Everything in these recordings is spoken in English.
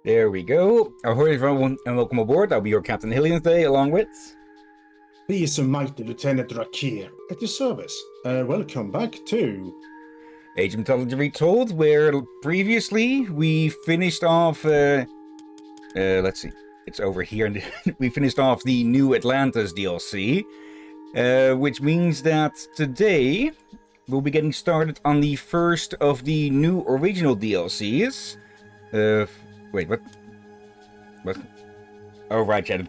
There we go. Ahoy everyone and welcome aboard. I'll be your Captain Hillyan today along with... Peace and mighty Lieutenant Rakir at your service. Welcome back to... Age of Mythology Retold, where previously we finished off... let's see. It's over here. We finished off the New Atlantis DLC. Which means that today we'll be getting started on the first of the new original DLCs. Wait, what? What? Oh, right, yeah.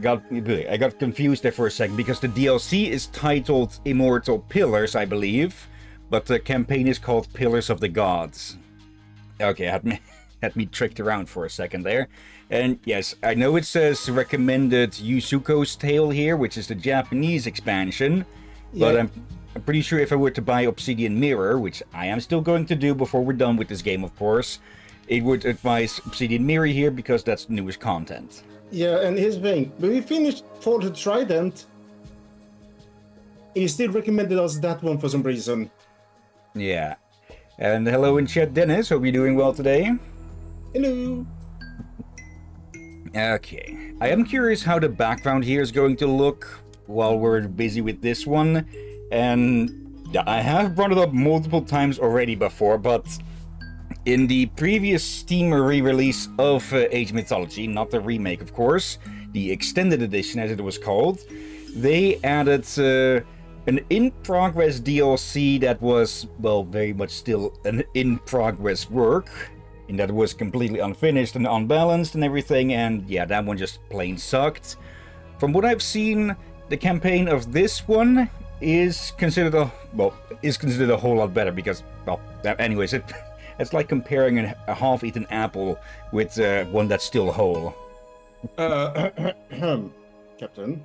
I got confused there for a second, because the DLC is titled Immortal Pillars, I believe, but the campaign is called Pillars of the Gods. Okay, had me tricked around for a second there. And yes, I know it says recommended Yuzuko's Tale here, which is the Japanese expansion, but I'm pretty sure if I were to buy Obsidian Mirror, which I am still going to do before we're done with this game, of course, it would advise Obsidian Mirror here because that's newest content. Yeah, and here's the thing. When we finished For the Trident, he still recommended us that one for some reason. Yeah. And hello in chat, Dennis. Hope you're doing well today. Hello. Okay. I am curious how the background here is going to look while we're busy with this one. And I have brought it up multiple times already before, but in the previous Steam re-release of Age of Mythology, not the remake of course, the extended edition as it was called, they added an in-progress DLC that was, well, very much still an in-progress work, in that it was completely unfinished and unbalanced and everything, and yeah, that one just plain sucked. From what I've seen, the campaign of this one is considered a whole lot better because, well, anyways, it's like comparing a half-eaten apple with one that's still whole. Captain?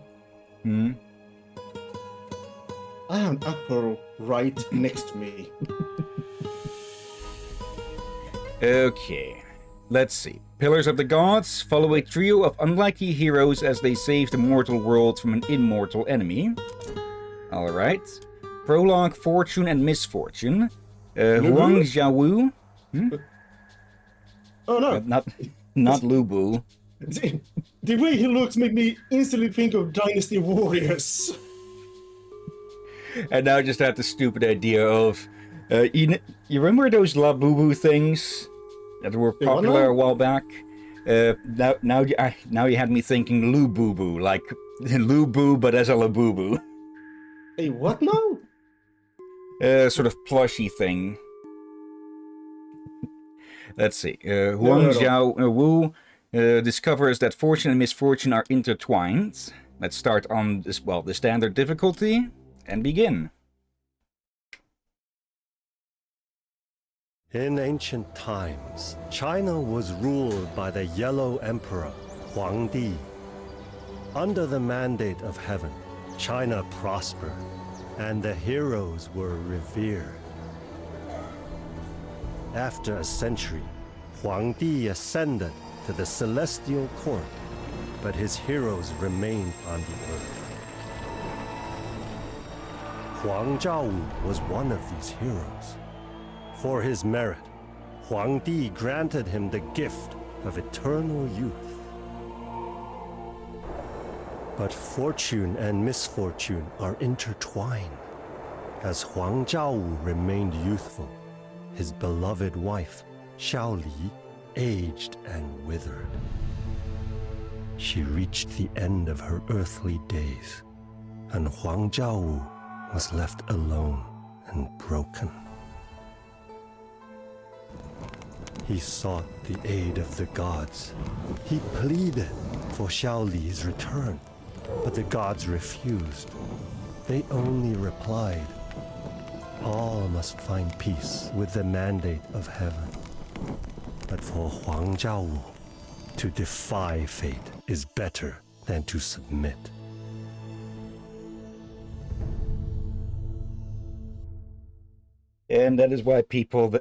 Hmm? I have an apple right next to me. Okay, let's see. Pillars of the Gods follow a trio of unlikely heroes as they save the mortal world from an immortal enemy. Alright. Prologue, Fortune and Misfortune. Huang Xiaowu. Oh no! Not Lubu. The way he looks made me instantly think of Dynasty Warriors. And now I just have the stupid idea of... you remember those Labubu things that were popular a while back? Now you had me thinking Lububu, like Lubu but as a Labubu. Hey, what now? Sort of plushy thing. Let's see. Huang Xiaowu discovers that fortune and misfortune are intertwined. Let's start on this, the standard difficulty and begin. In ancient times, China was ruled by the Yellow Emperor, Huang Di. Under the mandate of heaven, China prospered, and the heroes were revered. After a century, Huang Di ascended to the celestial court, but his heroes remained on the earth. Huang Zhaowu was one of these heroes. For his merit, Huang Di granted him the gift of eternal youth. But fortune and misfortune are intertwined. As Huang Zhaowu remained youthful, his beloved wife, Xiao Li, aged and withered. She reached the end of her earthly days, and Huang Zhaowu was left alone and broken. He sought the aid of the gods. He pleaded for Xiao Li's return, but the gods refused. They only replied, "All must find peace with the mandate of heaven." But for Huang Zhaowu, to defy fate is better than to submit. And that is why people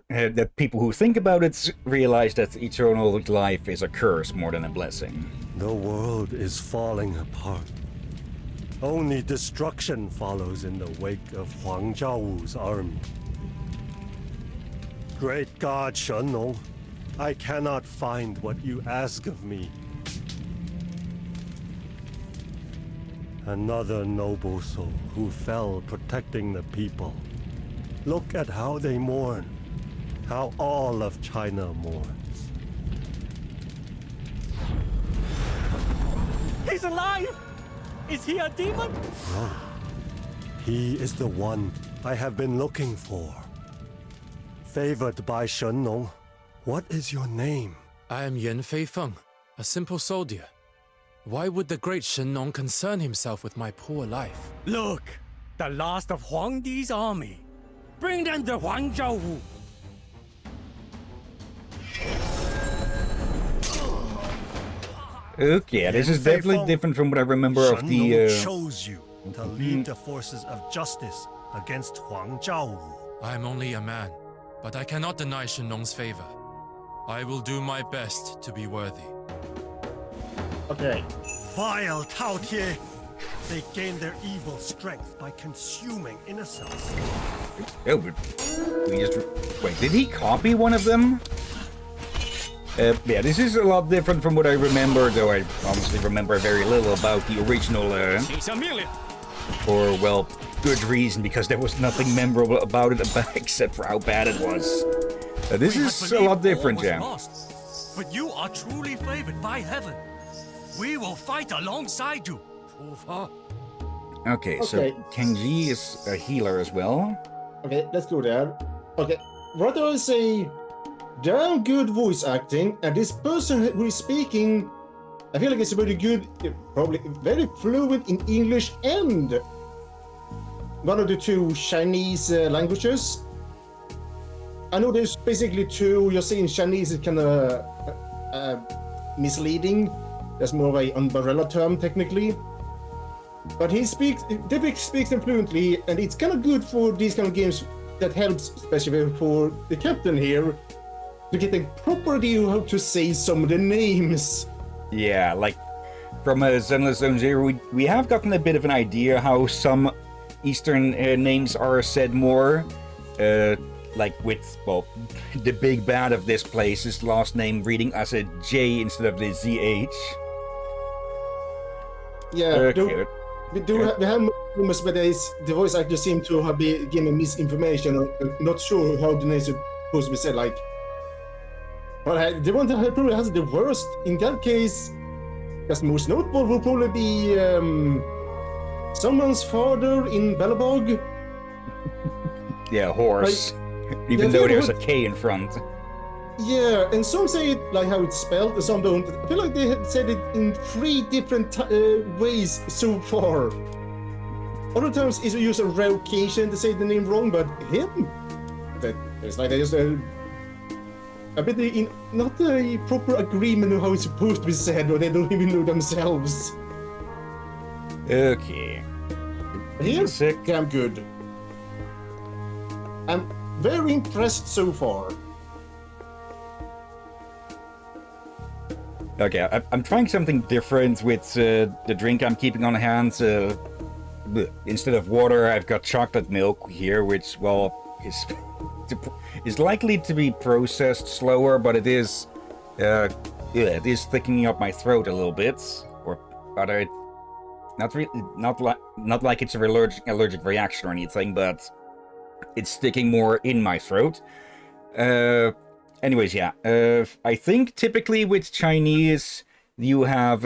people who think about it realize that eternal life is a curse more than a blessing. The world is falling apart. Only destruction follows in the wake of Huang Zhaowu's army. Great God Shenlong, I cannot find what you ask of me. Another noble soul who fell protecting the people. Look at how they mourn. How all of China mourns. He's alive! Is he a demon? No. He is the one I have been looking for. Favored by Shen Nong. What is your name? I am Yan Feifeng, a simple soldier. Why would the great Shen Nong concern himself with my poor life? Look! The last of Huang Di's army. Bring them to Huangzhou. Okay, this is definitely different from what I remember of Shen the... Nong chose you to lead the forces of justice against Huang Zhao. I am only a man, but I cannot deny Shen Nong's favor. I will do my best to be worthy. Okay. Vile Tao Tie! They gain their evil strength by consuming innocents. Oh, but we just... Wait, did he copy one of them? Yeah, this is a lot different from what I remember, though I honestly remember very little about the original, for, well, good reason, because there was nothing memorable about it except for how bad it was. This is a lot different, yeah. But you are truly favored by heaven. We will fight alongside you. Okay, so Kenji is a healer as well. Okay, let's go there. Okay, what I say, damn good voice acting, and this person who is speaking, I feel like it's very good, probably very fluent in English and one of the two Chinese languages. I know there's basically two. You're saying Chinese is kind of misleading. That's more of an umbrella term technically. But he definitely speaks them fluently, and it's kind of good for these kind of games that helps, especially for the captain here, to get a proper idea how to say some of the names. Yeah, like from Zenless Zone Zero, we have gotten a bit of an idea how some Eastern names are said more. Like with, well, the big bad of this place is last name reading as a J instead of the ZH. Yeah, we have moments where the voice actors seem to have been given misinformation, or not sure how the name is supposed to be said. Like, but the one that probably has the worst in that case, that's most notable, will probably be someone's father in Bellabog. Yeah, horse. Even though there's a K in front. Yeah, and some say it like how it's spelled, and some don't. I feel like they had said it in 3 different ways so far. Other times it's use a rare occasion to say the name wrong, but him, it's like there's a bit in not a proper agreement of how it's supposed to be said, or they don't even know themselves. Okay. Here, sick. Damn good. I'm very impressed so far. Okay, I'm trying something different with the drink I'm keeping on hand. Instead of water, I've got chocolate milk here, which, well, is likely to be processed slower, but it is thickening up my throat a little bit. But not like it's an allergic reaction or anything, but it's sticking more in my throat. Anyways, yeah. I think typically with Chinese, you have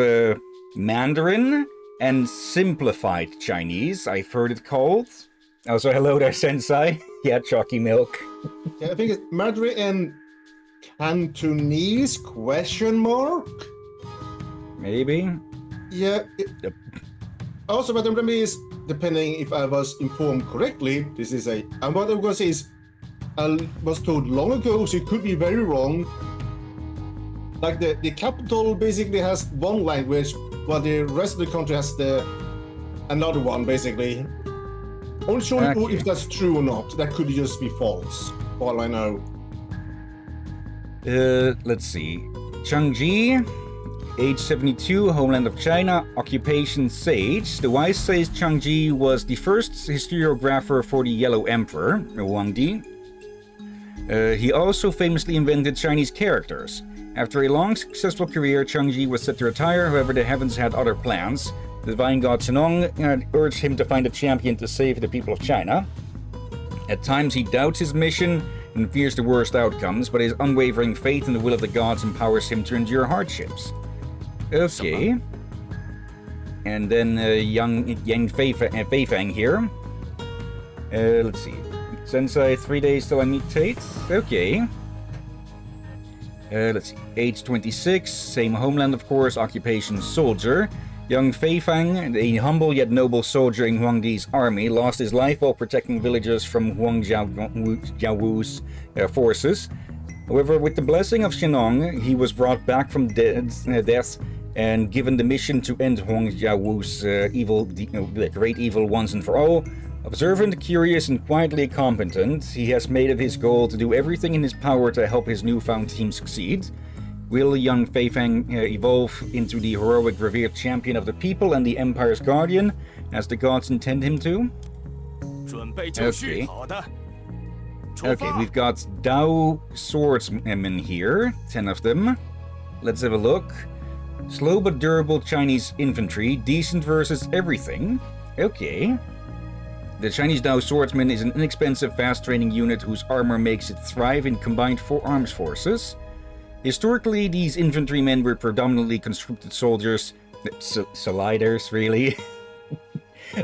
Mandarin and simplified Chinese, I've heard it called. Also, hello there, Sensei. Yeah, chalky milk. Yeah, I think it's Mandarin and Cantonese, question mark? Maybe? Yeah. Also, what I'm going to be is, depending if I was informed correctly, this is and what I'm going to say is, I was told long ago, so it could be very wrong. Like the capital basically has one language, while the rest of the country has another one, basically. I'm not sure if that's true or not. That could just be false, all I know. Let's see. Changji, age 72, homeland of China, occupation sage. The wise says Changji was the first historiographer for the Yellow Emperor, Wang Di. He also famously invented Chinese characters. After a long, successful career, Changji was set to retire, however the heavens had other plans. The divine god Shennong urged him to find a champion to save the people of China. At times he doubts his mission and fears the worst outcomes, but his unwavering faith in the will of the gods empowers him to endure hardships. Okay. And then young Yang Feifang here. Let's see. Sensei, 3 days till I meet Tate. Okay. Let's see. Age 26, same homeland of course, occupation soldier. Young Feifang, a humble yet noble soldier in Huang Di's army, lost his life while protecting villagers from Huang Jiawu's forces. However, with the blessing of Shennong, he was brought back from death and given the mission to end Huang Jiawu's great evil once and for all. Observant, curious, and quietly competent, he has made it his goal to do everything in his power to help his newfound team succeed. Will young Feifang evolve into the heroic, revered champion of the people and the Empire's guardian, as the gods intend him to? Okay. Okay, we've got Dao swordsmen here, 10 of them. Let's have a look. Slow but durable Chinese infantry, decent versus everything. Okay. The Chinese Dao swordsman is an inexpensive, fast-training unit whose armor makes it thrive in combined arms forces. Historically, these infantrymen were predominantly conscripted soldiers, soliders, really.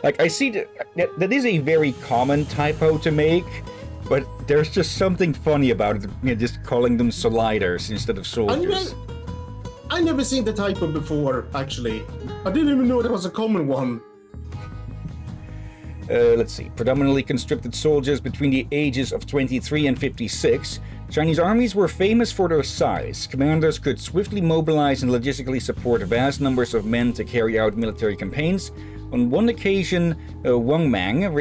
Like, I see that is a very common typo to make, but there's just something funny about it, just calling them soliders instead of soldiers. I never seen the typo before, actually. I didn't even know that was a common one. Let's see. Predominantly conscripted soldiers between the ages of 23 and 56. Chinese armies were famous for their size. Commanders could swiftly mobilize and logistically support vast numbers of men to carry out military campaigns. On one occasion, Wang Mang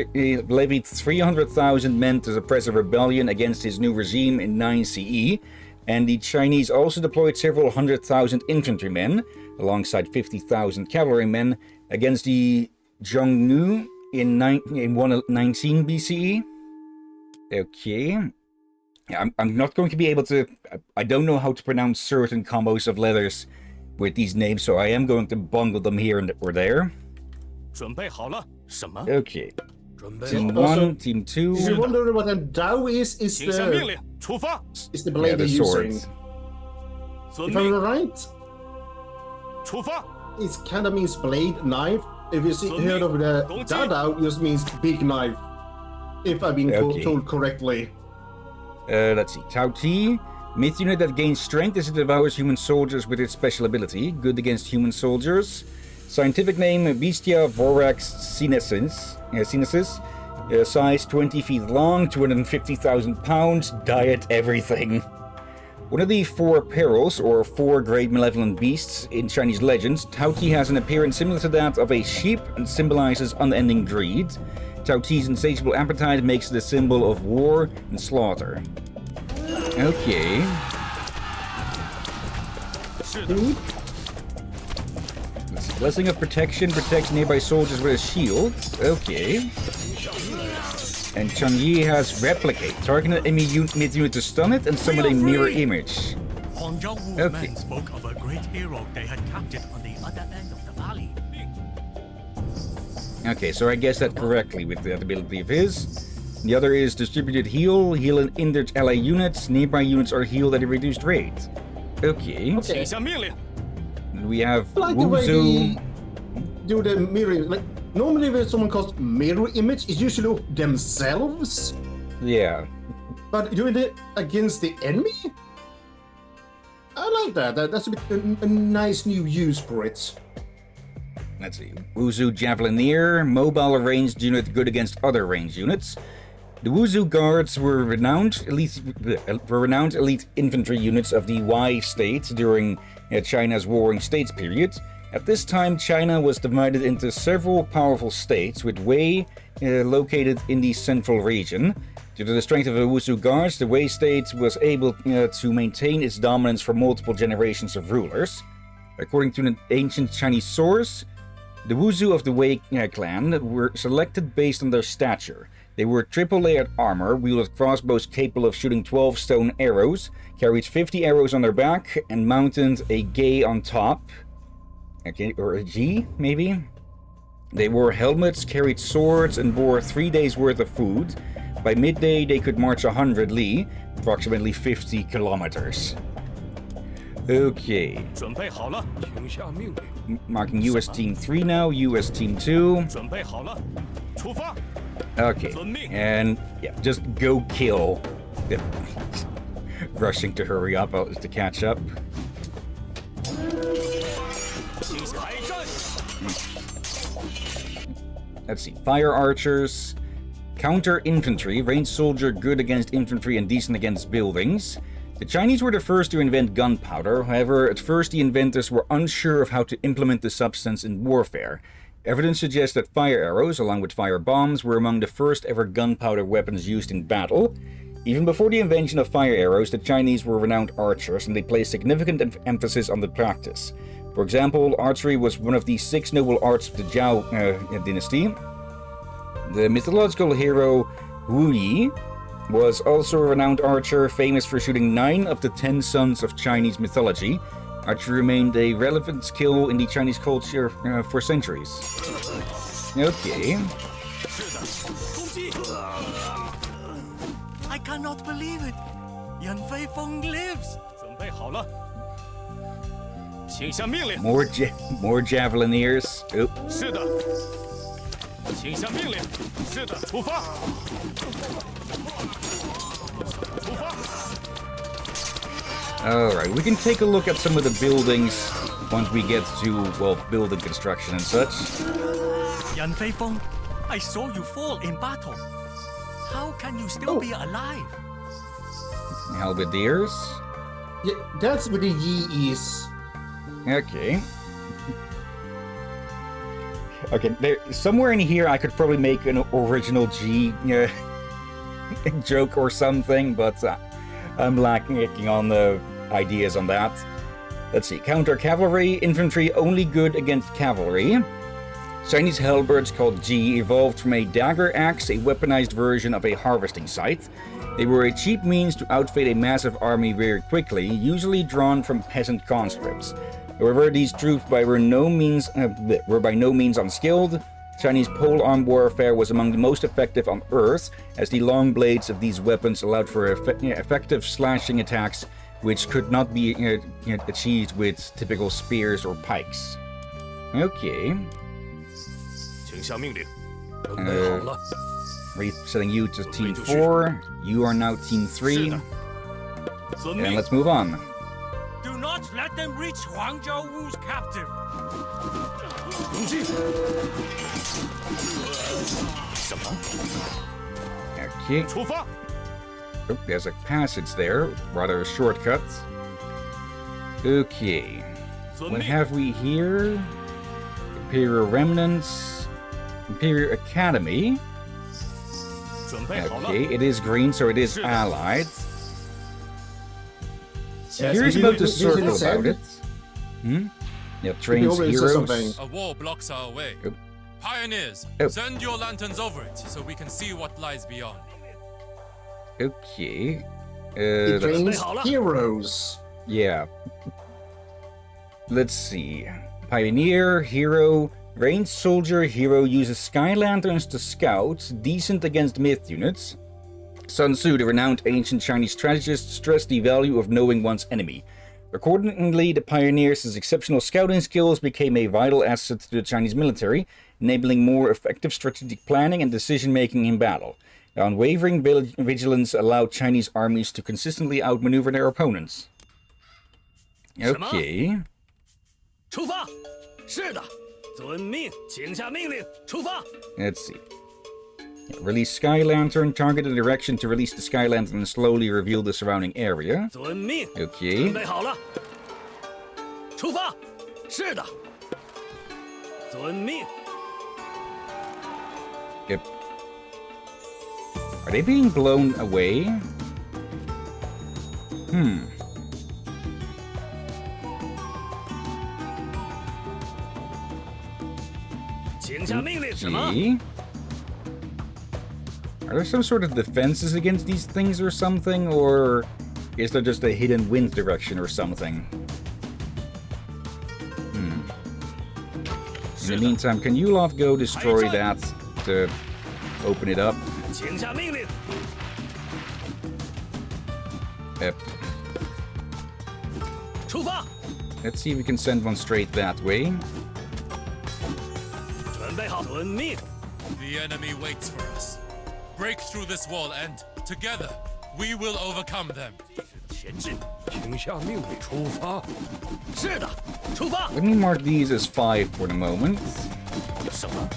levied 300,000 men to suppress a rebellion against his new regime in 9 CE, and the Chinese also deployed several 100,000 infantrymen, alongside 50,000 cavalrymen, against the Zhongnu in 119 BCE. Okay. I'm not going to be able to... I don't know how to pronounce certain combos of letters with these names, so I am going to bungle them here and or there. Okay. Team 1, Team 2... If you wonder what a Dao is the blade they're using. If I'm right, it kind of means blade, knife. If you heard of the Dao, it just means big knife. If I've been told correctly. Let's see. Tao Ti, myth unit that gains strength as it devours human soldiers with its special ability. Good against human soldiers. Scientific name, Bestia vorax sinensis. Size 20 feet long, 250,000 pounds. Diet everything. One of the 4 perils, or 4 great malevolent beasts in Chinese legends, Tao Ti has an appearance similar to that of a sheep and symbolizes unending greed. Tao Ti's insatiable appetite makes it a symbol of war and slaughter. Okay. Let's see. Blessing of Protection protects nearby soldiers with a shield. Okay. And Changyi has Replicate. Target an enemy mid-unit to stun it and summon a mirror image. Huang Jiawu's men spoke of a great hero they had captured on the other end of the valley. Okay, so I guessed that correctly with that ability of his. The other is Distributed Heal. Heal an injured ally units. Nearby units are healed at a reduced rate. Okay. We have I like the way Wuzu. they do the mirror. Like, normally when someone calls mirror image, it's usually themselves. Yeah. But doing it against the enemy? I like that. That's a nice new use for it. Let's see. Wuzu Javelineer, mobile ranged unit good against other ranged units. The Wuzu Guards were renowned elite infantry units of the Wei state during China's Warring States period. At this time, China was divided into several powerful states, with Wei located in the central region. Due to the strength of the Wuzu Guards, the Wei state was able to maintain its dominance for multiple generations of rulers. According to an ancient Chinese source, the Wuzu of the Wei clan were selected based on their stature. They were triple-layered armor, wielded crossbows capable of shooting 12 stone arrows, carried 50 arrows on their back, and mounted a gay on top. Okay, or a G, maybe? They wore helmets, carried swords, and bore 3 days' worth of food. By midday, they could march 100 li, approximately 50 kilometers. Okay. 准备好了， Marking US Team 3 now, US Team 2. 准备好了，出发！ Okay, and yeah, just go kill. Rushing to hurry up to catch up. 开战！ Let's see, fire archers, counter infantry, ranged soldier good against infantry and decent against buildings. The Chinese were the first to invent gunpowder. However, at first the inventors were unsure of how to implement the substance in warfare. Evidence suggests that fire arrows, along with fire bombs, were among the first ever gunpowder weapons used in battle. Even before the invention of fire arrows, the Chinese were renowned archers, and they placed significant emphasis on the practice. For example, archery was one of the 6 noble arts of the Zhao dynasty. The mythological hero Wu Yi was also a renowned archer, famous for shooting 9 of the 10 sons of Chinese mythology. Archery remained a relevant skill in the Chinese culture for centuries. Okay. I cannot believe it. Yan Feifeng lives. 准备好了，请下命令。 More javelineers. Oh. 是的，请下命令。是的，出发。出发。 Alright, we can take a look at some of the buildings once we get to, well, building construction and such. Yan Feifeng, I saw you fall in battle. How can you still be alive? Halberdiers. Yeah, that's what the Yi is. Okay. Okay, there, somewhere in here I could probably make an original G joke or something, but I'm lacking on the ideas on that. Let's see. Counter cavalry, infantry only good against cavalry. Chinese halberds called Ji evolved from a dagger axe, a weaponized version of a harvesting scythe. They were a cheap means to outfit a massive army very quickly, usually drawn from peasant conscripts. However, these troops were by no means unskilled. Chinese polearm warfare was among the most effective on Earth, as the long blades of these weapons allowed for effective slashing attacks, which could not be achieved with typical spears or pikes. Okay. 请下命令。 Resetting you to Team 4. You are now Team 3. 遵 And 命。 let's move on. Do not let them reach Huangzhou Wu's captive. 龙继。什么？ Okay. 出发。 Oh, there's a passage there. Rather a shortcut. Okay. 遵 What 命。 have we here? Imperial Remnants. Imperial Academy. 准备好了。 Okay, it is green, so it is Sure. allied. Yes, Curious you- about the you- you circle said- about it. Hmm? Yeah, trains already said heroes. something. A wall blocks our way. Oh. Pioneers, Oh. send your lanterns over it so we can see what lies beyond. Okay. It let's- trains Hao le. heroes. yeah. Let's see. Pioneer, hero, ranged soldier, hero uses sky lanterns to scout, decent against myth units. Sun Tzu, the renowned ancient Chinese strategist, stressed the value of knowing one's enemy. Accordingly, the pioneers' exceptional scouting skills became a vital asset to the Chinese military, enabling more effective strategic planning and decision-making in battle. The unwavering vigilance allowed Chinese armies to consistently outmaneuver their opponents. Okay. 出发。是的，遵命，请下命令。出发。 Let's see. Release Sky Lantern. Target a direction to release the Sky Lantern and slowly reveal the surrounding area. 遵命。 Okay. 准备好了。出发。是的。遵命。 Yep. Are they being blown away? Hmm. 请下命令。什么？ Okay. Are there some sort of defenses against these things or something? Or is there just a hidden wind direction or something? In the meantime, can you lot go destroy that to open it up? 请下命令。 Yep. 出发， Let's see if we can send one straight that way. 准备好，遵命。 The enemy waits for us. Break through this wall and, together, we will overcome them. 前进。请下命令出发。是的，出发。 Let me mark these as 5 for the moment. 什么？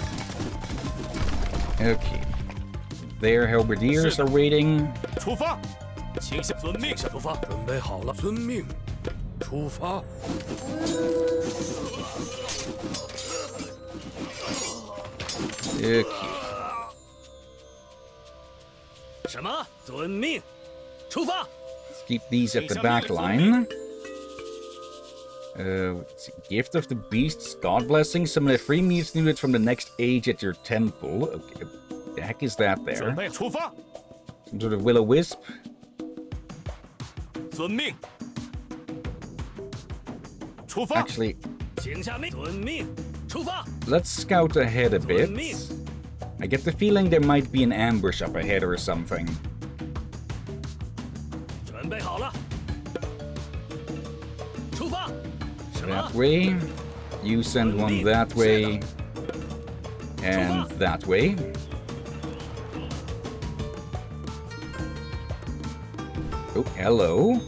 Okay. Their halberdiers are waiting. 出发，请下遵命。出发，准备好了，遵命。出发。 Okay. 什么？遵命。出发。 Keep these at the back line. Let's see. Gift of the Beasts, God Blessing. Summon a free meat unit from the next age at your temple. Okay. The heck is that 准 there? 备出发。 Some sort of will-o-wisp? 遵命。出发。 Actually, 请下命。遵命。出发。 let's scout ahead a bit. I get the feeling there might be an ambush up ahead or something. 准备好了。出发。什么 That？way. You send one that way. And that way. Oh, hello.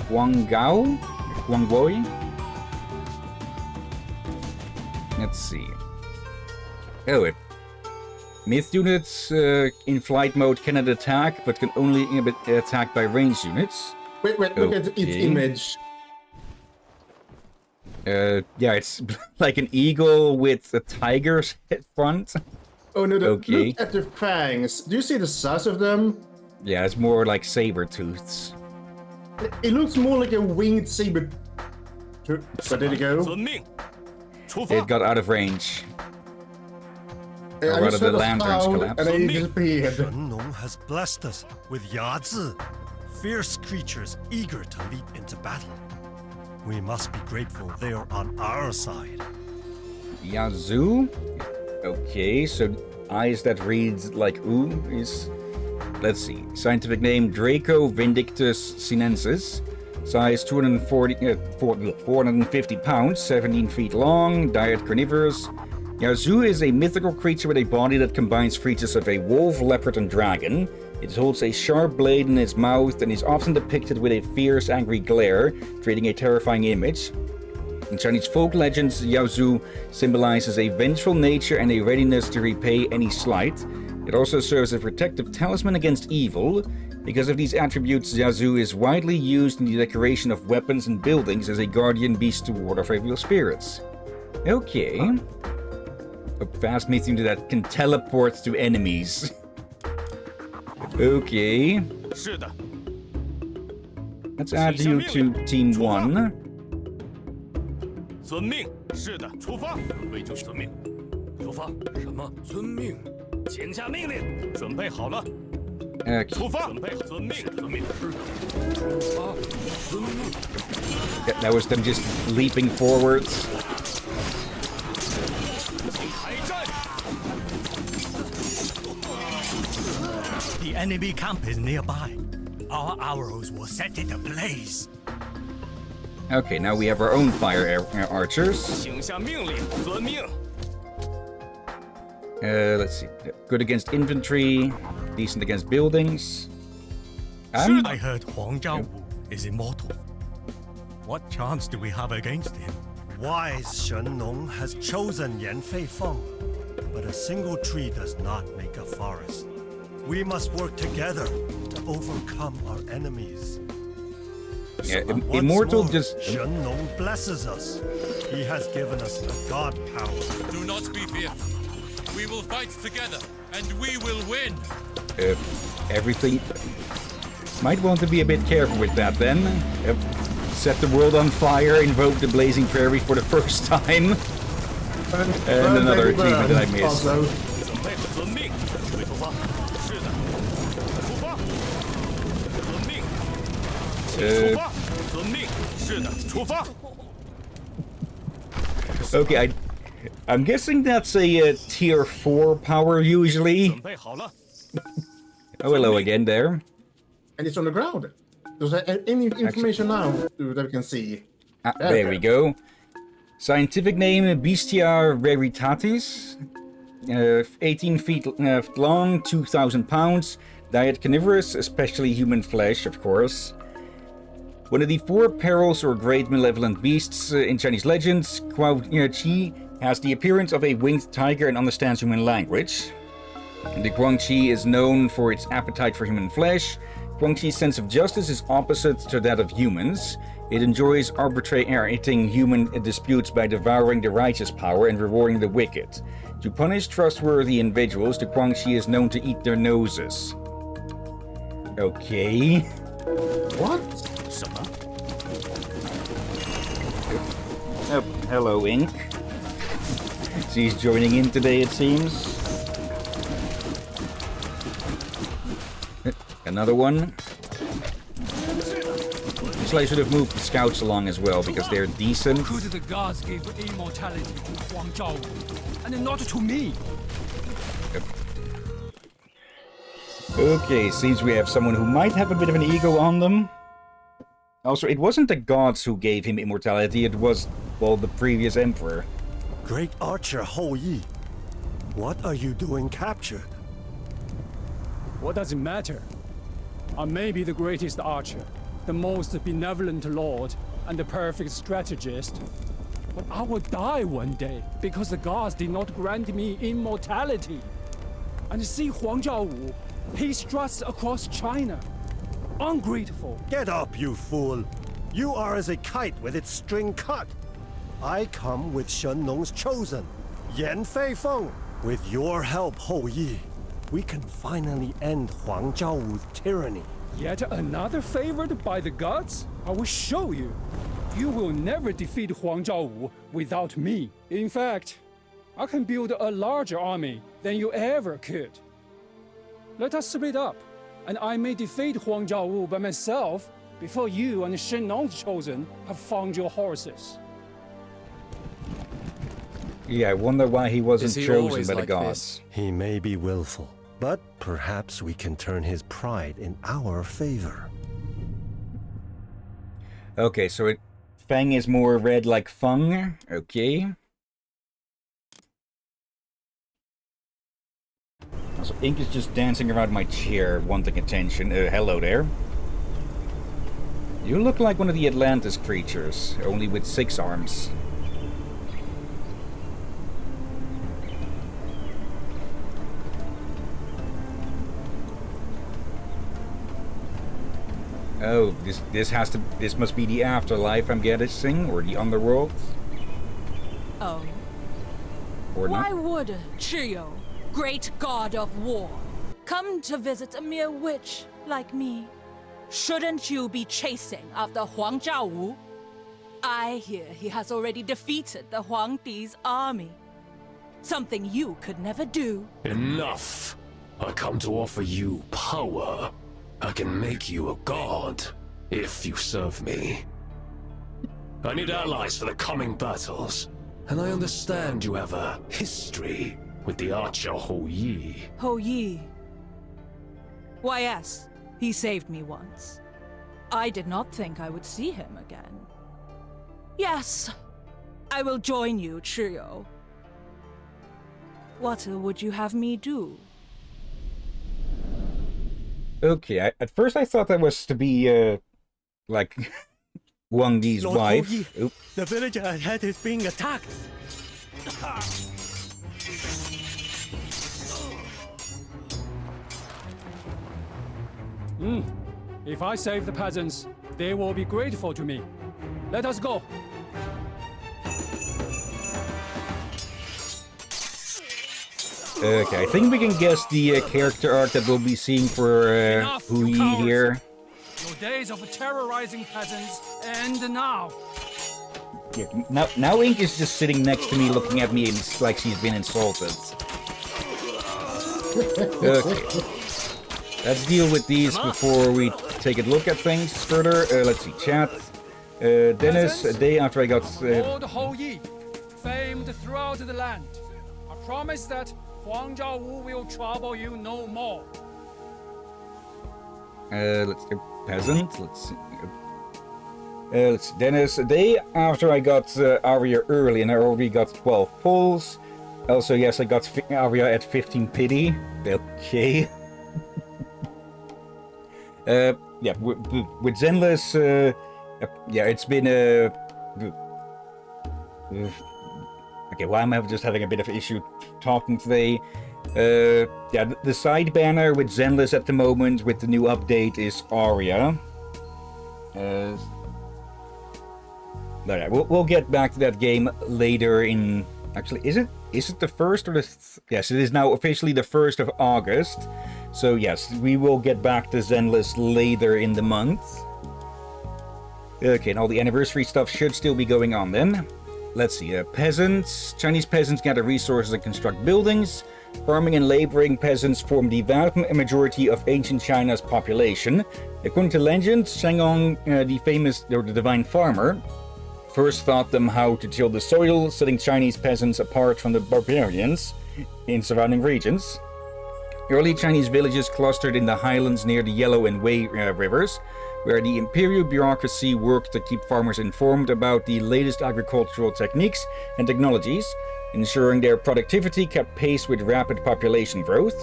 Guangao? Guangwoi? Let's see. Oh, it. Myth units in flight mode cannot attack, but can only be attacked by ranged units. Wait, look at its Okay. image. Yeah, it's like an eagle with a tiger's head front. Oh no, Okay. look at the fangs. Do you see the size of them? Yeah, it's more like saber-tooths. It looks more like a winged saber. But there you go. 遵命。出发 It。got out of range. I rather just the heard a lanterns sound collapse. and then it disappeared. Shen has blessed us with Yazi, fierce creatures eager to leap into battle. We must be grateful they are on our side. Yazoo? Okay, so eyes that reads like ooh is... Let's see. Scientific name Draco Vindictus sinensis. Size 450 pounds, 17 feet long, diet carnivorous. Yazoo is a mythical creature with a body that combines features of a wolf, leopard, and dragon. It holds a sharp blade in its mouth and is often depicted with a fierce, angry glare, creating a terrifying image. In Chinese folk legends, Yazoo symbolizes a vengeful nature and a readiness to repay any slight. It also serves as a protective talisman against evil. Because of these attributes, Yazoo is widely used in the decoration of weapons and buildings as a guardian beast to ward off evil spirits. Okay. A fast myth unit that can teleport to enemies. Okay. 是的， Let's add you to Team 1. 遵命。是的，出发。准备就是遵命。出发。什么？遵命。请下命令。准备好了。 Okay. 出发。准备好。遵命。遵命。是的。出发。遵命。 That was them just leaping forwards. 请开战。 The enemy camp is nearby. Our arrows will set it ablaze. Okay, now we have our own fire archers. 请下命令。遵命。 Let's see. Good against infantry, decent against buildings. I heard Huang Zhaowu is immortal. What chance do we have against him? Wise Shen Nong has chosen Yan Fei Feng, but a single tree does not make a forest. We must work together to overcome our enemies. Yeah, Once Immortal more, just... Shen Nong blesses us. He has given us a god power. Do not be fearful. We will fight together, and we will win. Everything... Might want to be a bit careful with that then. Set the world on fire, invoke the blazing prairie for the first time. And another achievement that I missed. Also, 准备遵命。发。是的，出发。遵命。出发。遵命。是的，出发。 Okay, I'm guessing that's a tier 4 power usually. 准备好了。 Oh, hello again there. And it's on the ground. Does there any information now that we can see? Ah, there we go. Scientific name Bestia raritatis. 18 feet long, 2,000 pounds. Diet carnivorous, especially human flesh, of course. One of the 4 perils or great malevolent beasts in Chinese legends, Guao Qi has the appearance of a winged tiger and understands human language. The Guangxi is known for its appetite for human flesh. Guangxi's sense of justice is opposite to that of humans. It enjoys arbitrating human disputes by devouring the righteous power and rewarding the wicked. To punish trustworthy individuals, the Guangxi is known to eat their noses. Okay. What? 什么？ Oh, hello, Ink. She's joining in today, it seems. Another one. Actually, I should have moved the scouts along as well, because they're decent. Could the gods give immortality to Huang Zhaowu, and not to me? Okay, seems we have someone who might have a bit of an ego on them. Also, it wasn't the gods who gave him immortality, it was, well, the previous emperor. Great archer Hou Yi, what are you doing captured? What does it matter? I may be the greatest archer, the most benevolent lord, and the perfect strategist. But I will die one day because the gods did not grant me immortality. And see Huang Zhaowu, he struts across China. Ungrateful. Get up, you fool! You are as a kite with its string cut. I come with Shen Nong's chosen, Yan Feifeng. With your help, Hou Yi, we can finally end Huang Zhaowu's tyranny. Yet another favored by the gods? I will show you. You will never defeat Huang Zhaowu without me. In fact, I can build a larger army than you ever could. Let us split up, and I may defeat Huang Zhaowu by myself before you and Shen Nong's chosen have found your horses. Yeah, I wonder why he wasn't Is he chosen always by the like gods. He may be willful, but perhaps we can turn his pride in our favor. Okay, so Feng is more red like Feng. Okay. Also, Ink is just dancing around my chair, wanting attention. Hello there. You look like one of the Atlantis creatures, only with 6 arms. Oh, this must be the afterlife, I'm guessing, or the underworld, Oh, or why not? would Chiyo, great god of war, come to visit a mere witch like me? Shouldn't you be chasing after Huang Zhaowu? I hear he has already defeated the Huangdi's army. Something you could never do. Enough! I come to offer you power. I can make you a god, if you serve me. I need allies for the coming battles, and I understand you have a history with the archer Hou Yi. Hou Yi. Why, yes, he saved me once. I did not think I would see him again. Yes, I will join you, Chiyo. What would you have me do? Okay, at first I thought that was to be, like, Wang Yi's Lord wife. Hou Yi, Oop. the village ahead is being attacked. If I save the peasants, they will be grateful to me. Let us go. Okay, I think we can guess the character arc that we'll be seeing for Enough, Hou you Yi cowards. here. Your days of terrorizing peasants end now. Yeah, now Ink is just sitting next to me looking at me like she's been insulted. Okay. Let's deal with these before we take a look at things further. Let's see, chat. Dennis, a day after I got... Lord Hillyan, famed throughout the land. I promise that Huang Zhaowu will trouble you no more. Let's go peasant. Let's see. Let's see. Dennis, a day after I got Arya early and I already got 12 pulls. Also, yes, I got Arya at 15 pity. Okay. Yeah, with Zenless, yeah, it's been okay, why am I just having a bit of issue talking today? Yeah, the side banner with Zenless at the moment with the new update is Arya. But yeah, we'll get back to that game later in... Actually, is it the 1st or the... Yes, it is now officially the 1st of August. So yes, we will get back to Zenless later in the month. Okay, and all the anniversary stuff should still be going on then. Let's see, peasants. Chinese peasants gather resources and construct buildings. Farming and laboring peasants form the vast majority of ancient China's population. According to legend, Shangong, the famous or the divine farmer, first taught them how to till the soil, setting Chinese peasants apart from the barbarians in surrounding regions. Early Chinese villages clustered in the highlands near the Yellow and Wei rivers, where the imperial bureaucracy worked to keep farmers informed about the latest agricultural techniques and technologies, ensuring their productivity kept pace with rapid population growth.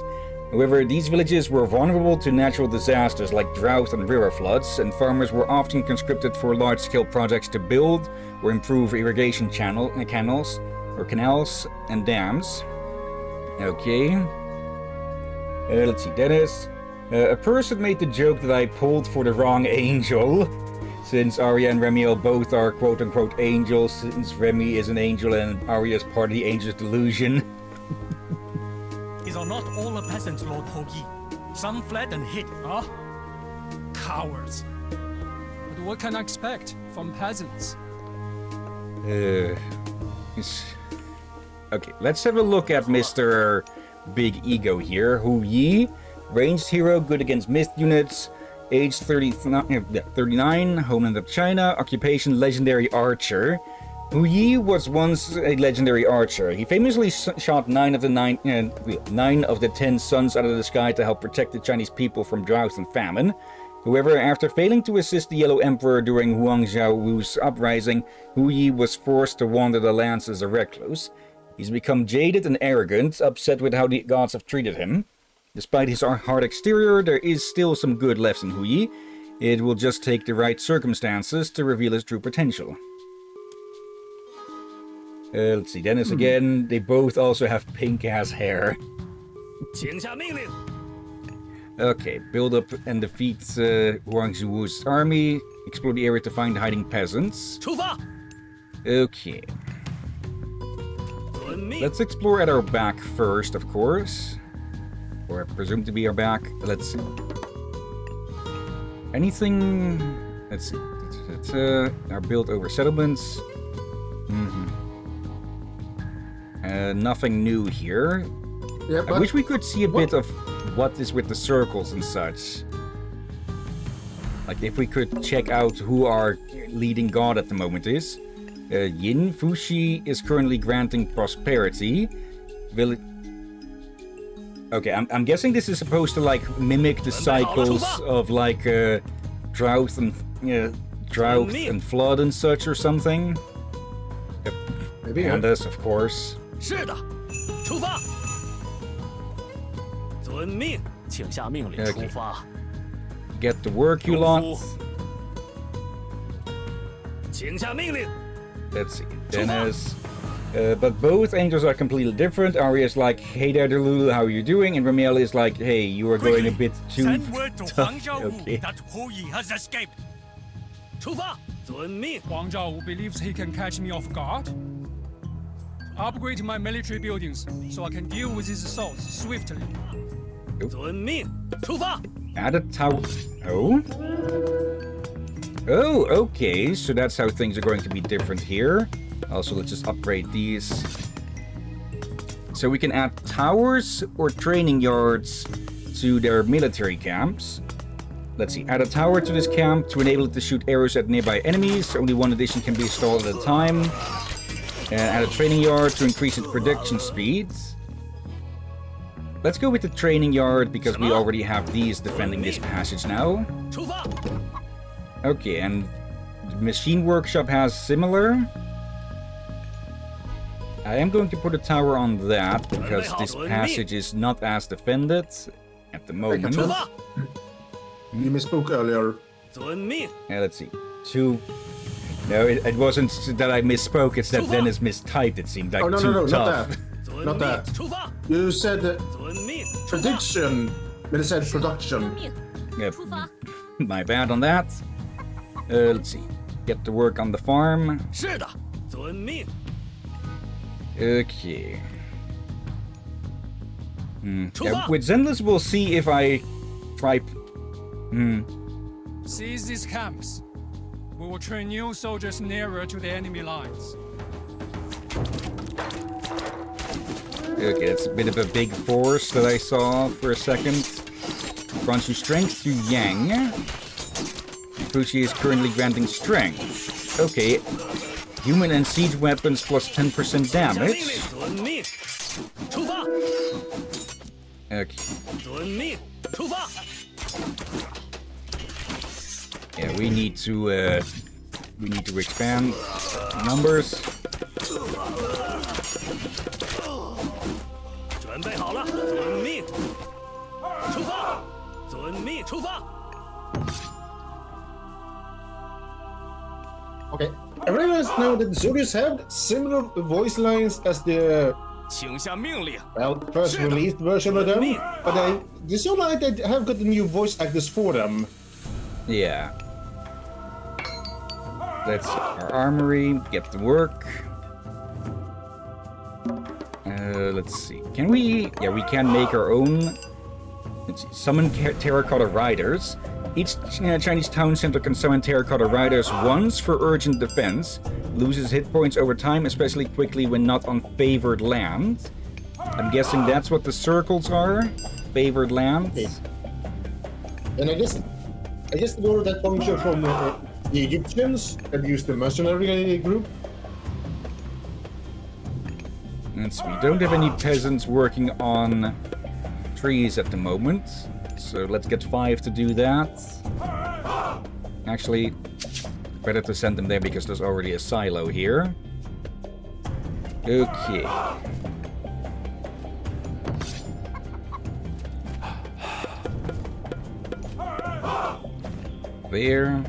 However, these villages were vulnerable to natural disasters like drought and river floods, and farmers were often conscripted for large-scale projects to build or improve irrigation canals and dams. Okay. Let's see, Dennis. A person made the joke that I pulled for the wrong angel, since Arya and Remiel both are quote-unquote angels, since Remy is an angel and Arya is part of the angel's delusion. These are not all the peasants, Lord Hillyan. Some fled and hid. Huh? Cowards. But what can I expect from peasants? Okay, let's have a look at Mr. Big Ego here. Hu Yi, ranged hero, good against myth units, age 39, homeland of China, occupation legendary archer. Hu Yi was once a legendary archer. He famously shot 9 of the 10 suns out of the sky to help protect the Chinese people from drought and famine. However, after failing to assist the Yellow Emperor during Huang Zhaowu's uprising, Hu Yi was forced to wander the lands as a recluse. He's become jaded and arrogant, upset with how the gods have treated him. Despite his hard exterior, there is still some good left in Hu Yi. It will just take the right circumstances to reveal his true potential. Let's see, Dennis again. They both also have pink-ass hair. Okay, build up and defeat Huang Zhuo's army. Explore the area to find hiding peasants. Okay. Let's explore at our back first, of course. Or presumed to be our back. Let's see. Anything... Let's see. Our build over settlements. Nothing new here. Yeah, I wish we could see a bit of what is with the circles and such. Like, if we could check out who our leading god at the moment is. Yin Fushi is currently granting prosperity. Okay, I'm guessing this is supposed to like mimic the cycles of like drought and flood and such or something. Yep. Maybe. And us, of course. Okay. Get to work, you lot. Let's see. Dennis. But both angels are completely different. Arya is like, hey there, Delulu, how are you doing? And Ramiel is like, hey, you are going a bit too Send word to Huang tough. Zhaowu Okay. that Hillyan has escaped. Huang Zhaowu believes he can catch me off guard. Upgrade my military buildings so I can deal with his assaults swiftly. Add a tower. Oh? Oh, okay. So that's how things are going to be different here. Also, let's just upgrade these. So we can add towers or training yards to their military camps. Let's see, add a tower to this camp to enable it to shoot arrows at nearby enemies. Only one addition can be installed at a time. And add a training yard to increase its production speed. Let's go with the training yard because we already have these defending this passage now. Okay, and the machine workshop has similar. I am going to put a tower on that because this passage is not as defended at the moment. You misspoke earlier. Yeah, let's see. 2. No, it wasn't that I misspoke, it's that Dennis mistyped. It seemed like Oh, no, too no, tough. not that. You said prediction, but it said production. Yep. My bad on that. Let's see. Get to work on the farm. Okay. Yeah, with Zenless, we'll see if I try... Seize these camps. We will train new soldiers nearer to the enemy lines. Okay, it's a bit of a big force that I saw for a second. Grants you strength to Yang. Fushi is currently granting strength. Okay. Human and siege weapons plus 10% damage. Okay. Yeah, we need to expand numbers. Okay. I realize now that the soldiers have similar voice lines as the first released version of them, but they sound like they have got the new voice actors for them. Yeah. Let's see. Our armory, get to work. Let's see. Can we... Yeah, we can make our own... Let's see. Summon terracotta riders. Each Chinese town center can summon terracotta riders once for urgent defense. Loses hit points over time, especially quickly when not on favored land. I'm guessing that's what the circles are. Favored land. Okay. And I guess they borrowed that function from the Egyptians that used the mercenary group. Let's see. We don't have any peasants working on trees at the moment. So let's get 5 to do that. Actually, better to send them there because there's already a silo here. Okay. There.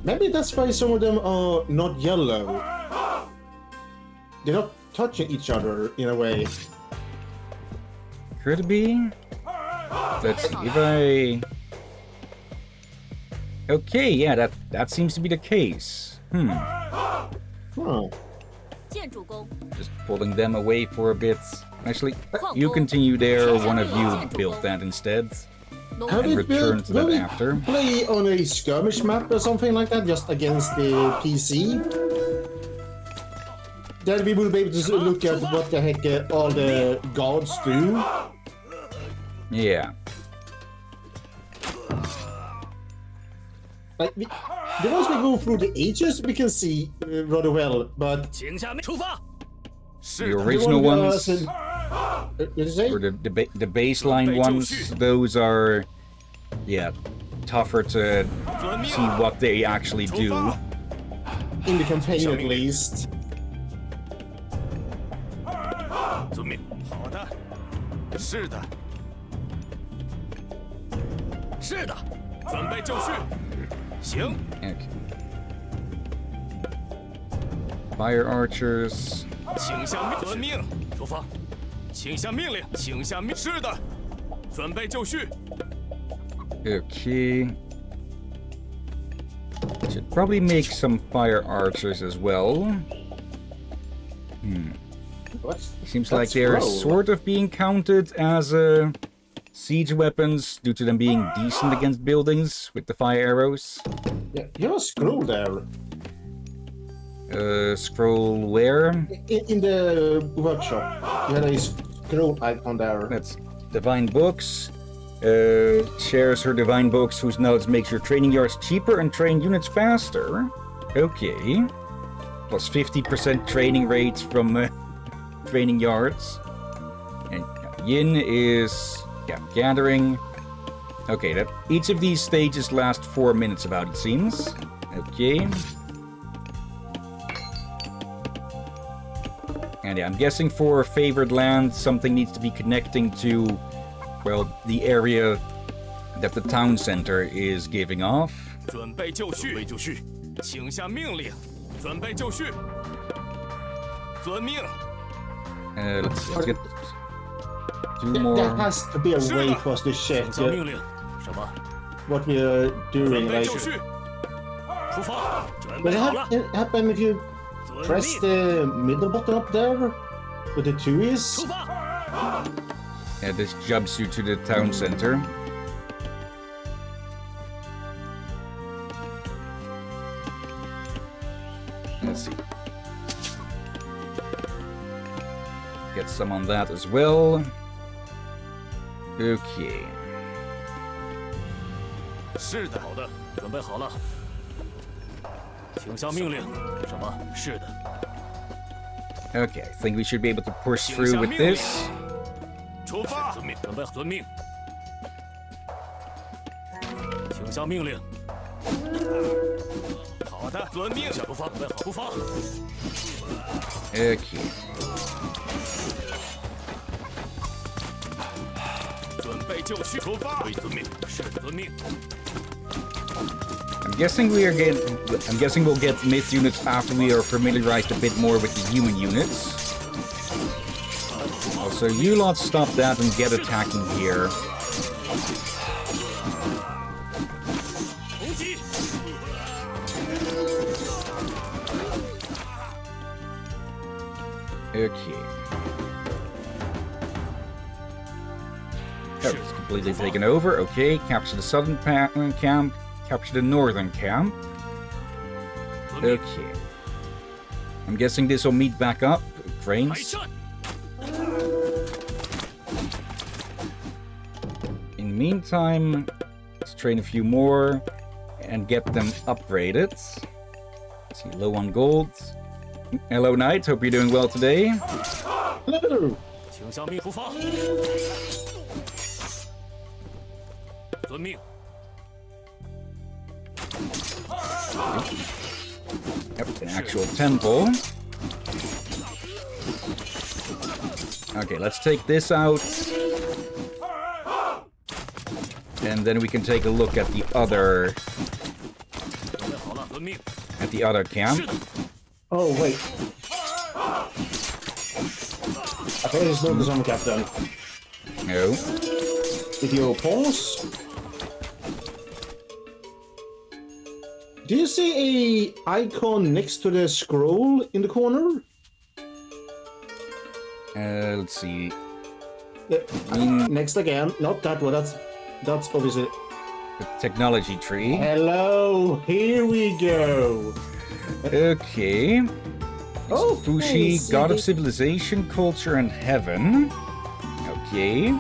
Maybe that's why some of them are not yellow. They're not touching each other in a way. Could be. Let's see if I... Okay, yeah, that seems to be the case. Oh. Just pulling them away for a bit. Actually, you continue there, one of you build that instead. And return to that after. Play on a skirmish map or something like that, just against the PC. Then we will be able to look at what the heck all the gods do. Yeah. Like, the ones we go through the ages, we can see rather well, but... The original ones, or the baseline ones, those are, yeah, tougher to see what they actually do. In the campaign at least. Okay. Fire archers. Okay. Should probably make some fire archers as well. Seems like they're sort of being counted as siege weapons due to them being decent against buildings with the fire arrows. Yeah, you have a scroll there. Scroll where? In the workshop, you had a scroll icon there. That's Divine Books. Shares her Divine Books, whose knowledge makes your training yards cheaper and train units faster. Okay. Plus 50% training rate from training yards. And Yin is gathering. Okay, that each of these stages last 4 minutes about, it seems. Okay. And I'm guessing for favored land, something needs to be connecting to, well, the area that the town center is giving off. 准备就绪，准备就绪，请下命令，准备就绪，遵命。 Let's get two There more. has to be a way for us to check 请下命令，什么？ what we are 准 doing. 备 Like, 就绪，出发，准 but 备好了。 it happen if you 遵 press 命， the middle button up there, where the 2 is. 出发。 Yeah, this jumps you to the town center. Let's see. Get some on that as well. Okay. 是的，好的，准备好了。请下命令，什么？是的。 Okay, I think we should be able to push through with this. 出发，遵命，准备遵命。请下命令。好的，遵命，出发，准备好，出发。 Okay. 准备就绪，出发。遵命，是的，遵命。 I'm guessing we'll get myth units after we are familiarized a bit more with the human units. Also, you lot stop that and get attacking here. 攻击。 Okay. Oh, it's completely taken over. Okay, capture the southern camp, capture the northern camp. Okay. I'm guessing this will meet back up. 开 Cranes. 战。 In the meantime, let's train a few more and get them upgraded. Let's see, low on gold. Hello, Knight. Hope you're doing well today. Hello! 请下命出发。遵命。 Yep, an actual temple. Okay, let's take this out. And then we can take a look at the other 准备好了，遵命。 camp. 是的。 Oh, wait. Okay, there's no design captain. No. Video pause. Do you see a icon next to the scroll in the corner? Let's see. Next again. Not that one. That's obviously. The technology tree. Hello. Here we go. Okay. Oh, Fushi, see, god of civilization, culture, and heaven. Okay.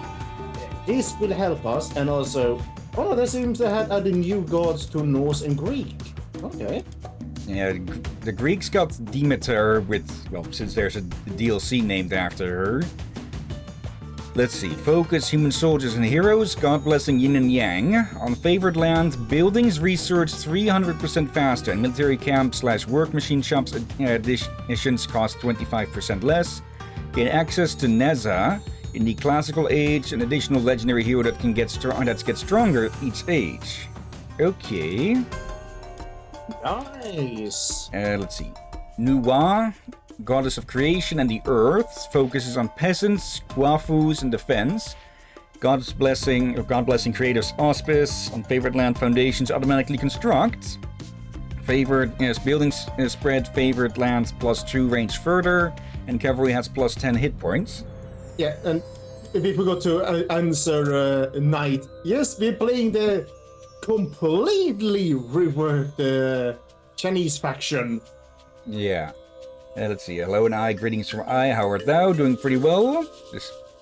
This will help us, and also. Oh no, there seems to have added new gods to Norse and Greek. Okay. Yeah, the Greeks got Demeter with, well, since there's a DLC named after her. Let's see. Focus human soldiers and heroes, god blessing yin and yang. On favored land, buildings research 300% faster, and military camp / work machine shops additions cost 25% less. Gain access to Neza. In the classical age, an additional legendary hero that gets stronger each age. Okay. Nice. Let's see. Nuwa, goddess of creation and the earth, focuses on peasants, Guafus, and defense. God blessing creators auspice on favored land foundations automatically construct. Favored buildings spread favored lands +2 range further, and cavalry has +10 hit points. Yeah, and if we forgot to answer Knight, yes, we're playing the completely reworked Chinese faction. Yeah. Let's see. Hello and I. Greetings from I. How art thou? Doing pretty well.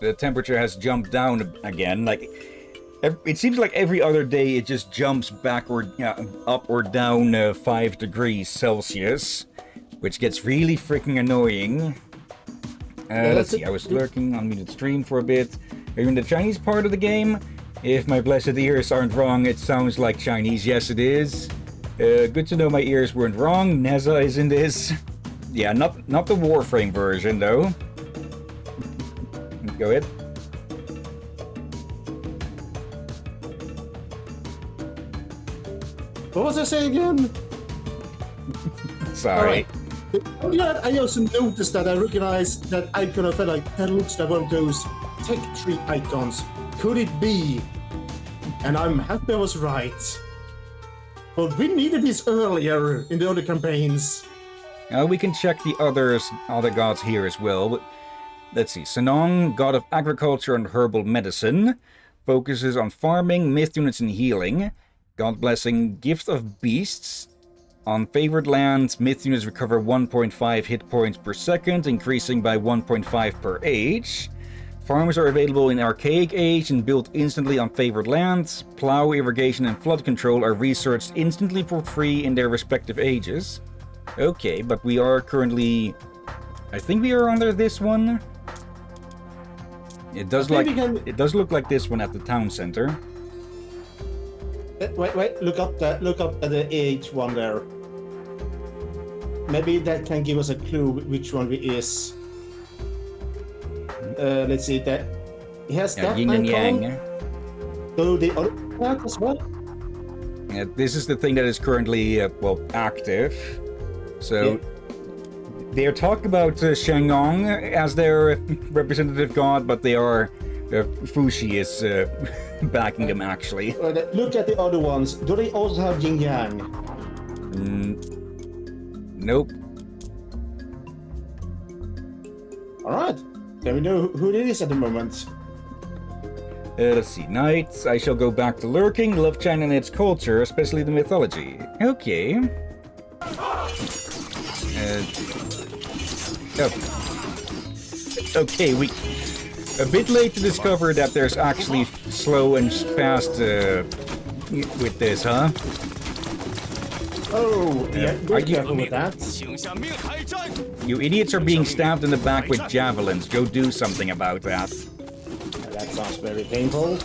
The temperature has jumped down again. Like, it seems like every other day it just jumps backward, up or down 5 degrees Celsius, which gets really freaking annoying. Let's see. I was lurking on muted stream for a bit. Are you in the Chinese part of the game? If my blessed ears aren't wrong, it sounds like Chinese. Yes, it is. Good to know my ears weren't wrong. Neza is in this. Yeah, not the Warframe version, though. Go ahead. What was I saying again? Sorry. Right. Yeah, I also noticed that I recognized that icon of like that looks like one of those tech tree icons. Could it be? And I'm happy I was right. But we needed this earlier in the other campaigns. We can check the other gods here as well. But let's see. Sanong, god of agriculture and herbal medicine, focuses on farming, myth units, and healing. God blessing, gift of beasts. On favored lands, myth units recover 1.5 hit points per second, increasing by 1.5 per age. Farms are available in Archaic Age and built instantly on favored lands. Plow, irrigation, and flood control are researched instantly for free in their respective ages. Okay, but we are currently... I think we are under this one. It does look like this one at the town center. Wait, look up at the age one there. Maybe that can give us a clue which one it is. Let's see that he has that yin and yang. So the other part as well. Yeah, this is the thing that is currently active. So they're talking about Shangong as their representative god, but they are Fushi is backing them actually. Look at the other ones. Do they also have yin yang? Nope. All right. Can we know who it is at the moment? Let's see. Knights, I shall go back to lurking. Love China and its culture, especially the mythology. Okay. Okay, we... A bit late to discover that there's actually slow and fast with this, huh? Oh, yeah, be careful with that. You idiots are being stabbed in the back with javelins. Go do something about that. That sounds very painful.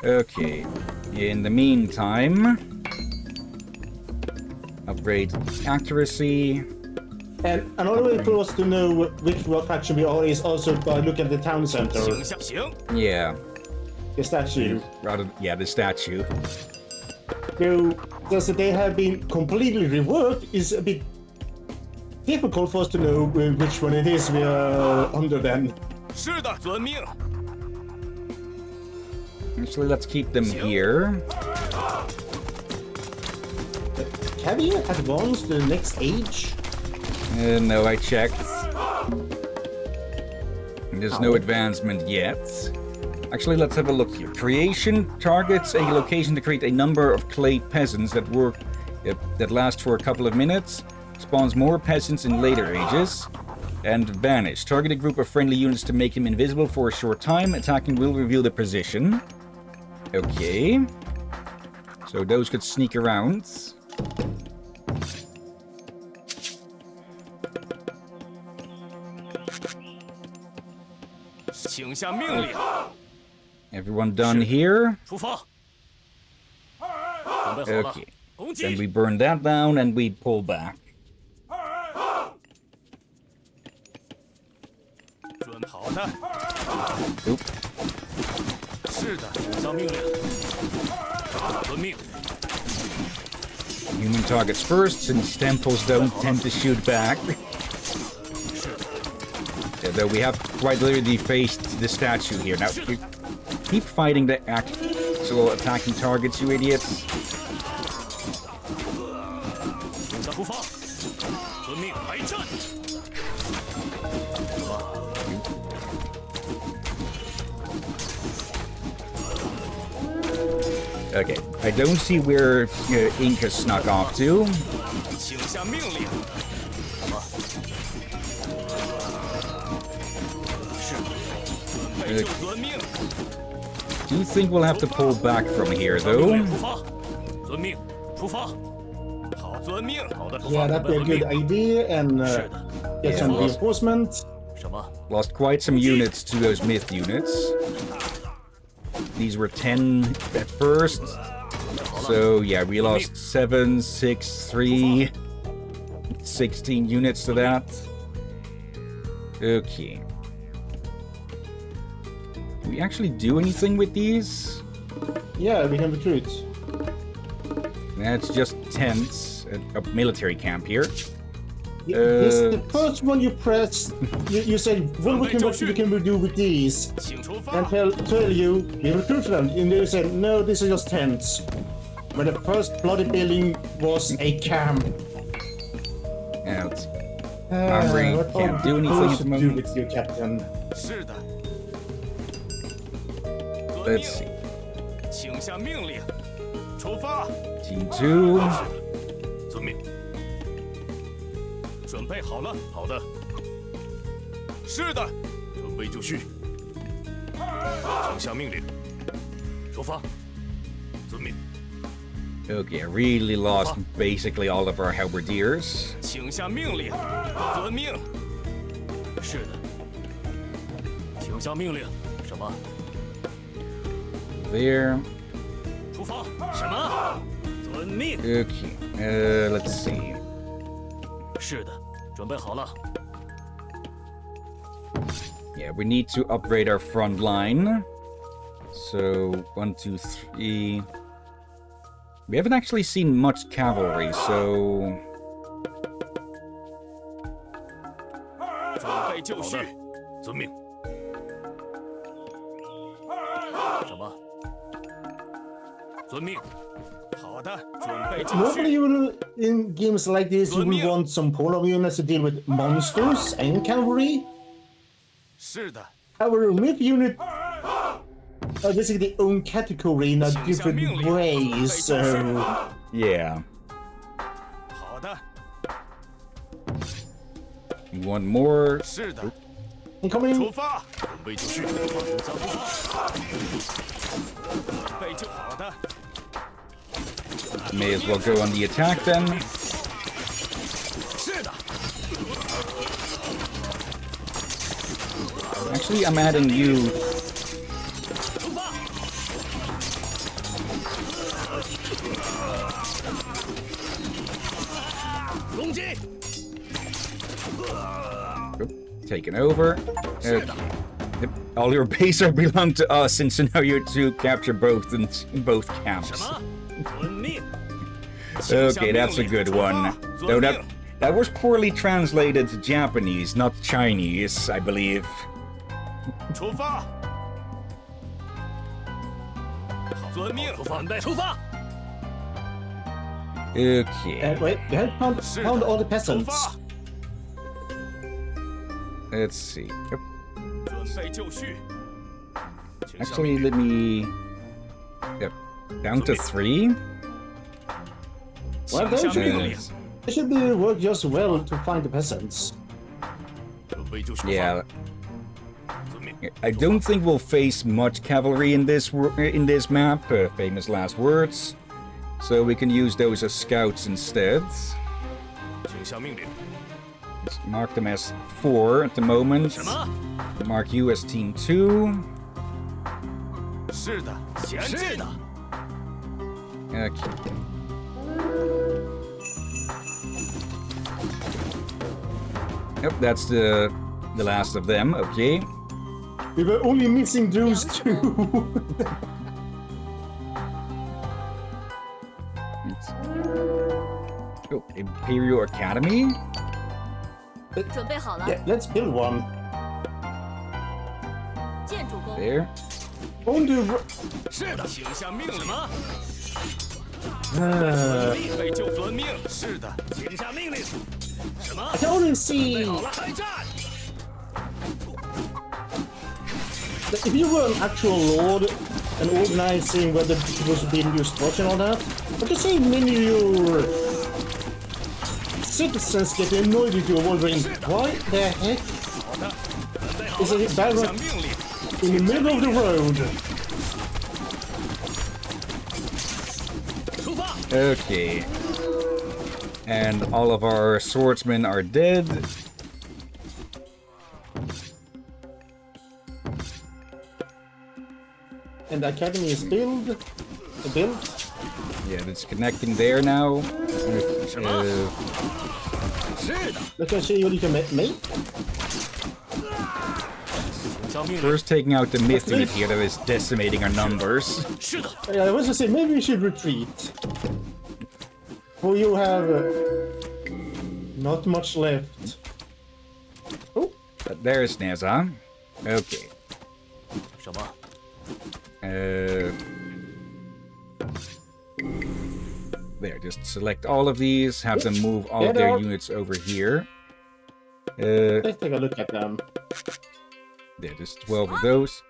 Okay. In the meantime... Upgrade accuracy. And another way for us to know which faction we are is also by looking at the town center. Yeah. The statue. The statue. So, since they have been completely reworked, it's a bit difficult for us to know which one it is we are under then. Actually, let's keep them here. Can we advance to the next age? No, I checked. There's no advancement yet. Actually, let's have a look here. Creation targets a location to create a number of clay peasants that last for a couple of minutes. Spawns more peasants in later ages. And vanish. Target a group of friendly units to make him invisible for a short time. Attacking will reveal the position. Okay. So those could sneak around. Everyone done here? Okay. Then we burn that down and we pull back. Oop. Human targets first, since temples don't tend to shoot back. Though we have quite literally defaced the statue here. Now, you keep fighting the actual attacking targets, you idiots. Okay, I don't see where Ink has snuck off to. 请下命令。是，准备就遵命。 Do you think we'll have to pull back from here, though? 出发，遵命，出发。好，遵命。好的， Yeah, that'd be a good idea, and get some reinforcements. 什么？ Lost quite some units to those myth units. These were 10 at first. So, yeah, we lost 7, 6, 3, 16 units to that. Okay. Do we actually do anything with these? Yeah, we can recruit. That's just tents, a military camp here. This the first one you pressed. You said, what we can do with these? 请出发。 And tell you, we recruit them. And you said, no, this is just tents. But the first bloody building was a camp. Out. Hungry, What can't are do we anything at supposed the to do moment. with you, Captain? 是的。 Let's see. 请下命令，出发。 Team 2. 遵命。准备好了。好的。是的。准备就绪。请下命令，出发。遵命。 Okay, I really lost basically all of our halberdiers. 请下命令，遵命。是的。请下命令。什么？ There. 出发。什么？遵命。 Okay, let's see. 是的，准备好了。 Yeah, we need to upgrade our front line. So, 1, 2, 3. We haven't actually seen much cavalry, so... 准备就绪。遵命。什么？遵命。好的，准备就绪。 Normally, you will, in games like this, you will want some polar units to deal with monsters and cavalry. 是的。 Our myth unit are basically their own category in a different way, so... Yeah. 好的。 One more. 是的。 Incoming! 出发。准备就绪。出发。准备就好的。 May as well go on the attack then. 是的。 Actually, I'm adding you. 出发。 攻击。 Taken over. Okay. Yep, all your base are belong to us, and so now you're to capture both in both camps. 什么？遵命。 Okay, that's a good one. Though that was poorly translated to Japanese, not Chinese, I believe. 出发。遵命。准备出发。 Okay, Wait, we have found all the 出 peasants. 发。 let's see. Yep. 准备就緒。 Actually, let me. Yep, down to 3. Well, 请下 that 命令。 should be work just well to find the peasants. 准备就出发。 Yeah, 遵命。 I don't think we'll face much cavalry in this map. Famous last words. So we can use those as scouts instead. 请下命令。 Let's mark them as 4 at the moment. 什么？ Mark you as Team 2. 是的，前进的。 Okay. Yep, that's the last of them. Okay. We were only missing those two. Oh, Imperial Academy. 准备好了， Yeah, let's build one. 建筑工。 There. On the 是的，请下命令。什么？ I 备就遵命。是的，请下命令。什么？ can only see 好了，开战。 that if you were an actual lord, and organizing whether it was being used much and all that. But the same many of your citizens get annoyed with you, wondering why the heck is a barrack in the middle of the road? Okay. And all of our swordsmen are dead. And the academy is built. Yeah, it's connecting there now. Let us see what you can make. First taking out the myth unit here that is decimating our numbers. Yeah, I was to say, maybe we should retreat. For you have not much left. Oh, But there's Neza. Okay. There, just select all of these, have them move all of their units over here. let's take a look at them. There, just 12 of those.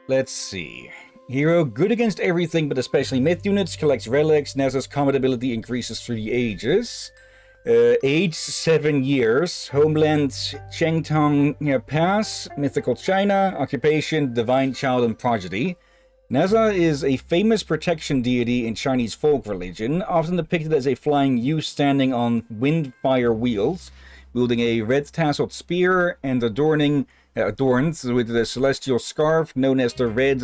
Let's see. Hero, good against everything, but especially myth units, collects relics. Neza's combat ability increases through the ages. Age 7 years. Homeland Chengtong Pass. Mythical China. Occupation Divine Child and Prodigy. Neza is a famous protection deity in Chinese folk religion, often depicted as a flying youth standing on wind-fire wheels, wielding a red-tasseled spear and adorned with the celestial scarf known as the Red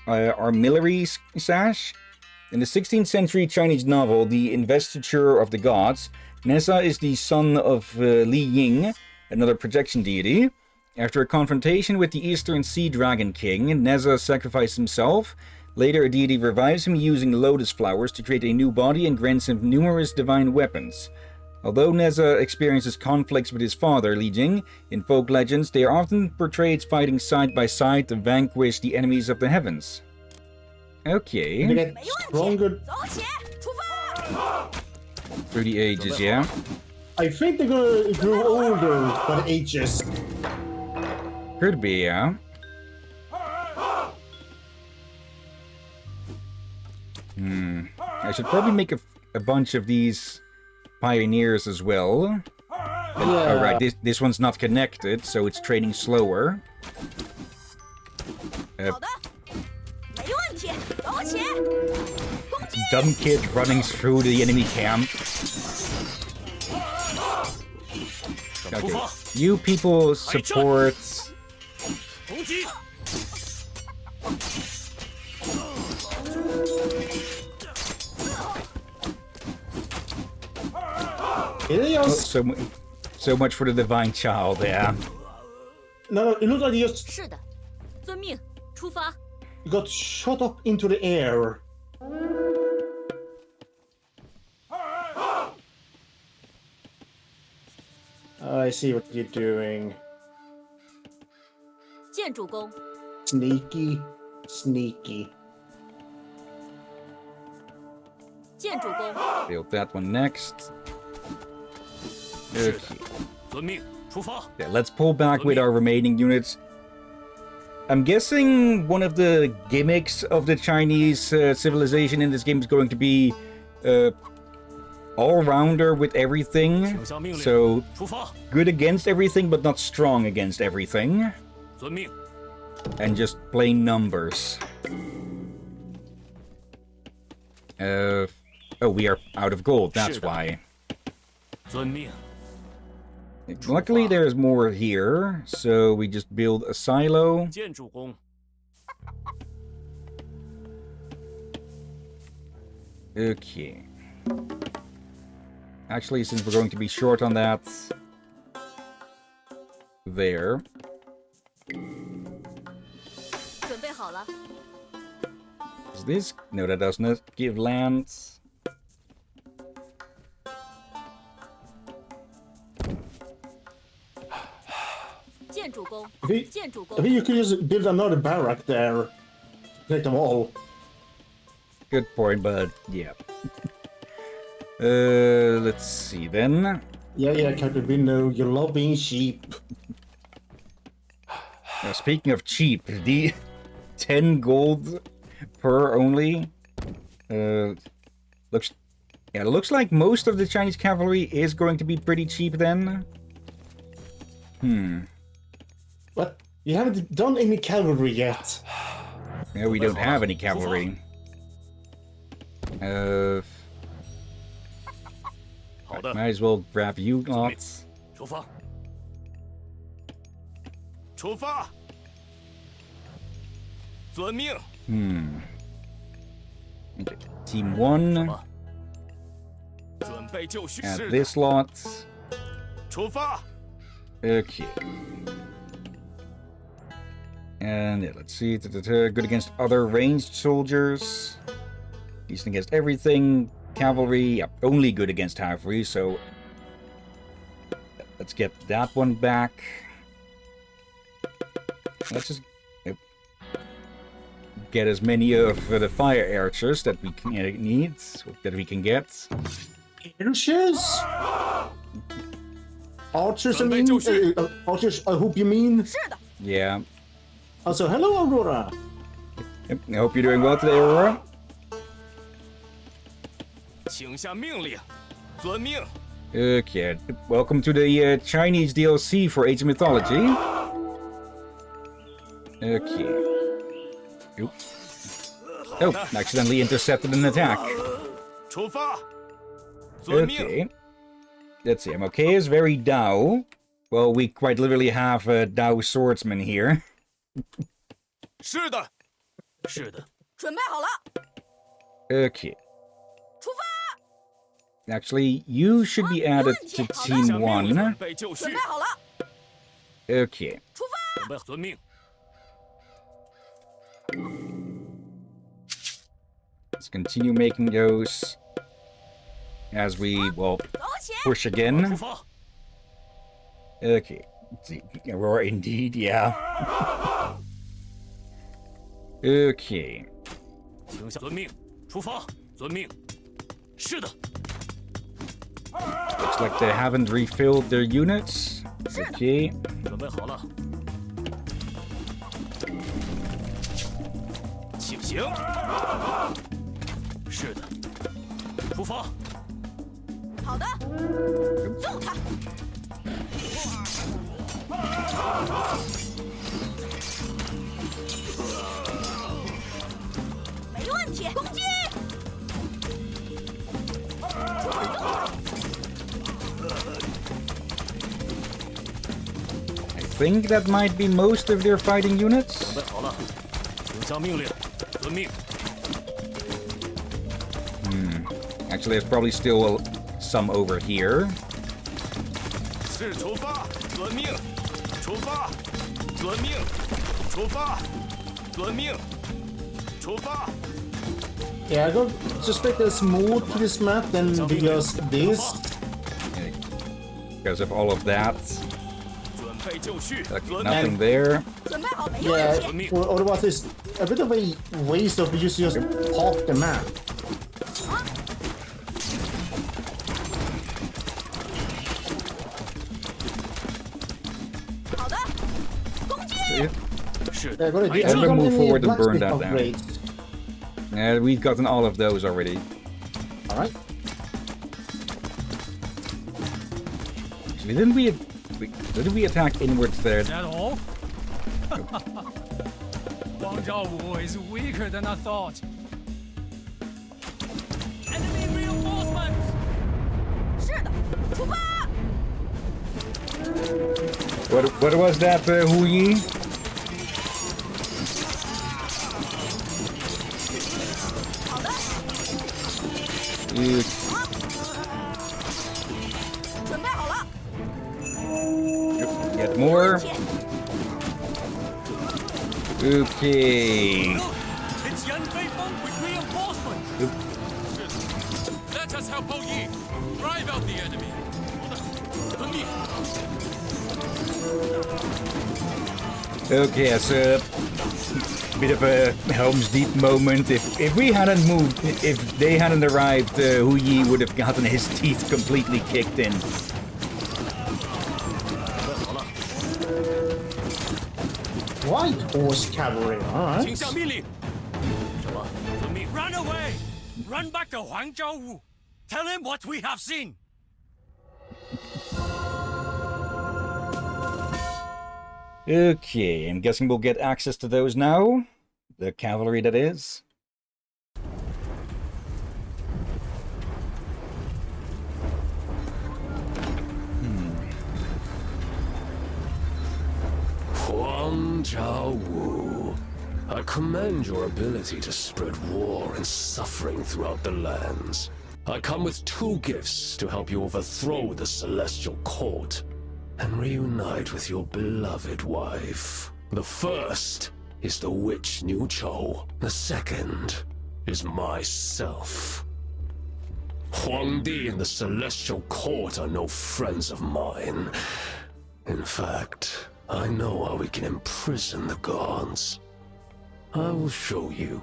Armillary Sash. In the 16th century Chinese novel, The Investiture of the Gods, Neza is the son of Li Ying, another protection deity. After a confrontation with the Eastern Sea Dragon King, Neza sacrificed himself. Later, a deity revives him using lotus flowers to create a new body and grants him numerous divine weapons. Although Neza experiences conflicts with his father, Li Jing, in folk legends, they are often portrayed fighting side by side to vanquish the enemies of the heavens. Okay. They get stronger. Through the ages, yeah? I think they're gonna grow older by the ages. Could be, yeah. I should probably make a bunch of these pioneers as well. Yeah. Alright, this one's not connected, so it's training slower. Dumb kid running through the enemy camp. Okay. You people support... So much for the divine child, yeah. No, it looks like you just 是的，遵命，出发。 got shot up into the air. I see what you're doing. 见主公。 Sneaky, sneaky. 见主公。 Build that one next. Okay. 遵命，出发。 Yeah, let's pull back with our remaining units. I'm guessing one of the gimmicks of the Chinese civilization in this game is going to be all-rounder with everything. So, good against everything, but not strong against everything. 遵命。 And just plain numbers. Oh, we are out of gold, that's why. 遵命。 Luckily, there's more here, so we just build a silo. 见主公。 Okay. Actually, since we're going to be short on that... There. 准备好了。 Is this? No, that does not give lands. I think you could just build another barrack there. Take them all. Good point, but yeah. Let's see then. Yeah, Captain Window, you love being cheap. Now, speaking of cheap, 10 gold per only. It looks like most of the Chinese cavalry is going to be pretty cheap then. But you haven't done any cavalry yet. Yeah, we don't have any cavalry. Might as well grab you lots. 出发！出发！遵命！ Okay. Team 1 准备就绪。 at this lot. 出发！ Okay. And yeah, let's see. Good against other ranged soldiers. Decent against everything. Cavalry, yeah, only good against cavalry, so let's get that one back. Let's just get as many of the fire archers that we need, that we can get. Archers? Archers, I mean? Archers, I hope you mean? Yeah. Also, hello, Aurora. Yep, I hope you're doing well today, Aurora. 请下命令，遵命。 Okay, welcome to the Chinese DLC for Age of Mythology. Okay. Oop. Oh, accidentally intercepted an attack. 出发！遵命。 Okay. Let's see, MOK is very Dao. Well, we quite literally have a Dao swordsman here. 是的，是的。准备好了， Okay. 出发！ Actually, you should be added to Team 准 1. 备就绪准备。好了， Okay. 出发！准备遵命。 Let's continue making those as we, well, 走起！ push 出 again. 发！ Okay. Let's see. Aurora, indeed, yeah. Okay. 请下遵命。出发！遵命。是的。 Looks like they haven't refilled their units. Okay. 准备好了。请行。是的。出发。 好的，揍他！没问题，攻击！ I think that might be most of their fighting units. 准备好了。请下命令。遵命。 Actually, there's probably still some over here. 是出发。遵命。出发。遵命。出发。遵命。出发。 Yeah, I don't suspect there's more to this map than just this. Because of all of that. 准备就绪。 Like, 遵 nothing 命。 there. 准备好，没 Yeah, 问题。 or otherwise it's a bit of a waste of just half the map. 好的，攻击！ 是 Yeah, but I have you haven't got moved any forward and burned blacksmith that down. upgrades? Yeah, we've gotten all of those already. Alright. Actually, didn't we attack inwards there? Is that all? Wang Zhaowu is weaker than I thought. Enemy reinforcements！是的，出发！ What was that, Hu Yi? 好的， You 准备好了， get more. 切！ Okay. It's Yan Feifeng with reinforcements. Let us help Hou Yi. Drive out the enemy. 遵命。 Okay, it's a bit of a Helm's Deep moment. If we hadn't moved, if they hadn't arrived, Hu Yi would have gotten his teeth completely kicked in. 准备好了。White horse cavalry, alright. 请下命令。什么？遵命。Run away! Run back to Huangzhou. Tell him what we have seen. Okay, I'm guessing we'll get access to those now. The cavalry, that is. Huang Jiawu, I commend your ability to spread war and suffering throughout the lands. I come with 2 gifts to help you overthrow the Celestial Court and reunite with your beloved wife. The first is the witch Niu Chou. The second is myself. Huang Di and the Celestial Court are no friends of mine. In fact, I know how we can imprison the gods. I will show you.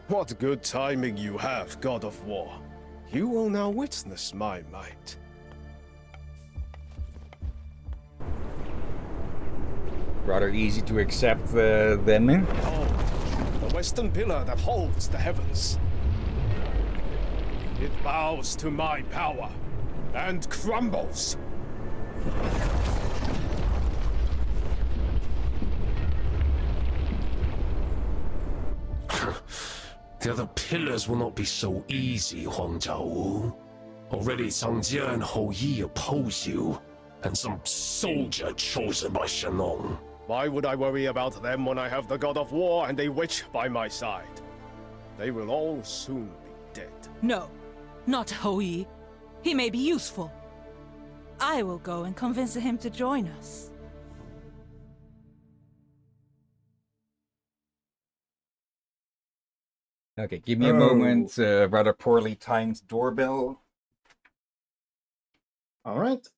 What good timing you have, God of War. You will now witness my might. Rather easy to accept them. Oh, the western pillar that holds the heavens. It bows to my power and crumbles. The other pillars will not be so easy, Huang Jiawu. Already Zhang Jie and Hou Yi oppose you, and some soldier chosen by Shenong. Why would I worry about them when I have the God of War and a witch by my side? They will all soon be dead. No, not Hou Yi. He may be useful. I will go and convince him to join us. Okay, give me a moment. Rather poorly timed doorbell. Alright.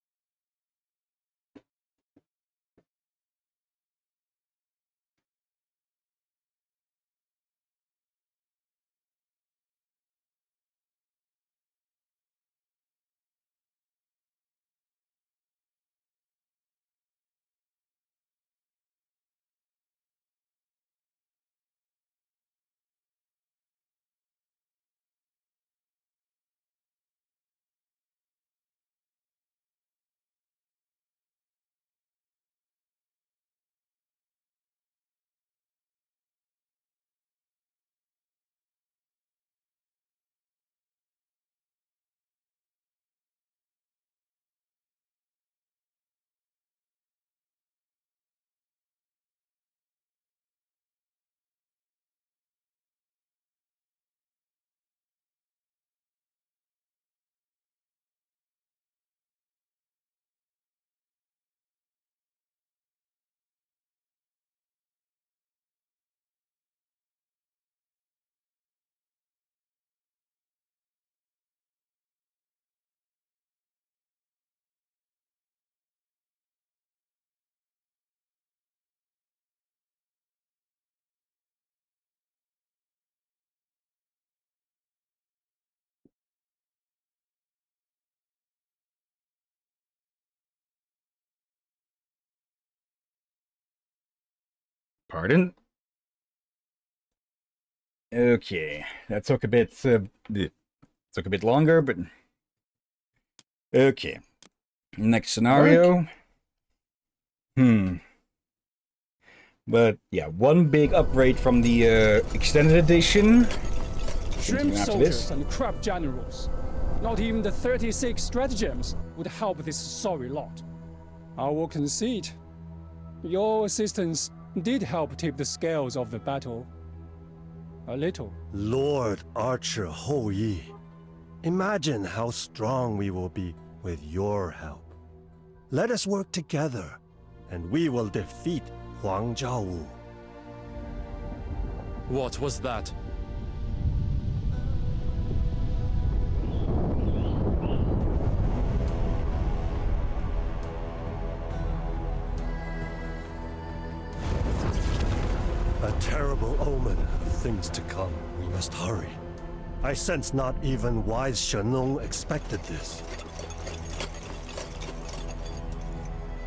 Pardon? Okay, that took a bit longer, but okay. Next scenario. But yeah, one big upgrade from the extended edition. Shrimp After soldiers this. and crab generals. Not even the 36 stratagems would help this sorry lot. I will concede. Your assistance did help tip the scales of the battle. A little. Lord Archer Hou Yi, imagine how strong we will be with your help. Let us work together, and we will defeat Huang Jiawu. What was that? A terrible omen of things to come. We must hurry. I sense not even wise Shenong expected this.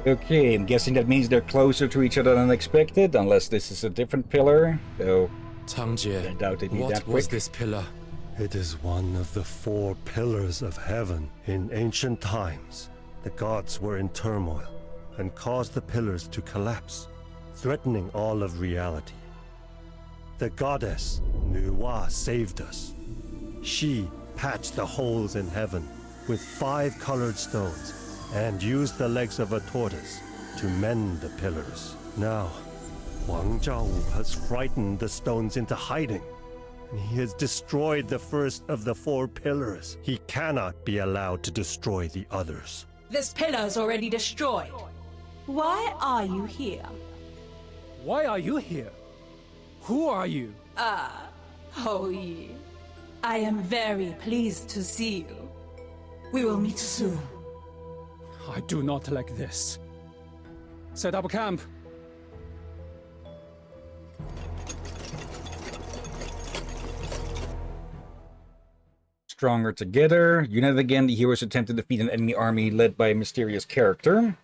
Okay, I'm guessing that means they're closer to each other than expected, unless this is a different pillar. So, I Changjie, doubt it'd be that what quick. was this pillar? It is one of the 4 pillars of heaven. In ancient times, the gods were in turmoil and caused the pillars to collapse, threatening all of reality. The goddess Nuwa saved us. She patched the holes in heaven with 5 colored stones and used the legs of a tortoise to mend the pillars. Now, Huang Zhaowu has frightened the stones into hiding, and he has destroyed the first of the 4 pillars. He cannot be allowed to destroy the others. This pillar's already destroyed. Why are you here? Why are you here? Who are you? Hou Yi. I am very pleased to see you. We will meet soon. I do not like this. Set up camp. Stronger together. United again, the heroes attempt to defeat an enemy army led by a mysterious character.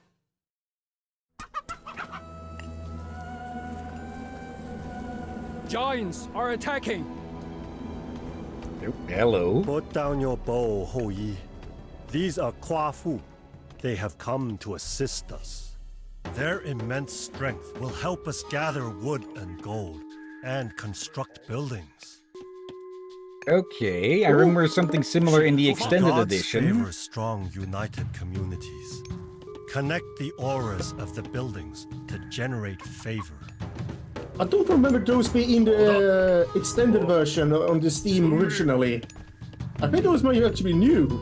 Giants are attacking. Oh, hello. Put down your bow, Hou Yi. These are Kuafu. They have come to assist us. Their immense strength will help us gather wood and gold and construct buildings. Okay, I remember something similar in the extended Gods edition. favor strong, united communities. Connect the auras of the buildings to generate favor. I don't remember those being in the extended version on the Steam originally. I think those might actually be new.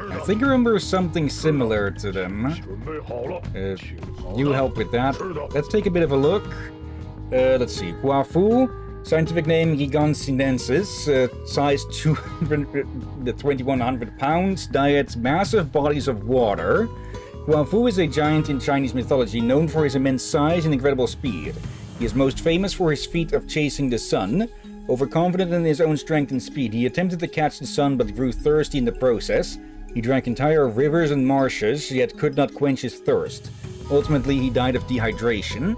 I think I remember something similar to them. You help with that. Let's take a bit of a look. Let's see. Guafu, scientific name Gigansinensis, size 2100 pounds, diet massive bodies of water. Guafu is a giant in Chinese mythology known for his immense size and incredible speed. He is most famous for his feat of chasing the sun. Overconfident in his own strength and speed, he attempted to catch the sun but grew thirsty in the process. He drank entire rivers and marshes, yet could not quench his thirst. Ultimately, he died of dehydration.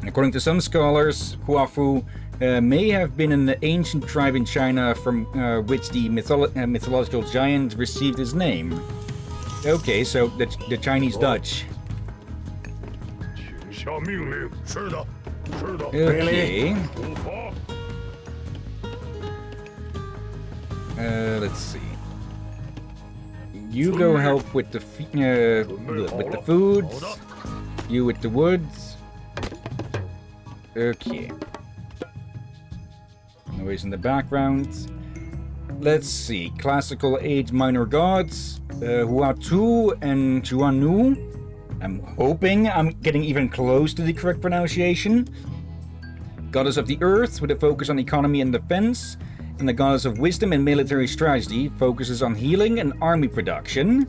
According to some scholars, Huafu may have been an ancient tribe in China from which the mythological giant received his name. Okay, so the Chinese Dutch. Okay. Let's see. You go help with the foods. You with the woods. Okay. Noise in the background. Let's see. Classical age minor gods. Huatu and Chuanu. I'm hoping I'm getting even close to the correct pronunciation. Goddess of the Earth with a focus on economy and defense. And the goddess of wisdom and military strategy focuses on healing and army production.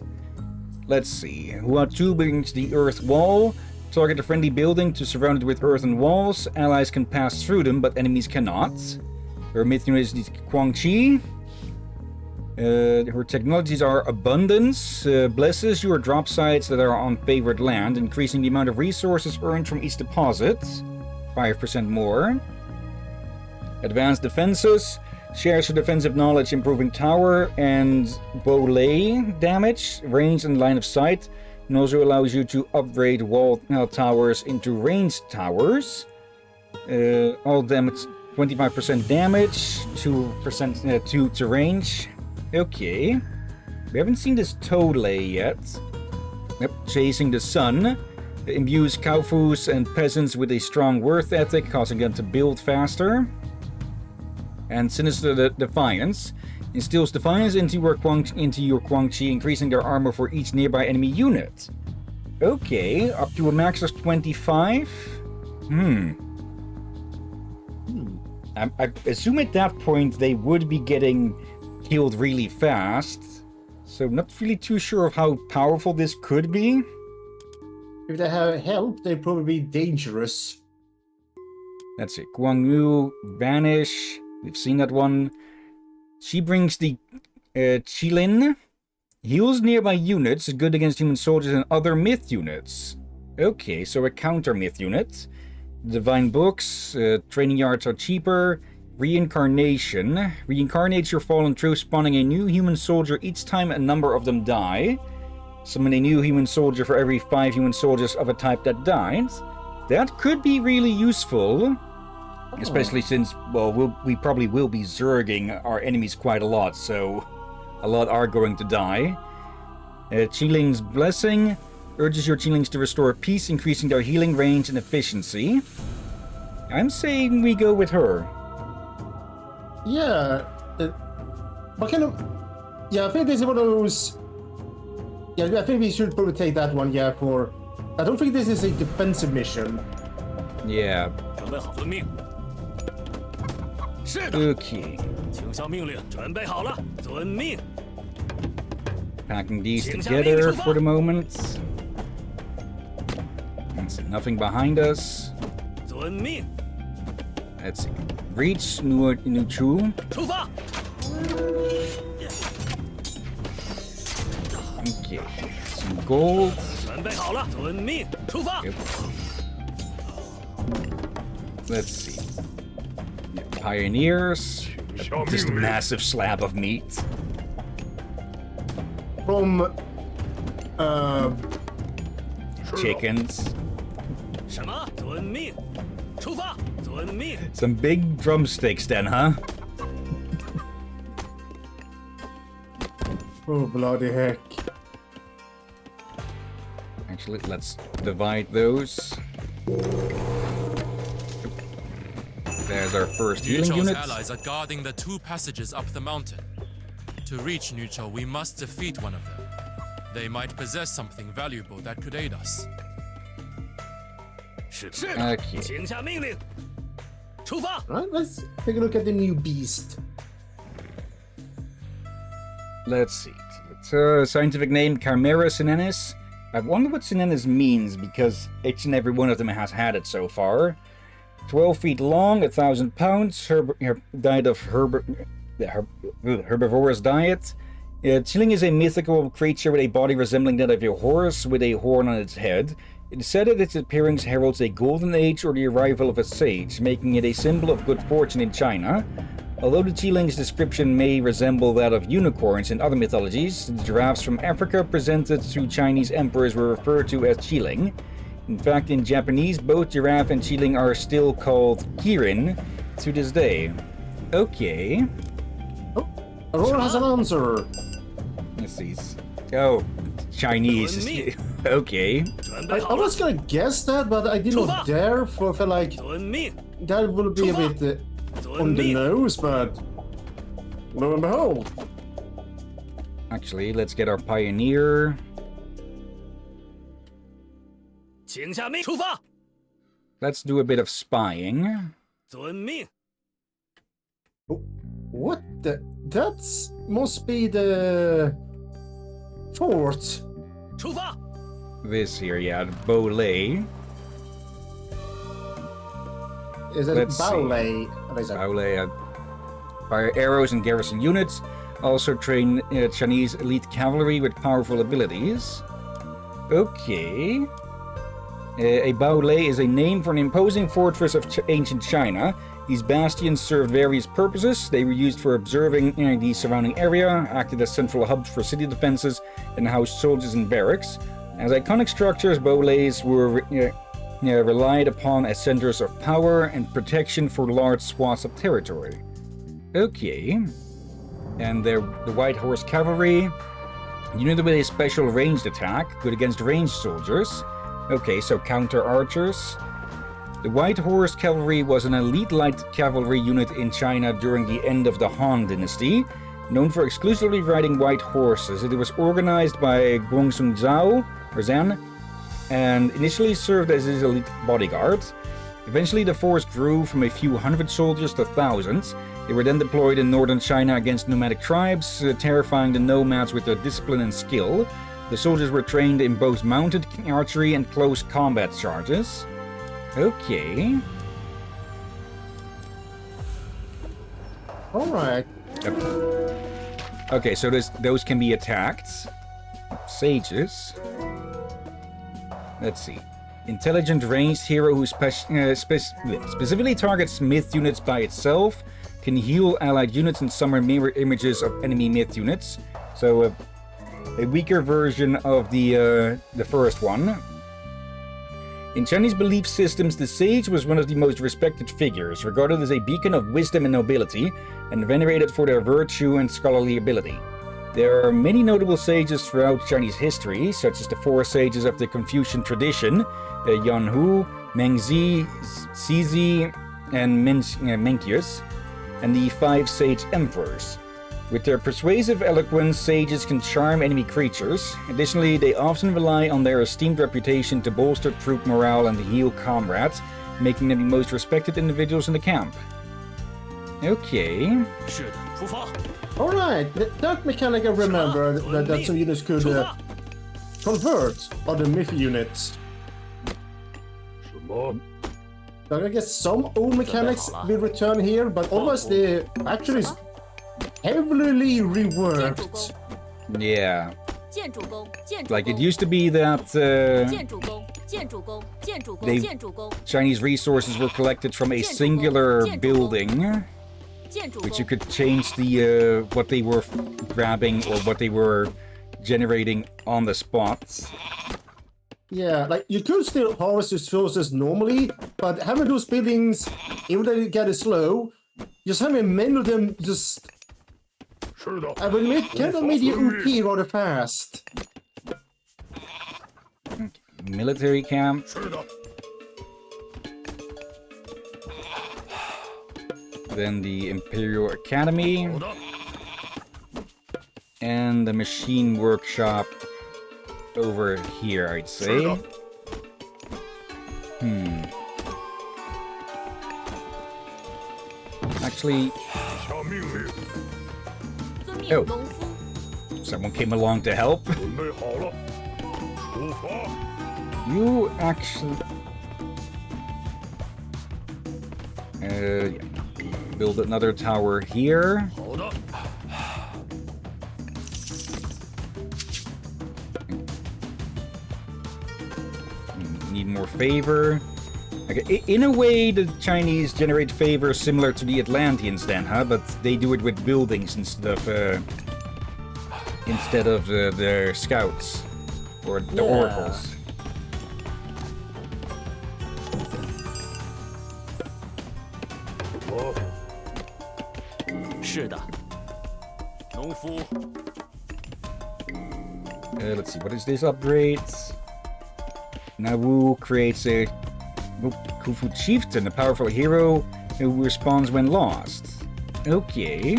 Let's see. Huatu brings the earth wall. Target a friendly building to surround it with earthen walls. Allies can pass through them, but enemies cannot. Her myth is the Guangqi. Her technologies are abundance, blesses your drop sites that are on favored land, increasing the amount of resources earned from each deposit. 5% more. Advanced defenses. Shares her defensive knowledge, improving tower and volley damage, range and line of sight, and also allows you to upgrade wall towers into ranged towers. All damage, 25% damage, 2% to range. Okay. We haven't seen this Tolei yet. Yep, chasing the sun. Imbues Kaufus and peasants with a strong worth ethic, causing them to build faster. And Sinister Defiance instills defiance into your Guangqi, increasing their armor for each nearby enemy unit. Okay, up to a max of 25. I assume at that point they would be getting killed really fast. So not really too sure of how powerful this could be. If they have help, they'd probably be dangerous. That's it. Guangyu, Vanish. We've seen that one. She brings the Qilin, Heals nearby units, good against human soldiers and other myth units. Okay, so a counter myth unit. Divine books, training yards are cheaper. Reincarnation. Reincarnates your fallen troops, spawning a new human soldier each time a number of them die. Summon a new human soldier for every 5 human soldiers of a type that died. That could be really useful. Especially since, well, we probably will be zerging our enemies quite a lot, so a lot are going to die. Qiling's Blessing urges your Qilings to restore peace, increasing their healing range and efficiency. I'm saying we go with her. Yeah. What kind of... Yeah, I think this is one of those... Yeah, I think we should probably take that one, yeah, for... I don't think this is a defensive mission. Yeah. 准备好遵命。是的。 Okay. 请效命令，准备好了，遵命。 Packing these together for the moment. That's nothing behind us. 遵命。 Let's see. Reach Nuchu. 出发。 Okay. Some gold. 准备好了，遵命，出发。 Yep. Let's see. Pioneers. Just a massive slab of meat. From... Chickens. 什么？遵命，出发，遵命。 Some big drumsticks then, huh? Oh, bloody heck. Actually, let's divide those. There's our first healing Nuchel's unit. allies are guarding the 2 passages up the mountain. To reach Nuchel, we must defeat one of them. They might possess something valuable that could aid us. 是的， Okay. 请下命令，出发。 Right, let's take a look at the new beast. Let's see. It's a scientific name, Chimera Sinennis. I wonder what Sinennis means, because each and every one of them has had it so far. 12 feet long, 1,000 pounds, diet of herbivorous diet. Qilin is a mythical creature with a body resembling that of a horse with a horn on its head. It is said that its appearance heralds a golden age or the arrival of a sage, making it a symbol of good fortune in China. Although the Qiling's description may resemble that of unicorns in other mythologies, the giraffes from Africa presented to Chinese emperors were referred to as Qiling. In fact, in Japanese, both giraffe and Qiling are still called Kirin to this day. Okay. Oh, Aurora has an answer. Let's see. Oh, Chinese. Okay. I was gonna guess that, but I did not dare, for I felt like that would be a bit on the nose, but lo and behold. Actually, let's get our pioneer. 请下命，出发。 Let's do a bit of spying. 遵命。 What the? That's must be the fort. 出发。 This here, yeah, Bolay. Is it Let's see. ballet? Bolay, fire arrows and garrison units. Also train Chinese elite cavalry with powerful abilities. Okay. A baolei is a name for an imposing fortress of ancient China. These bastions served various purposes. They were used for observing the surrounding area, acted as central hubs for city defenses, and housed soldiers in barracks. As iconic structures, baoleis were relied upon as centers of power and protection for large swaths of territory. Okay. And the White Horse Cavalry. Unit with a special ranged attack, good against ranged soldiers. Okay, so counter archers. The White Horse Cavalry was an elite light cavalry unit in China during the end of the Han Dynasty, known for exclusively riding white horses. It was organized by Guangxun Zhao, or Zan, and initially served as his elite bodyguard. Eventually the force grew from a few hundred soldiers to thousands. They were then deployed in northern China against nomadic tribes, terrifying the nomads with their discipline and skill. The soldiers were trained in both mounted archery and close combat charges. Okay. Alright. Yep. Okay, so those can be attacked. Sages. Let's see. Intelligent ranged hero who specifically targets myth units by itself, can heal allied units and summon mirror images of enemy myth units. So a weaker version of the first one. In Chinese belief systems, the sage was one of the most respected figures, regarded as a beacon of wisdom and nobility, and venerated for their virtue and scholarly ability. There are many notable sages throughout Chinese history, such as the four sages of the Confucian tradition, Yan Hu, Mengzi, Zizi, and Mencius, and the five sage emperors. With their persuasive eloquence, sages can charm enemy creatures. Additionally, they often rely on their esteemed reputation to bolster troop morale and heal comrades, making them the most respected individuals in the camp. Okay. Alright, that mechanic I remember that some units could convert other myth units. So I guess some old mechanics will return here, but otherwise they actually is heavily reworked. Yeah. Like it used to be that Chinese resources were collected from a singular building, which you could change the what they were grabbing or what they were generating on the spot. Yeah, like you could still harvest resources normally, but having those buildings, even though they get slow, just having many of them just I will admit, kind of made you OP rather fast. Military camp. Then the Imperial Academy. And the machine workshop over here, I'd say. Actually... Oh. Someone came along to help. You actually... yeah. Build another tower here. Need more favor. Okay. In a way, the Chinese generate favor similar to the Atlanteans then, huh? But they do it with buildings instead of their scouts or the oracles. Let's see, what is this upgrade? Nawu creates a Khufu chieftain, a powerful hero who responds when lost. Okay.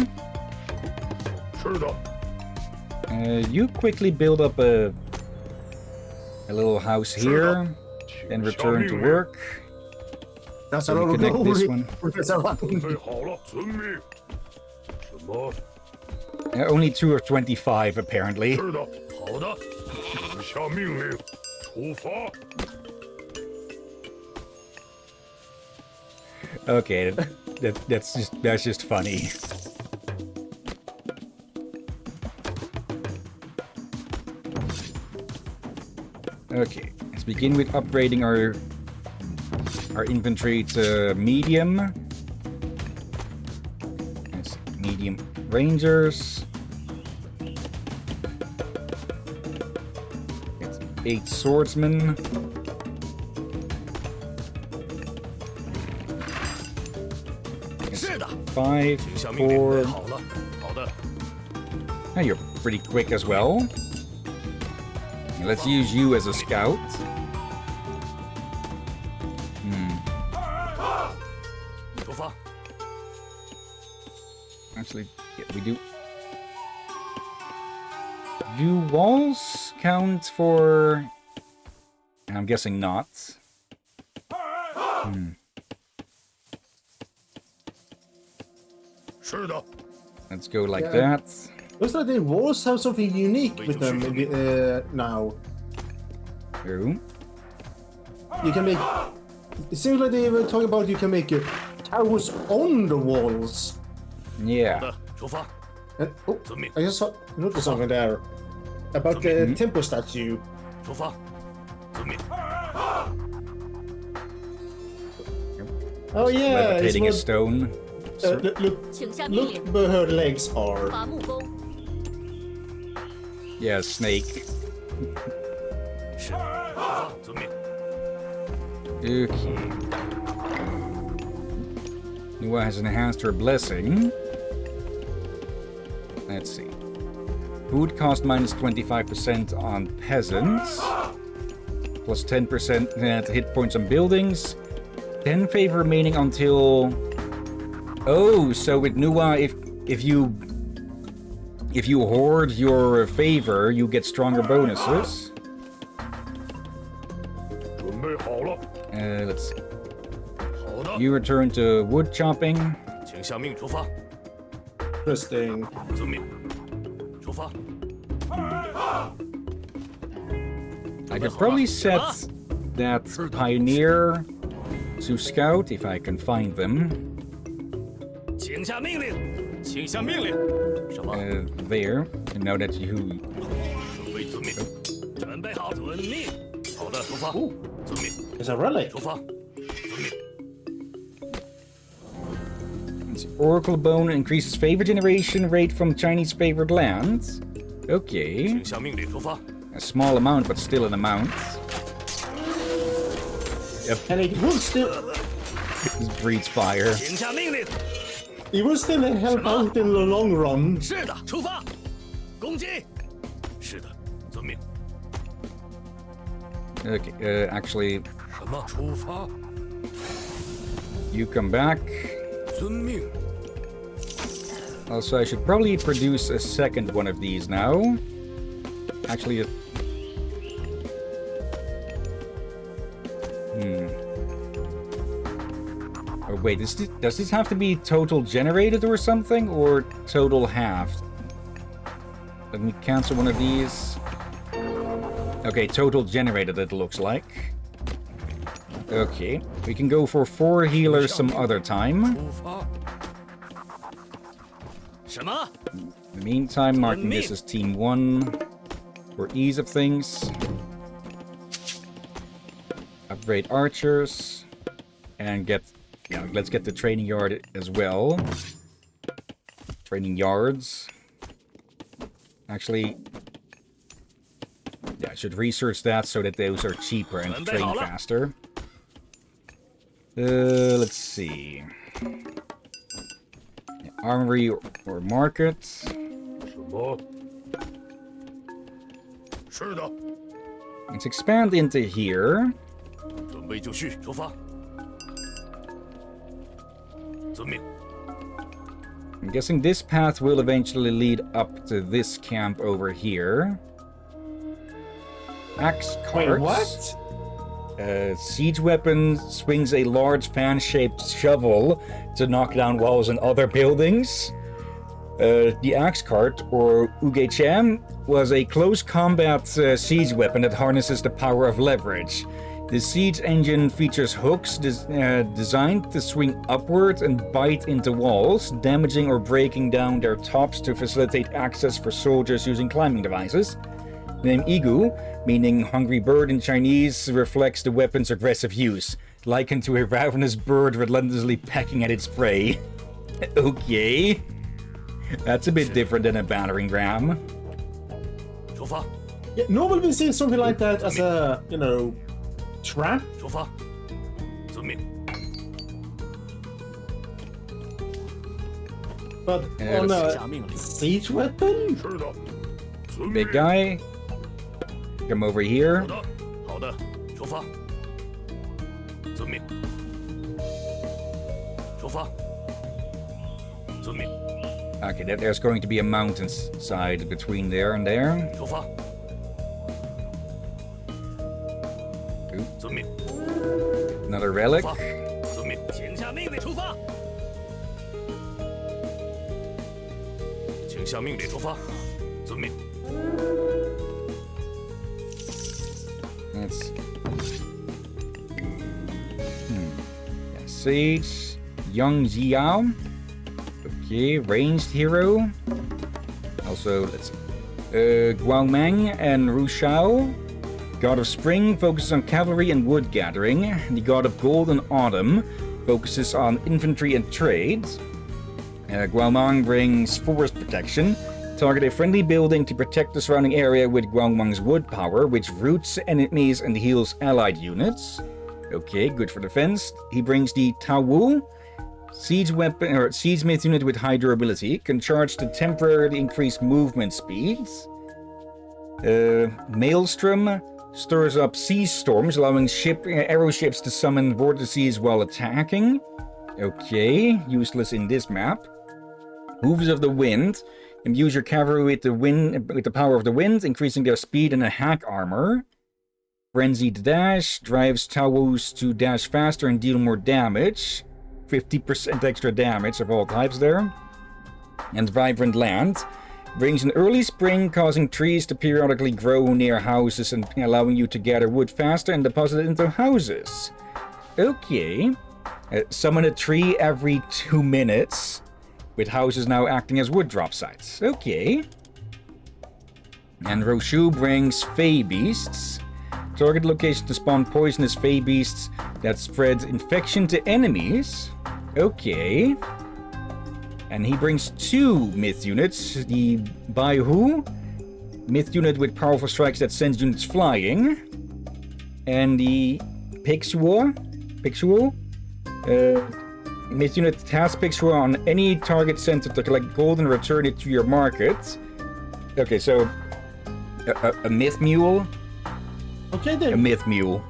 You quickly build up a little house here, and return to work. That's a lot of connect this one. Only 2 of 25, apparently. Okay, that's just funny. Okay, let's begin with upgrading our infantry to medium. That's medium rangers. It's 8 swordsmen. It's 5, 4. Now you're pretty quick as well. Let's use you as a scout. Actually, yeah, we do. Do walls count for... I'm guessing not. Let's go like that. Looks like the walls have something unique with them now. True. You can make... It seems like they were talking about you can make towers on the walls. Yeah. And, oh, I just noticed something there about the temple statue. 出发，遵命。 Oh yeah, it's levitating a what, stone. look where her legs are. 伐木工， Yeah, snake. 是，出发，遵命。 Okay. Nua has enhanced her blessing. Let's see. Food cost minus 25% on peasants. Plus 10% to hit points on buildings. 10 favor remaining until... Oh, so with Nua, if you hoard your favor, you get stronger bonuses. 准备好了。 Let's see. 好的， You return to wood chopping. 请下命出发， Interesting. 遵命。出发。 I could probably set that pioneer to scout if I can find them. 请下命令，请下命令。什么？ There. And now that you... 准备遵命，准备好，遵命。好的，出发。遵命， It's a relic. 出发。遵命。 Oracle Bone increases favor generation rate from Chinese favored lands. Okay. 请下命令出发。 A small amount, but still an amount. And it will still, This breeds fire. 请下命令。 it will still help out in the long run. 是的，出发，攻击。是的，遵命。 Okay, actually, 什么？出发。 you come back. 遵命。 Also, I should probably produce a second one of these now. Actually, Oh wait, does this have to be total generated or something, or total halved? Let me cancel one of these. Okay, total generated it looks like. Okay, we can go for 4 healers some other time. 出发。什么？ In the meantime, marking this as Team 1 for ease of things. Upgrade archers. And get... Yeah, let's get the training yard as well. Training yards. Actually... Yeah, I should research that so that those are cheaper and train faster. Let's see... Armory or market. 什么？是的。 Let's expand into here. 准备就绪，出发。遵命。 I'm guessing this path will eventually lead up to this camp over here. Axe carts. Wait, what? Siege weapon swings a large fan-shaped shovel to knock down walls and other buildings. The axe cart, or Ugechem, was a close combat siege weapon that harnesses the power of leverage. The siege engine features hooks designed to swing upward and bite into walls, damaging or breaking down their tops to facilitate access for soldiers using climbing devices. The name Igu, meaning hungry bird in Chinese, reflects the weapon's aggressive use, likened to a ravenous bird relentlessly pecking at its prey. Okay. That's a bit different than a battering ram. 出发， Yeah, normally we see something like that as a, you know, trap. 出发。遵命。 But Yeah, on let's- a siege weapon? 是的。遵 Big 命。 guy. Come over here. 好的，好的，出发。遵命。出发。遵命。 Okay, there's going to be a mountainside between there and there. 出发。 Ooh, 遵命。 another relic. 出发。遵命，请下命令出发。请下命令出发。遵命。 Let's... Yeah, Sage. Young Jiao. Okay, ranged hero. Also, let's see. Guangmang and Rushao. God of Spring focuses on cavalry and wood gathering. The God of Gold and Autumn focuses on infantry and trade. Guangmang brings forest protection. Target a friendly building to protect the surrounding area with Guangmang's wood power, which roots enemies and heals allied units. Okay, good for defense. He brings the Tao Wu. Siege weapon or siege myth unit with high durability can charge to temporarily increase movement speeds. Maelstrom stirs up sea storms, allowing arrow ships to summon vortices while attacking. Okay, useless in this map. Hooves of the Wind. Imbue your cavalry with the power of the wind, increasing their speed and attack armor. Frenzied Dash drives Tawus to dash faster and deal more damage. 50% extra damage of all types there. And Vibrant Land brings an early spring, causing trees to periodically grow near houses and allowing you to gather wood faster and deposit it into houses. Okay. Summon a tree every 2 minutes, with houses now acting as wood drop sites. Okay. And Roshu brings Fey Beasts. Target location to spawn poisonous Fey Beasts that spread infection to enemies. Okay. And he brings 2 myth units. The Baihu, myth unit with powerful strikes that sends units flying. And the Pixuo, myth unit task Pixuo on any target center to collect gold and return it to your market. Okay, so a myth mule. Okay then. A myth mule.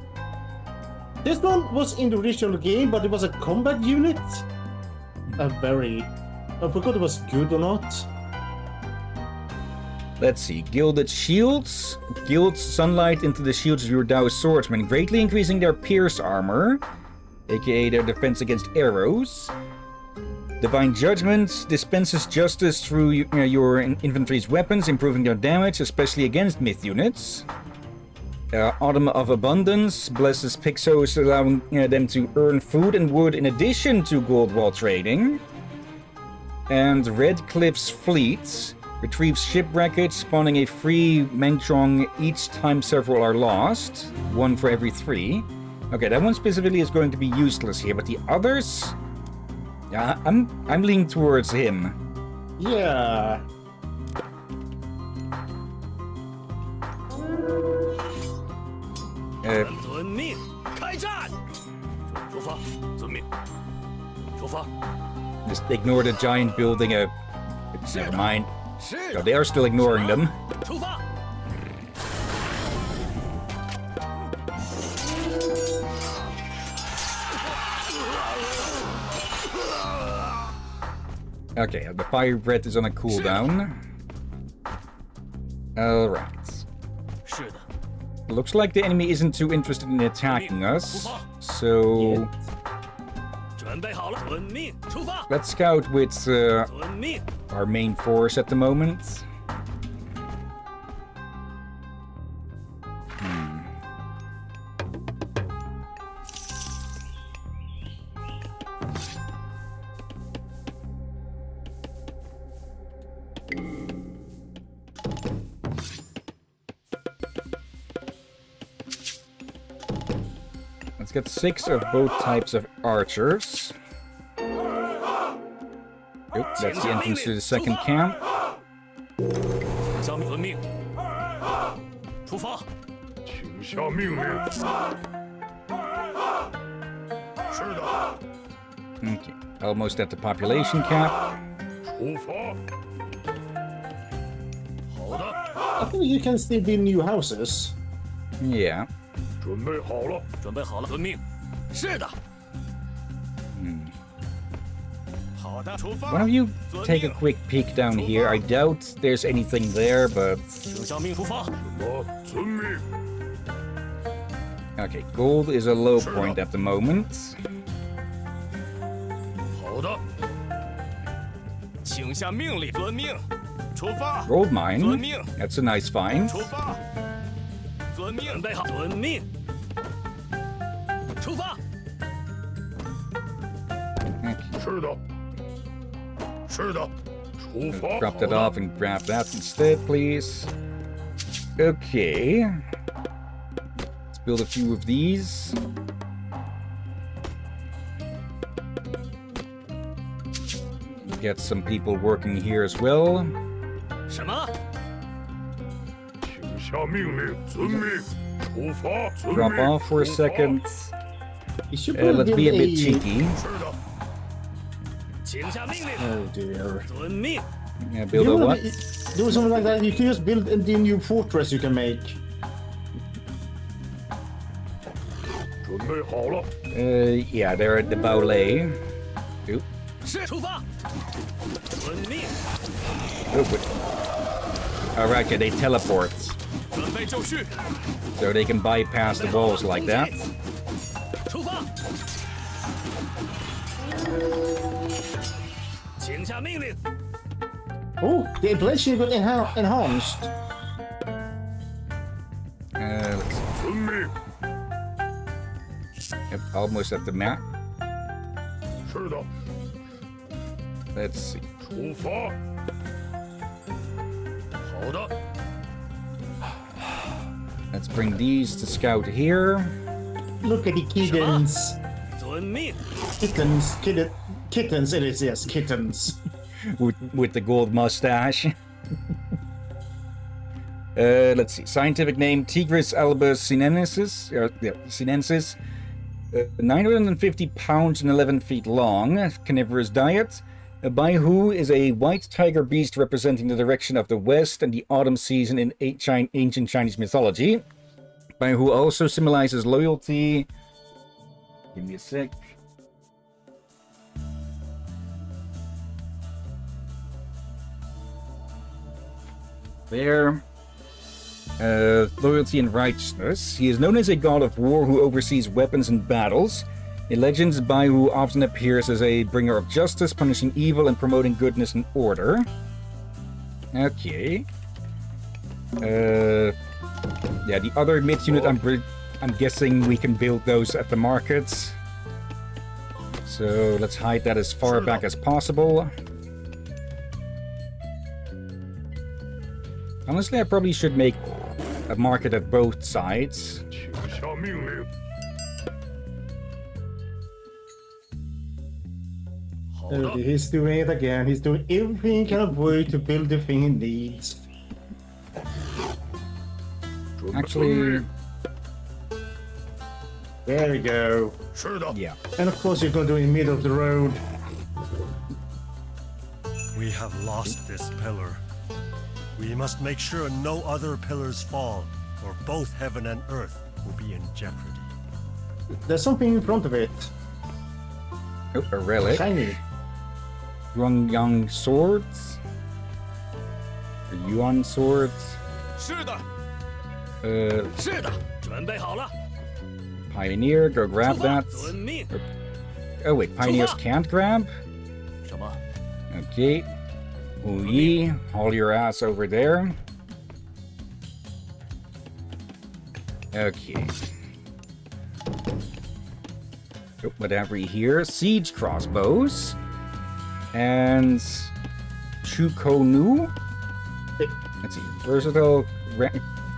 This one was in the original game, but it was a combat unit. I forgot it was good or not. Let's see. Gilded Shields. Gilds sunlight into the shields of your Dao swordsmen, greatly increasing their pierce armor, aka their defense against arrows. Divine Judgment dispenses justice through your infantry's weapons, improving their damage, especially against myth units. Autumn of Abundance blesses Pixos, allowing them to earn food and wood in addition to gold while trading. And Red Cliff's Fleet retrieves ship wreckage, spawning a free Mengchong each time several are lost. 1 for every 3. Okay, that one specifically is going to be useless here, but the others... Yeah, I'm leaning towards him. Yeah. Just ignore the giant building. Never mind. Oh, they are still ignoring them. Okay, the fire breath is on a cooldown. Alright. Looks like the enemy isn't too interested in attacking us, so... Let's scout with our main force at the moment. Let's get 6 of both types of archers. Oops, that's the entrance to the second camp. Okay, almost at the population cap. I think you can still build new houses. Yeah. Why don't you take a quick peek down here? I doubt there's anything there, but... Okay, gold is a low point at the moment. Gold mine. That's a nice find. 是的，出发。 Drop that off and grab that instead, please. Okay. Let's build a few of these. Get some people working here as well. 什么？请下命令，遵命，出发，遵命。 Drop off for a second. You should Let's be a bit build cheeky. 是的，请下命令， Oh dear. 遵命。 Yeah, build a You wanna what? do something like that? You can just build a new fortress you can make. 准备好了。 Yeah, they're at the ballet. Oop. 是出发，遵命。 Alright, yeah, they teleport. 准备就绪。 So they can bypass the walls like that. 出发，请下命令。 Oh, the inflation got enhanced. Let's see. 遵命。 Yep, almost at the map. 是的， Let's see. 出发。好的， Let's bring these to scout here. Look at the kittens. 遵命。 Kittens, it is, yes, kittens. With the gold mustache. Let's see. Scientific name Tigris albus sinensis. Sinensis. 950 pounds and 11 feet long. Carnivorous diet. Baihu is a white tiger beast representing the direction of the west and the autumn season in ancient Chinese mythology. Baihu also symbolizes loyalty. Give me a sec. There. Loyalty and righteousness. He is known as a god of war who oversees weapons and battles. In legends, Baihu often appears as a bringer of justice, punishing evil and promoting goodness and order. Okay. Yeah, the other myth unit, I'm guessing we can build those at the markets. So let's hide that as far back as possible. Honestly, I probably should make a market at both sides. 请下命令。 Okay, he's doing it again. He's doing everything he can avoid to build the thing he needs. Actually, there we go. 是的， yeah. And of course you're going to do it in the middle of the road. We have lost this pillar. We must make sure no other pillars fall, or both heaven and earth will be in jeopardy. There's something in front of it. Oh, a relic. Shiny. Yang swords. Or Yuan swords. 是的， 是的，准备好了。 Pioneer, go grab 出发， that. 遵命。 Oh wait, pioneers can't grab? 什么？ Okay. Yi, haul your ass over there. Okay. Oh, whatever here. Siege crossbows. And Chukonu. Let's see. Versatile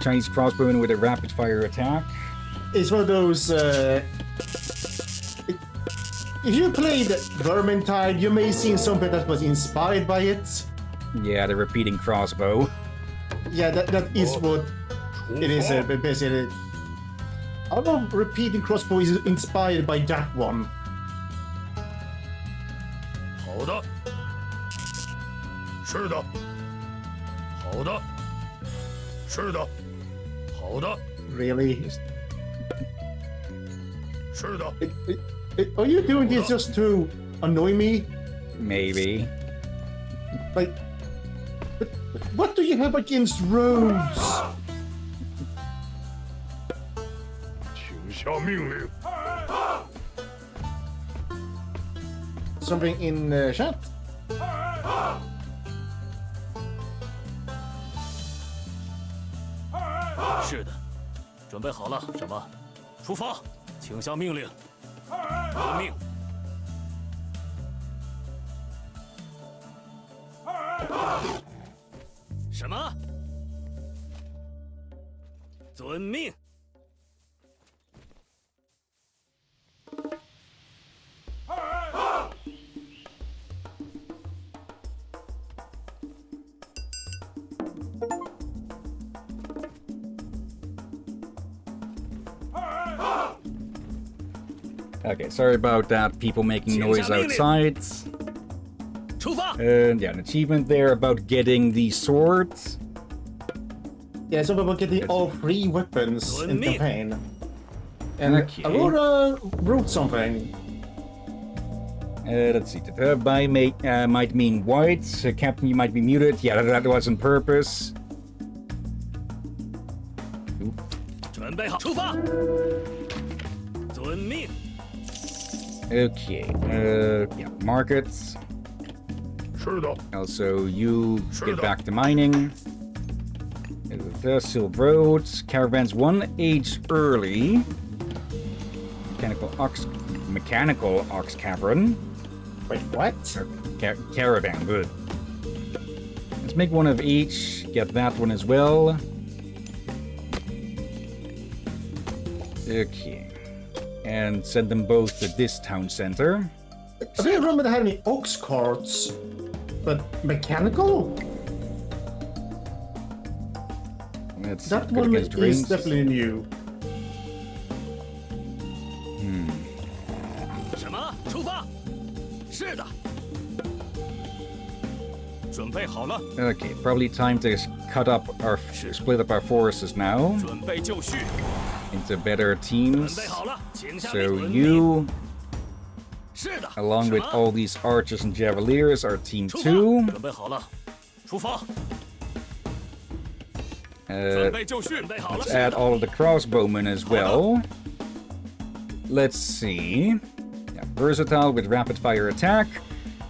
Chinese crossbowman with a rapid fire attack. It's one of those. If you played Vermintide, you may have seen something that was inspired by it. Yeah, the repeating crossbow. Yeah, that is what it is. Basically, I don't know if repeating crossbow is inspired by that one. 好的，是的，好的，是的，好的， Really? 是的， Are you doing this just to annoy me? Maybe. Like, what do you have against roads? 请下命令。 Something in chat? 是的，准备好了。什么？出发，请下命令。遵命。什么？遵命。 Okay, sorry about that. People making noise outside. And yeah, an achievement there about getting the swords. Yeah, so about getting all 3 weapons in the campaign. And Okay. Aurora wrote something. Let's see. The by might mean white. Captain, you might be muted. Yeah, that was on purpose. Oop. 准备好，出发。遵命。 Okay. Yeah, markets. Also, you get back to mining. The Silk Roads. Caravans 1 age early. Mechanical ox cavern. Wait, what? Caravan, good. Let's make 1 of each. Get that one as well. Okay. And send them both to this town center. I don't remember they had any ox carts, but mechanical? That one is definitely new. 什么？出发？是的。准备好了。 Okay, probably time to split up our forces now 准备就绪。 into better teams. 准备好了，请下 So 命遵命。 you, 是的。 along with 什么？ all these archers and javeliers, are team 出发 2. 准备好了，出发。 Uh, 准备就绪。准备好了。 let's add all of the crossbowmen as well. Let's see. Yeah, versatile with rapid fire attack.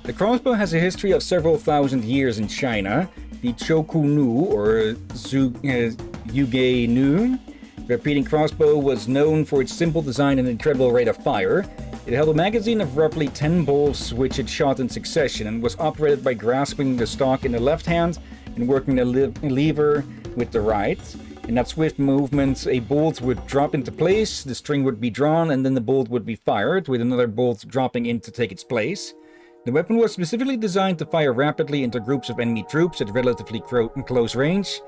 The crossbow has a history of several thousand years in China. The Chokunu, or Yuge Nu, repeating crossbow, was known for its simple design and incredible rate of fire. It held a magazine of roughly 10 bolts which it shot in succession and was operated by grasping the stock in the left hand and working the lever with the right. In that swift movement, a bolt would drop into place, the string would be drawn, and then the bolt would be fired, with another bolt dropping in to take its place. The weapon was specifically designed to fire rapidly into groups of enemy troops at relatively close range,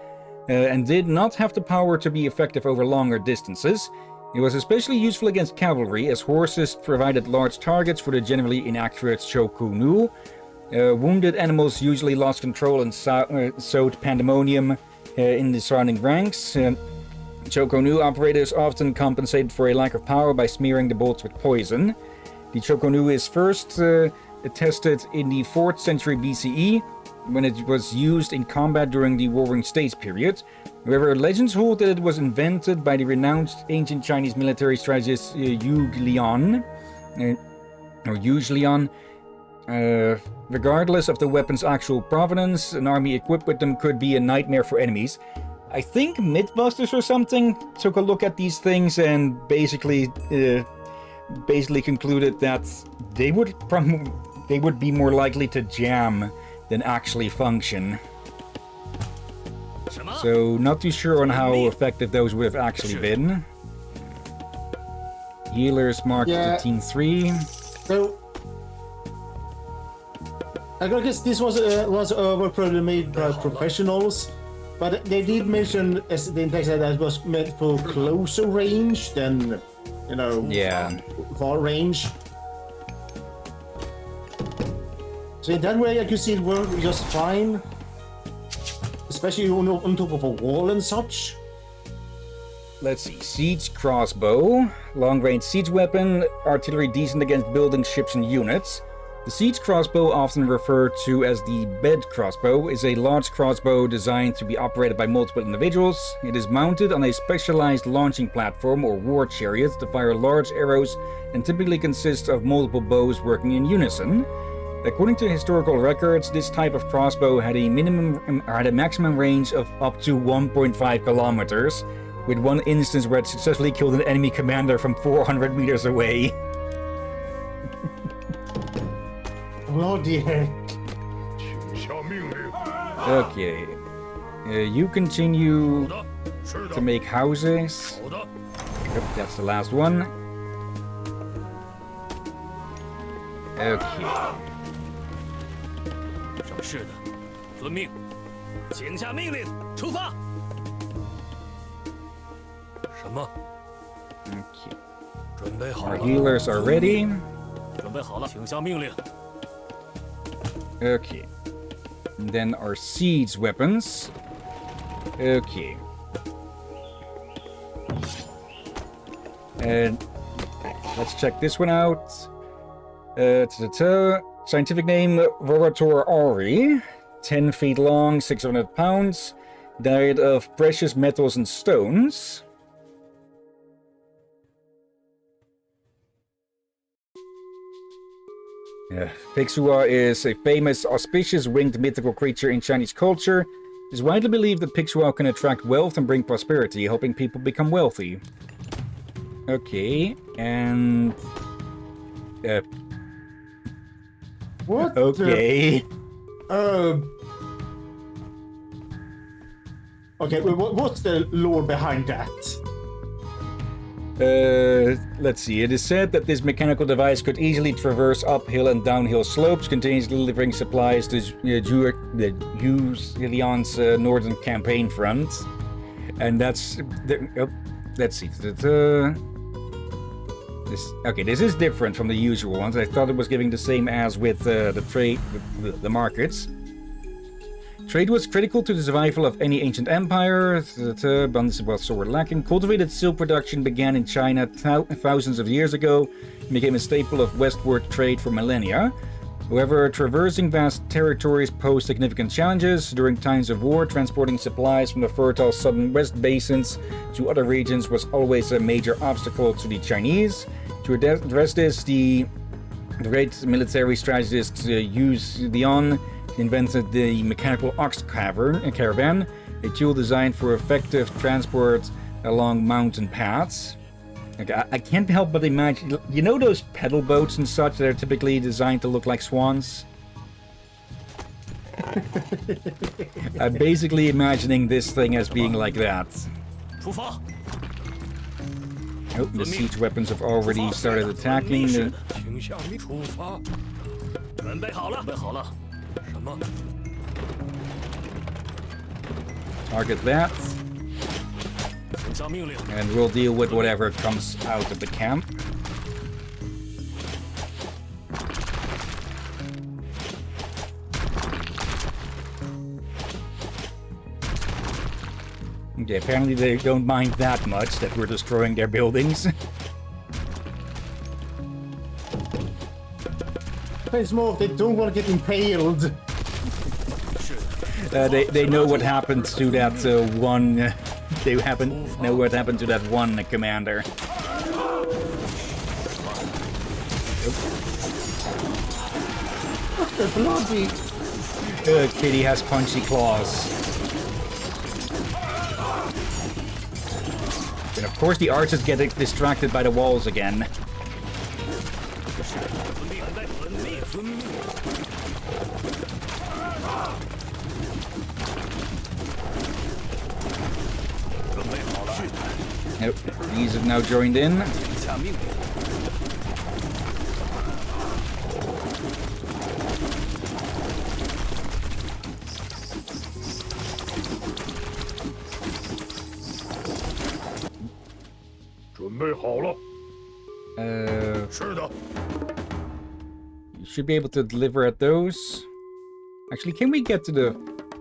and did not have the power to be effective over longer distances. It was especially useful against cavalry, as horses provided large targets for the generally inaccurate Chokunu. Wounded animals usually lost control and sowed pandemonium in the surrounding ranks. Chokunu operators often compensated for a lack of power by smearing the bolts with poison. The Chokunu is first tested in the 4th century BCE, when it was used in combat during the Warring States period. However, legends hold that it was invented by the renowned ancient Chinese military strategist Hillyan. Regardless of the weapon's actual provenance, an army equipped with them could be a nightmare for enemies. I think Mythbusters or something took a look at these things and basically concluded that they would be more likely to jam than actually function. So not too sure on how effective those would have actually been. Healers marked to Team 3. So I guess this was probably made by professionals, but they did mention as the text that it was meant for closer range than, far range. So in that way, I could see it work just fine, especially on top of a wall and such. Let's see, siege crossbow, long-range siege weapon, artillery decent against buildings, ships, and units. The siege crossbow, often referred to as the bed crossbow, is a large crossbow designed to be operated by multiple individuals. It is mounted on a specialized launching platform or war chariot to fire large arrows and typically consists of multiple bows working in unison. According to historical records, this type of crossbow had a maximum range of up to 1.5 kilometers, with one instance where it successfully killed an enemy commander from 400 meters away. Bloody heck. Okay. You continue to make houses. Yep, that's the last one. Okay. 是的，遵命，请下命令，出发。什么？ Okay. 准备好 Our 了。 healers are ready. 准备好了，请下命令。 Okay. And then our siege weapons. Okay. And let's check this one out. Scientific name Retold Ori. 10 feet long, 600 pounds. Diet of precious metals and stones. Pixua is a famous, auspicious, winged mythical creature in Chinese culture. It is widely believed that Pixua can attract wealth and bring prosperity, helping people become wealthy. Okay, and... What? Okay. Okay, well, what's the lore behind that? Let's see. It is said that this mechanical device could easily traverse uphill and downhill slopes, continuously delivering supplies to Hillyan's northern campaign front. And that's... let's see. This is different from the usual ones. I thought it was giving the same as with the trade, the markets. Trade was critical to the survival of any ancient empire. The abundance of wealth were lacking. Cultivated silk production began in China thousands of years ago and became a staple of westward trade for millennia. However, traversing vast territories posed significant challenges. During times of war, transporting supplies from the fertile southern west basins to other regions was always a major obstacle to the Chinese. To address this, the great military strategist Yu Zhian invented the mechanical ox caravan, a tool designed for effective transport along mountain paths. Okay, I can't help but imagine, you know those pedal boats and such that are typically designed to look like swans? I'm basically imagining this thing as being like that. Oh, the siege weapons have already started attacking. Target that. And we'll deal with whatever comes out of the camp. Okay, apparently they don't mind that much that we're destroying their buildings. It's more they don't want to get impaled. They know what happened to that one. They know what happened to that one commander. What the bloody? Kitty has punchy claws. And of course the archers get distracted by the walls again. Nope, these have now joined in. You should be able to deliver at those. Actually, can we get to the...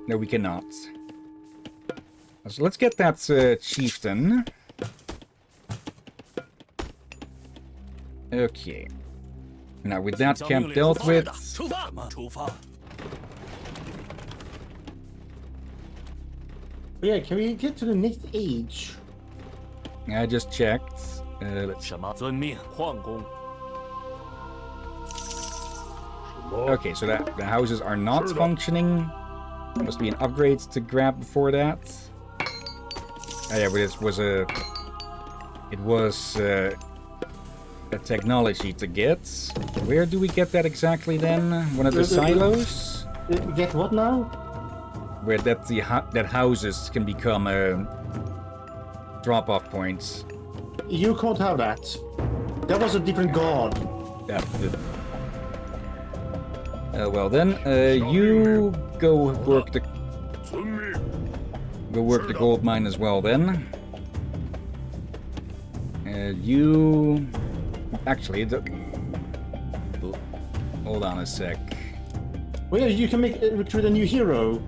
No, we cannot. So let's get that chieftain. Okay. Now with that camp dealt with... Yeah, can we get to the next age? I just checked. Let's... Okay, so that the houses are not functioning. There must be an upgrade to grab before that. Oh yeah, but it was a technology to get. Where do we get that exactly then? One of the silos? Get what now? where that houses can become drop-off points. You can't have that. That was a different god. Well then, you go work the gold mine as well then. You actually hold on a sec. Well, yeah, you can recruit a new hero.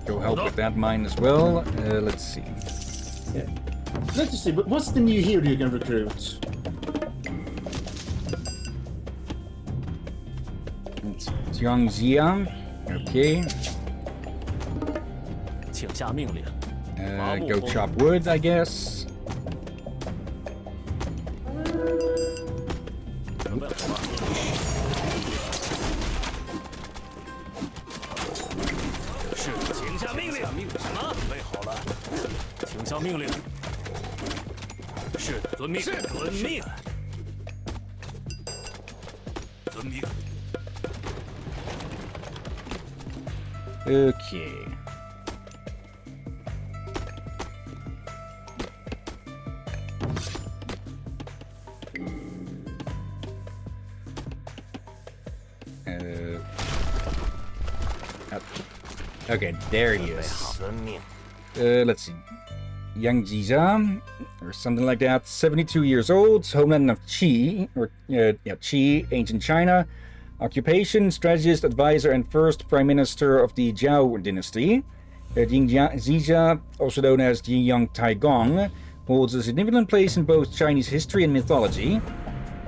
Go help with that mine as well. Let's see. Yeah. Let's see, but what's the new hero you can recruit? It's Jiangxia. Okay. Go chop wood, I guess. Okay. Okay, there he is. Let's see. Yang Jiza, or something like that. 72 years old, homeland of Qi, or Qi, ancient China. Occupation, strategist, advisor, and first prime minister of the Zhao dynasty. Yang Jiza, also known as Jingyang Taigong, holds a significant place in both Chinese history and mythology.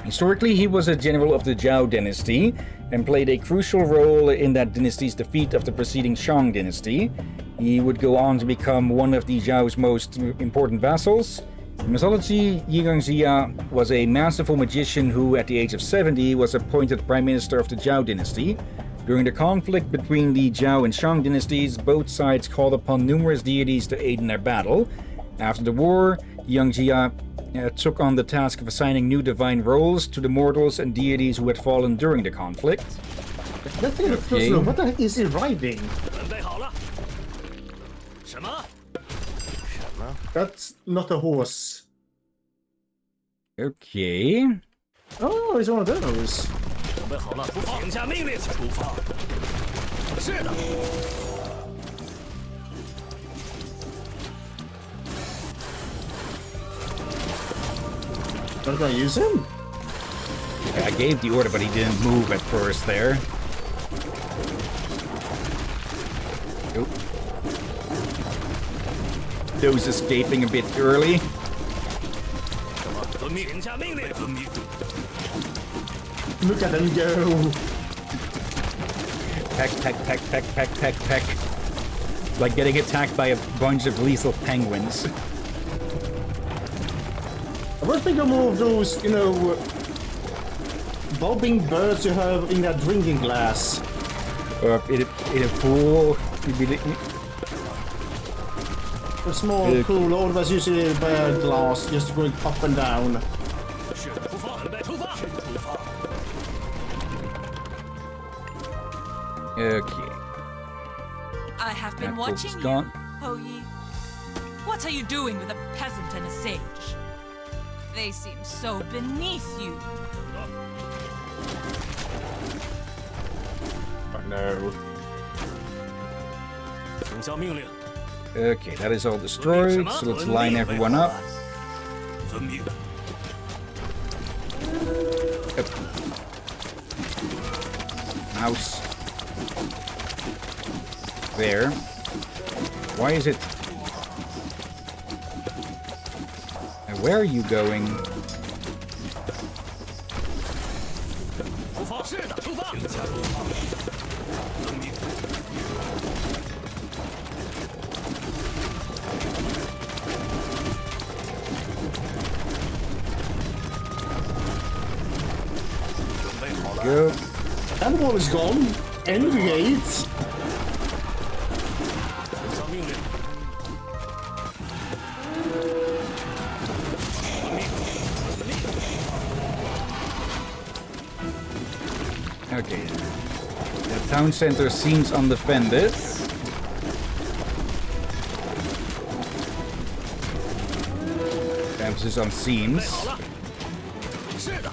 Historically, he was a general of the Zhao dynasty and played a crucial role in that dynasty's defeat of the preceding Shang dynasty. He would go on to become one of the Zhao's most important vassals. In mythology, Yang Jiza was a masterful magician who, at the age of 70, was appointed prime minister of the Zhao dynasty. During the conflict between the Zhao and Shang dynasties, both sides called upon numerous deities to aid in their battle. After the war, Yang Jiza took on the task of assigning new divine roles to the mortals and deities who had fallen during the conflict. Let's take a closer look. What the heck is he riding? That's not a horse. Okay. Oh, it's one of those. Don't I use him? I gave the order, but he didn't move at first there. Nope. Those escaping a bit early. Look at them go. Peck, peck, peck, peck, peck, peck, peck. Like getting attacked by a bunch of lethal penguins. I was thinking more of those, you know, bobbing birds you have in that drinking glass. Or in a pool. A small pool, all of us usually a bird glass, just going up and down. Okay. I have been watching you, Ho Yi. What are you doing with a peasant and a sage? They seem so beneath you. Oh no. Okay, that is all destroyed, so let's line everyone up. Mouse. There. Why is it... Where are you going? Go. That wall is gone. And the gates. Okay. The town center seems undefended. Emphasis on seems. 是的，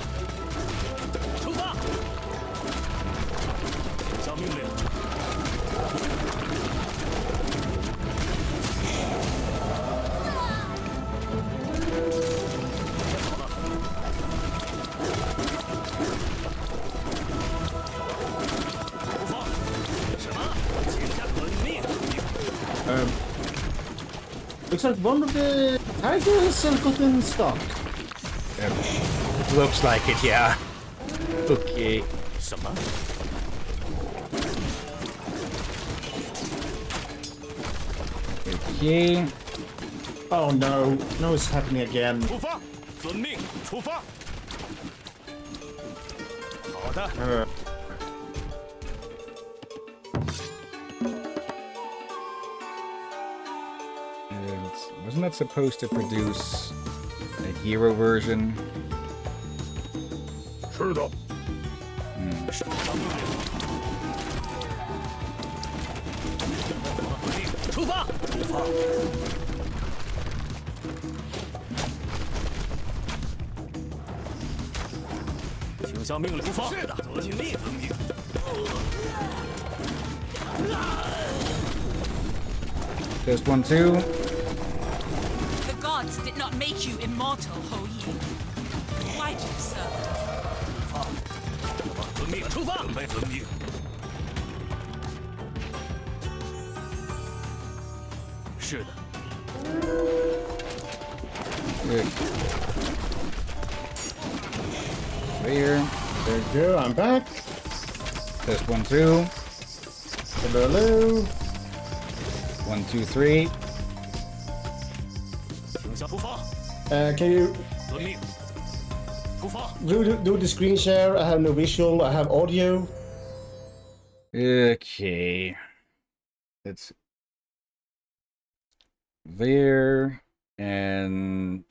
出发！听下命令。出发！什么？请下遵命。 Looks like one of the tigers have gotten stuck. Looks like it, yeah. Okay. 什么？ Okay. Oh no, no, it's happening again. 出发！遵命，出发！好的。 Wasn't that supposed to produce a hero version? 是的。出发！出发！请下命令。出发！是的，遵命。 Just 1, 2. The gods did not make you immortal, Hou Yi. Why do you serve? 遵命，出发！准备遵命。是的。 Good. There. There you go, I'm back. Just 1, 2. Hello. 1, 2, 3. 请下出发。Can you 遵命。出发。 do the screen share? I have no visual, I have audio. Okay. It's there, and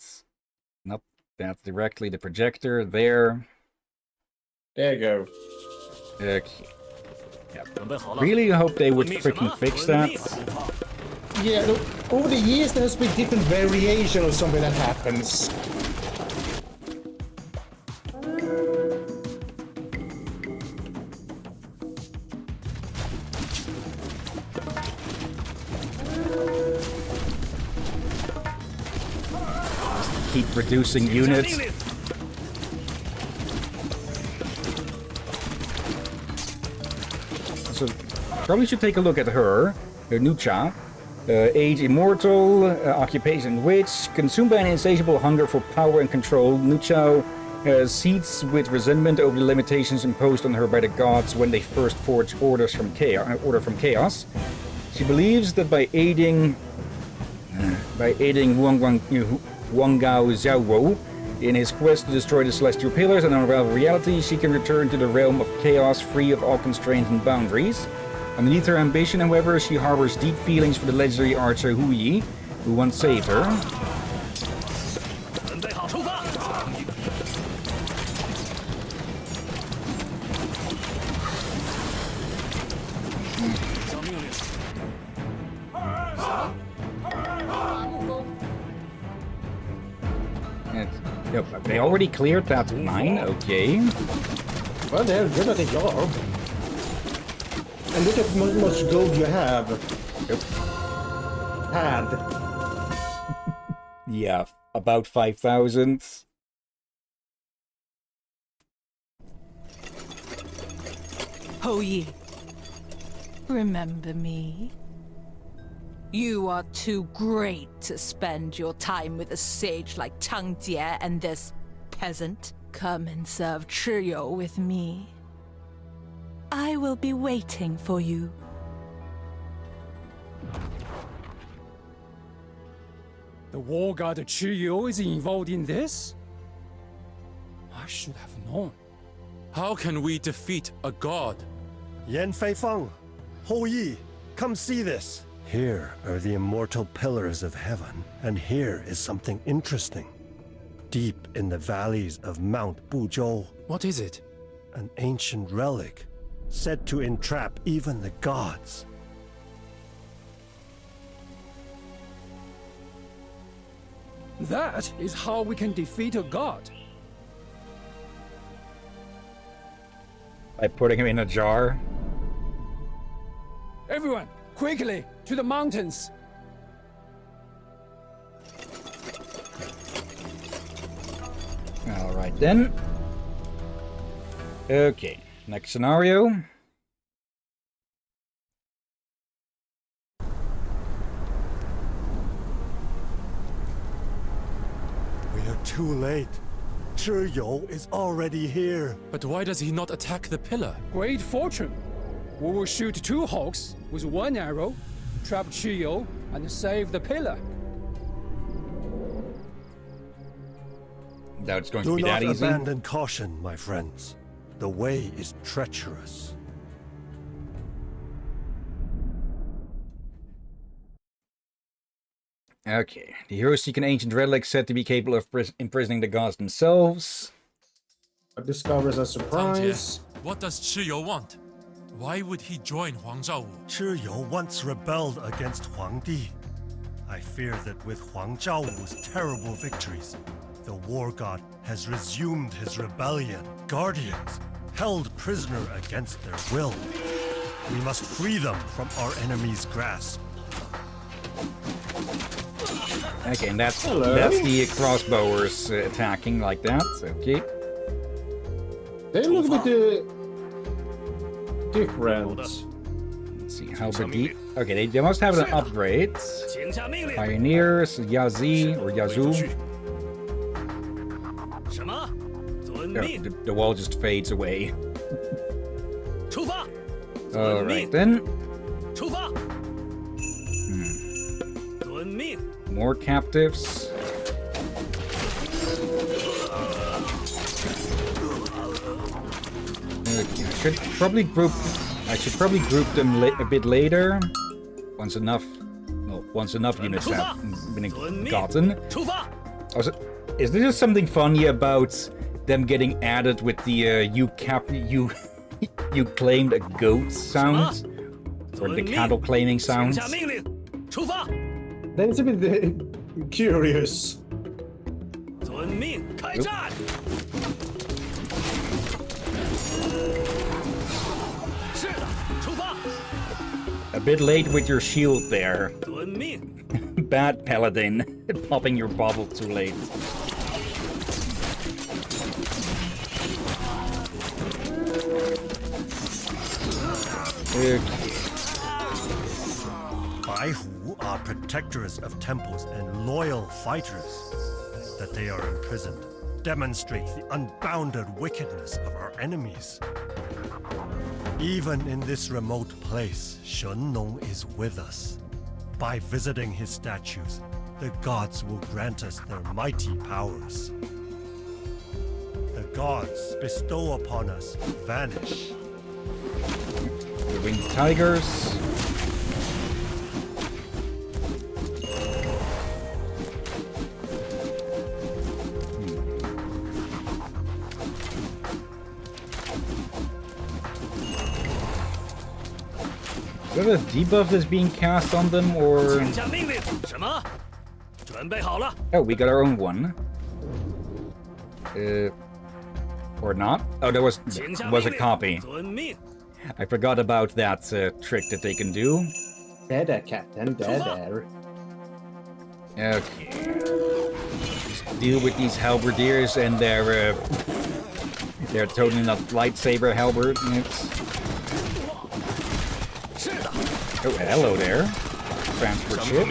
not that directly the projector there. There you go. Okay. 准备好了。 Really hope they would freaking fix that. Yeah, look, over the years there has been different variation of something that happens. Keep reducing units. So, probably should take a look at her, Nucha. Age immortal, occupation witch, consumed by an insatiable hunger for power and control. Nucha seethes with resentment over the limitations imposed on her by the gods when they first forged order from chaos. She believes that by aiding Wang Gao Xiaowo in his quest to destroy the celestial pillars and unravel reality, she can return to the realm of chaos free of all constraints and boundaries. Underneath her ambition, however, she harbors deep feelings for the legendary archer Hou Yi, who once saved her. 准备好出发。 Yep, they already cleared that mine, okay. Well, they're good at the job. And look at how much gold you have. Yep. Had. Yeah, about 5,000. Hou Yi, remember me? You are too great to spend your time with a sage like Chang Jie and this peasant. Come and serve Chiyo with me. I will be waiting for you. The war god Chiyo is involved in this? I should have known. How can we defeat a god? Yan Feifeng, Hou Yi, come see this. Here are the immortal pillars of heaven, and here is something interesting. Deep in the valleys of Mount Buzhou. What is it? An ancient relic, said to entrap even the gods. That is how we can defeat a god. By putting him in a jar. Everyone, quickly, to the mountains! Alright then. Okay, next scenario. We are too late. Chiyo is already here. But why does he not attack the pillar? Great fortune! We will shoot 2 hawks with 1 arrow, trap Chiyo, and save the pillar. Doubt it's going to Do be not that easy. abandon caution, my friends. The way is treacherous. Okay, the heroes seek an ancient relic said to be capable of imprisoning the gods themselves. Discovers a surprise. What does Chiyo want? Why would he join Huang Zhaowu? Chiyo once rebelled against Huangdi. I fear that with Huang Zhaowu's terrible victories, the war god has resumed his rebellion. Guardians, held prisoner against their will. We must free them from our enemy's grasp. Okay, and that's the crossbowers attacking like that. Okay. They look a bit different. Let's see, halberdier. Okay, they must have an upgrade. Pioneers, Yazi or Yazoo. Oh, the wall just fades away. Alright then. More captives. Okay, I should probably group them a bit later. Once enough units have been gotten. Also, is there just something funny about them getting added with the you claimed a goat sound? Or the cattle claiming sounds? That's a bit curious. A bit late with your shield there. Bad paladin. Popping your bottle too late. Okay. Baihu are protectors of temples and loyal fighters. That they are imprisoned demonstrates the unbounded wickedness of our enemies. Even in this remote place, Shenong is with us. By visiting his statues, the gods will grant us their mighty powers. The gods bestow upon us vanish. The winged tigers. Is there a debuff that's being cast on them, or... Oh, we got our own one. Or not? Oh, there was a copy. I forgot about that trick that they can do. There, there, Captain. There. Okay. Just deal with these halberdiers and their totally not lightsaber halberd. Oh, hello there. Transport ship.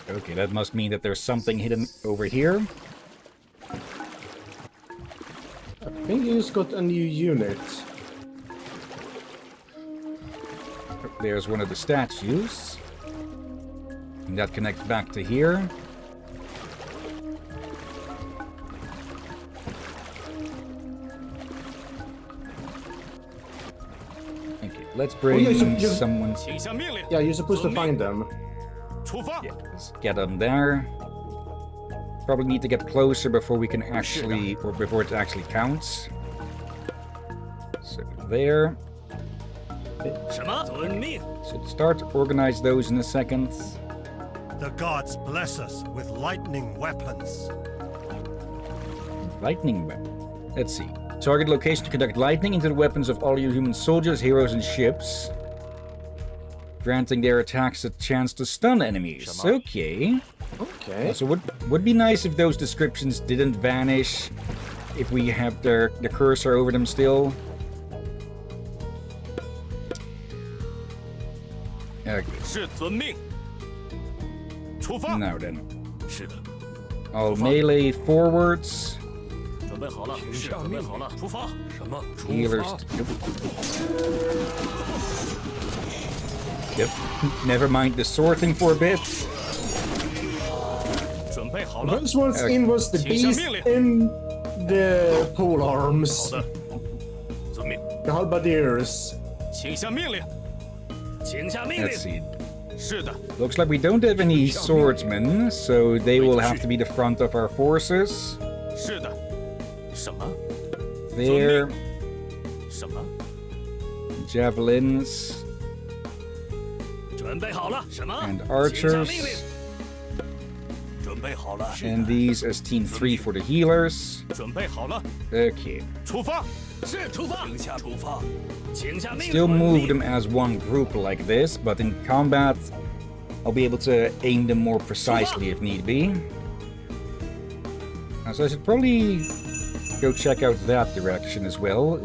Okay, that must mean that there's something hidden over here. I think you just got a new unit. There's one of the statues. And that connects back to here. Okay, let's bring someone. Yeah, you're supposed to find them. Yeah, let's get them there. probably need to get closer before we can actually, or before it actually counts. So there. 什么？遵命。 Should start to organize those in a second. The gods bless us with lightning weapons. Lightning weapon. Let's see. Target location to conduct lightning into the weapons of all your human soldiers, heroes, and ships, granting their attacks a chance to stun enemies. Okay. Okay. So would be nice if those descriptions didn't vanish if we have the cursor over them still. Okay. 是遵命。出发。 Now then. 是的。 All melee forwards. 准备好了。是准备好了。出发。什么？ Healers. Yep. Never mind the sorting for a bit. 准备好了。 Those ones in was the beast and the pole arms. 好的。遵命。 The halberdiers. 请下命令。请下命令。 Let's see. 是的。 Looks like we don't have any swordsmen, so they will have to be the front of our forces. 是的。什么？ There. 什么？ Javelins. 准备好了。什么？ And 请下 archers. 命令。准备好了。 And these as team 3 for the healers. 准备好了。 Okay. 出发。是出发。请下出发。请下命令。 Still move them as one group like this, but in combat, I'll be able to aim them more precisely if need be. So I should probably go check out that direction as well.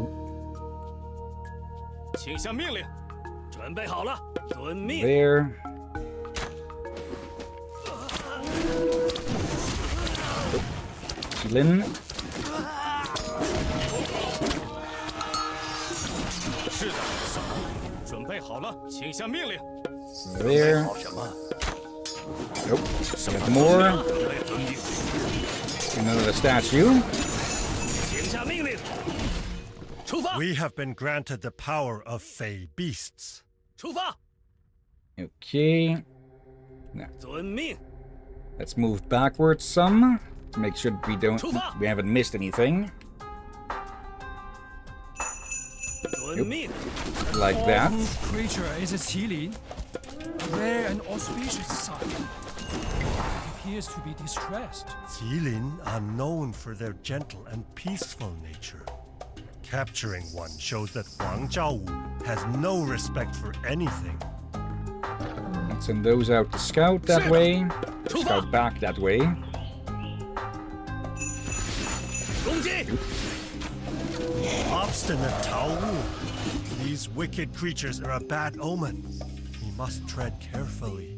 请下命令。准备好了。遵命。 There. Lin. 是的。什么？准备好了。请下命令。 There. 好什么？ Nope. Got more. Another statue. 请下命令。出发。 We have been granted the power of Fey beasts. 出发。 Okay. Now, 遵命。 let's move backwards some to make sure we haven't missed anything. 遵命。 Like that. This creature is a Hillyan, a rare and auspicious sign. It appears to be distressed. Hillyan are known for their gentle and peaceful nature. Capturing one shows that Huang Zhaowu has no respect for anything. Let's send those out to scout that way. Scout back that way. 攻击。 Obstinate Tao Wu. These wicked creatures are a bad omen. We must tread carefully.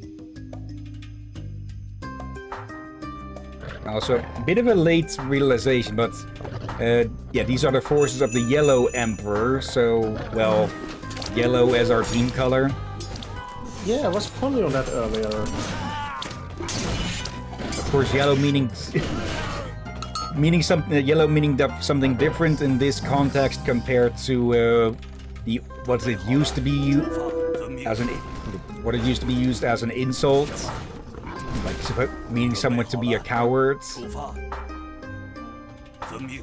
Also, a bit of a late realization, but yeah, these are the forces of the Yellow Emperor, so, well, yellow as our team color. Yeah, I was pondering on that earlier. Of course, yellow meaning something. Yellow meaning something different in this context compared to what it used to be used as an insult, like meaning someone to be a coward.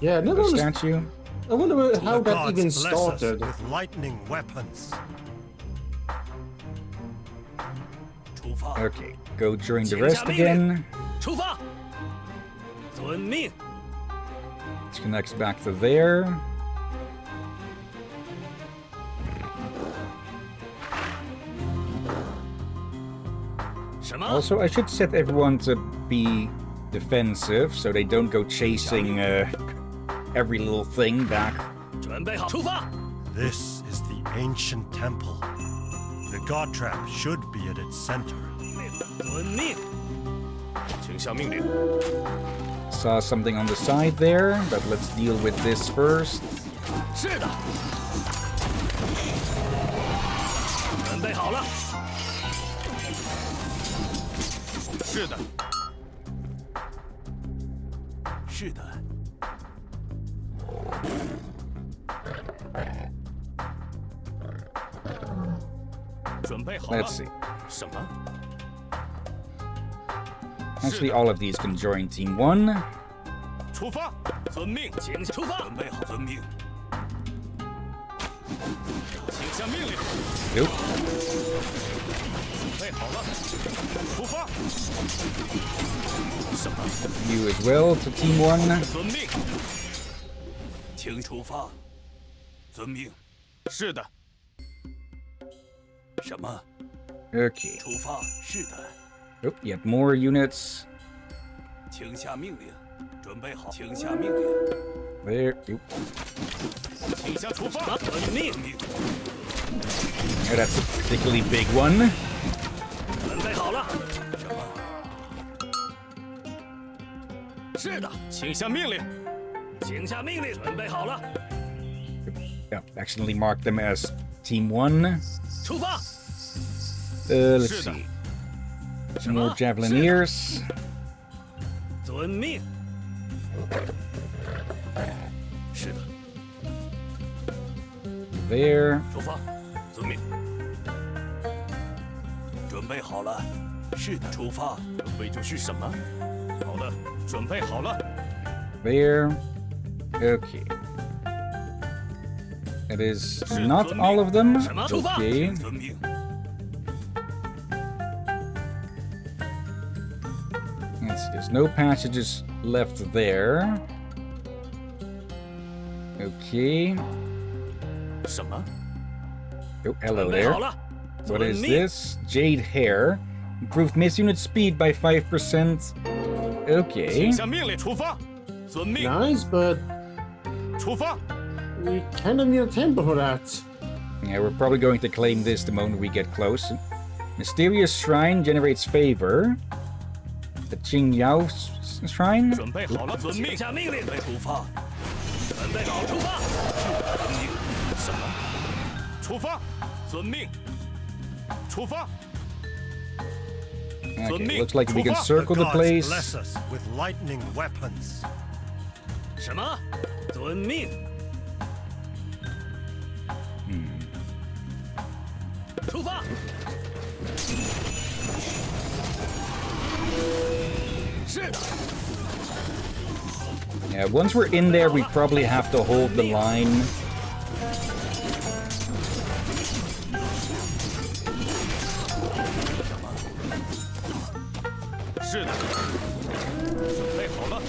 Yeah, I never understood. Statue. I wonder how The that gods even bless us started. with lightning weapons. Okay, go join the rest again. 出发。遵命。 Which connects back to there. Also, I should set everyone to be defensive so they don't go chasing every little thing back. 准备好。出发。 This is the ancient temple. The god trap should be at its center. 遵命。请下命令。 Saw something on the side there, but let's deal with this first. 是的。准备好了。是的。是的。准备好了。 Let's see. 什么？ Actually, all of these can join Team 1. 出发，遵命，请出发，准备好，遵命，请下命令， Nope. 准备好了，出发。什么？ You as well to Team 1. 遵命，请出发，遵命。是的。什么？ Okay. 出发。是的。 Oh, yet more units. 请下命令，准备好，请下命令。 There. Oop. 请下出发，遵命。 Oh, that's a particularly big one. 准备好了。什么？是的，请下命令。请下命令，准备好了。 Yeah, accidentally marked them as Team 1. 出发。 Let's see. Some more Javelineers. 遵命。是的。 There. 出发，遵命。准备好了。是的，出发。准备就绪什么？好的，准备好了。 There. Okay. It is not all of them. 什么？出发。 Okay. 遵命。 Let's see. There's no passages left there. Okay. 什么？ Oh, hello 准备 there. 好了。 What is 遵命。 this? Jade hair. Improved miss unit speed by 5%. Okay. 请下命令，出发。遵命。 Nice, but 出发。 we kind of need a temple for that. Yeah, we're probably going to claim this the moment we get close. Mysterious shrine generates favor. The Qingyao shrine? 准备好了，遵命。下命令，出发。准备好，出发。遵命。什么？出发。遵命。出发。 Okay, looks like we can The circle the gods place. bless us with lightning weapons. 什么？遵命。出发。是的。 Yeah, once we're in there, we probably have to hold the line. 是的。准备好了。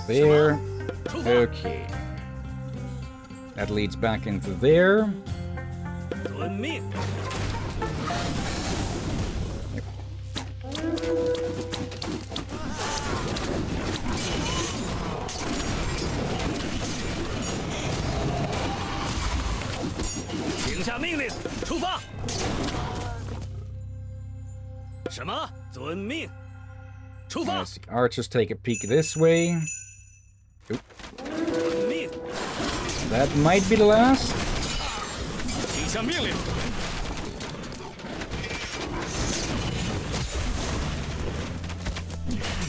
There. Okay. That leads back into there. 遵命。 请下命令，出发。什么？遵命。出发。 Let's see. Archers take a peek this way. Oop. 遵命。 That might be the last. 请下命令。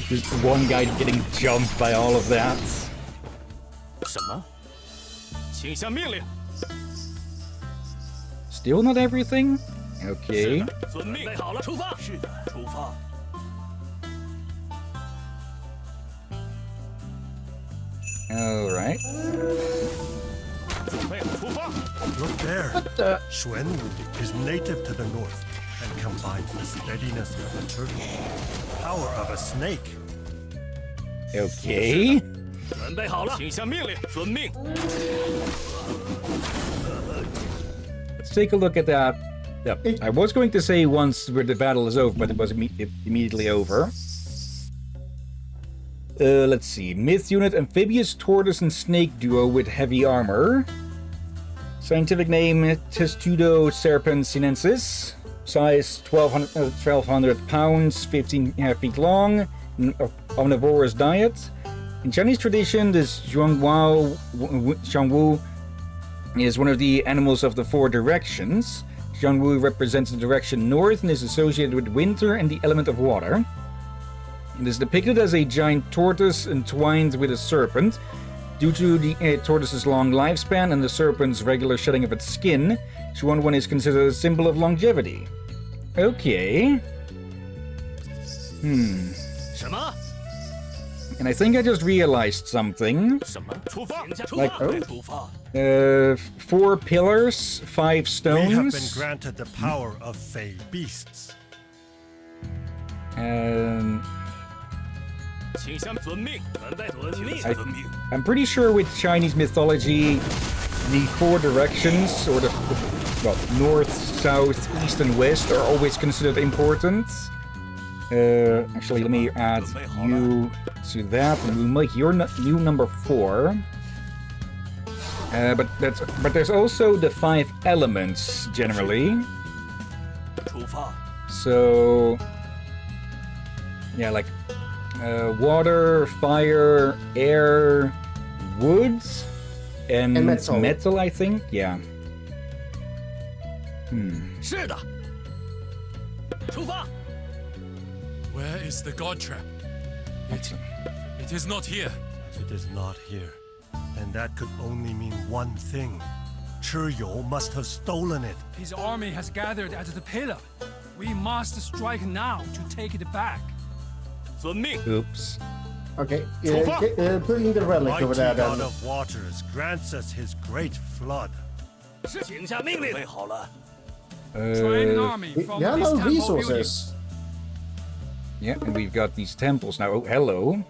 Just one guy getting jumped by all of that. 什么？请下命令。 Still not everything? Okay. 遵命。准备好了，出发。是的，出发。 Alright. 准备出发。 Look there. Xuan Wu is native to the north and combines the steadiness of a turtle, the power of a snake. Okay. 准备好了，请下命令，遵命。 Let's take a look at that. Yep. I was going to say once where the battle is over, but it was immediately over. Let's see. Myth unit, amphibious tortoise and snake duo with heavy armor. Scientific name Testudo serpens sinensis. Size 1200 pounds, 15 feet long. Omnivorous diet. In Chinese tradition, this Zhuangwu is one of the animals of the four directions. Zhuangwu represents the direction north and is associated with winter and the element of water. It is depicted as a giant tortoise entwined with a serpent. Due to the tortoise's long lifespan and the serpent's regular shedding of its skin, Zhuangwu is considered a symbol of longevity. Okay. 什么？ And I think I just realized something. 什么？出发！ Like, 出发！ 4 pillars, 5 We have been stones. granted the power of Fey beasts. And 请向遵命，准备遵命，遵命。 I'm pretty sure with Chinese mythology, the 4 directions, or the well, north, south, east, and west, are always considered important. Actually, let me add you to that, and we'll make your new number 4. But there's also the 5 elements generally. 出发！ So yeah, like water, fire, air, wood, and metal, I think. Yeah. 是的。出发！ Where is the god trap? It is not here. It is not here. And that could only mean one thing. Chiyo must have stolen it. His army has gathered at the pillar. We must strike now to take it back. 遵命。 Oops. Okay, putting the relic Mighty over there God then. of waters grants us his great flood. 请下命令。准备好了。 Train an army We from have this no temple resources. Yeah, and we've got these temples now. Oh, hello.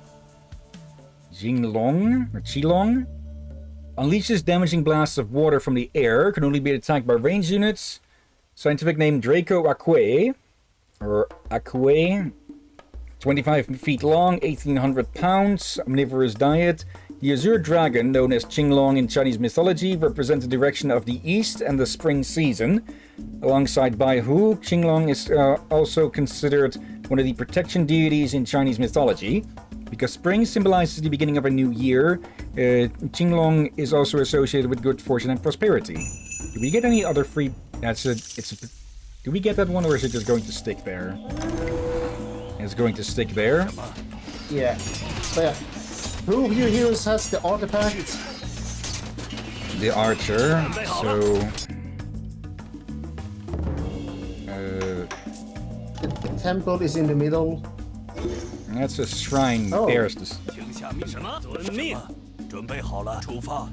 Jinglong, or Qilong. Unleashes damaging blasts of water from the air. Can only be attacked by ranged units. Scientific name Draco Akue. Or Akue. 25 feet long, 1,800 pounds. Omnivorous diet. The Azure Dragon, known as Qinglong in Chinese mythology, represents the direction of the east and the spring season. Alongside Baihu, Qinglong is also considered one of the protection deities in Chinese mythology. Because spring symbolizes the beginning of a new year, Qinglong is also associated with good fortune and prosperity. Do we get any other free... Do we get that one, or is it just going to stick there? It's going to stick there. Yeah. But yeah. Who of your heroes has the artifact? The archer, so... The temple is in the middle. That's a shrine. Oh. There's this. 请下命什么？遵命。准备好了，出发。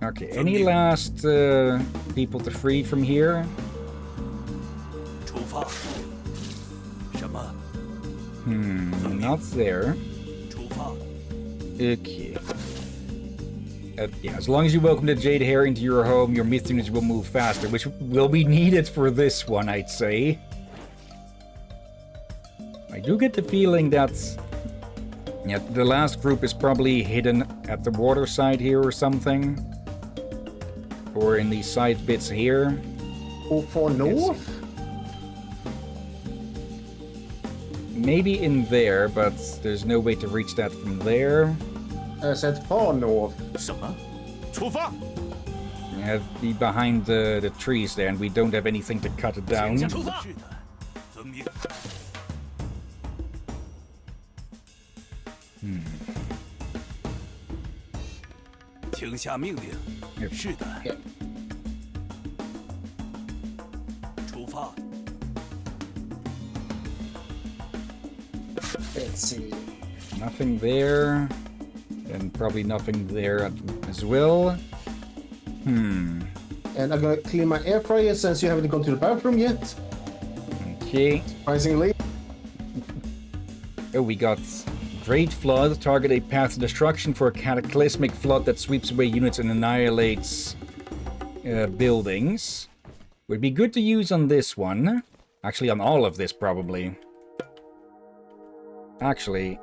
Okay, any last people to free from here? 出发。什么？ Not there. 出发。 Okay. Yeah, as long as you welcome the Jade Hare into your home, your myth units will move faster, which will be needed for this one, I'd say. I do get the feeling that yeah, the last group is probably hidden at the water side here or something. Or in these side bits here. Or for north? Maybe in there, but there's no way to reach that from there. I said far north. 什么？出发！ Yeah, be behind the trees there, and we don't have anything to cut it down. 出发！是的，遵命。 请下命令。是的。出发。 Let's see. Nothing there. And probably nothing there as well. And I'm gonna clean my air fryer since you haven't gone to the bathroom yet. Okay. Surprisingly. Oh, we got Great Flood. Target a path to destruction for a cataclysmic flood that sweeps away units and annihilates buildings. Would be good to use on this one. Actually, on all of this, probably. Actually...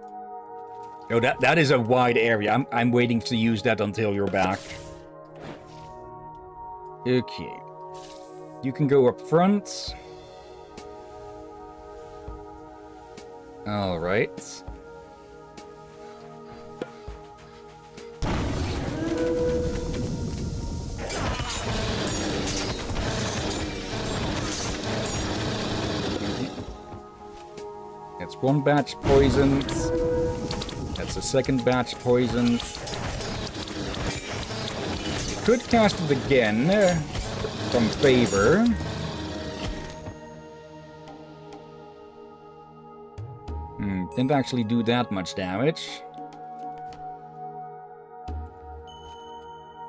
Oh, that is a wide area. I'm waiting to use that until you're back. Okay. You can go up front. Alright. That's one batch poisoned. That's the second batch poisoned. Could cast it again from favor. Didn't actually do that much damage.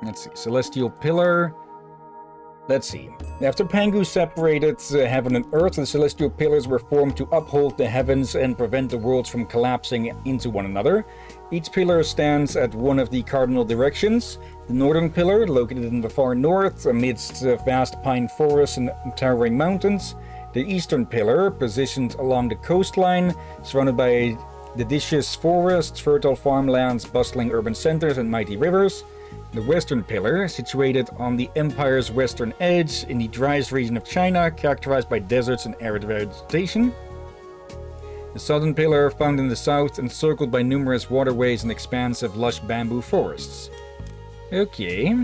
Let's see. Celestial Pillar. Let's see. After Pangu separated heaven and earth, the celestial pillars were formed to uphold the heavens and prevent the worlds from collapsing into one another. Each pillar stands at one of the cardinal directions. The northern pillar, located in the far north, amidst vast pine forests and towering mountains. The eastern pillar, positioned along the coastline, surrounded by deciduous forests, fertile farmlands, bustling urban centers, and mighty rivers. The western pillar, situated on the empire's western edge in the driest region of China, characterized by deserts and arid vegetation. The southern pillar, found in the south, encircled by numerous waterways and expansive lush bamboo forests. Okay.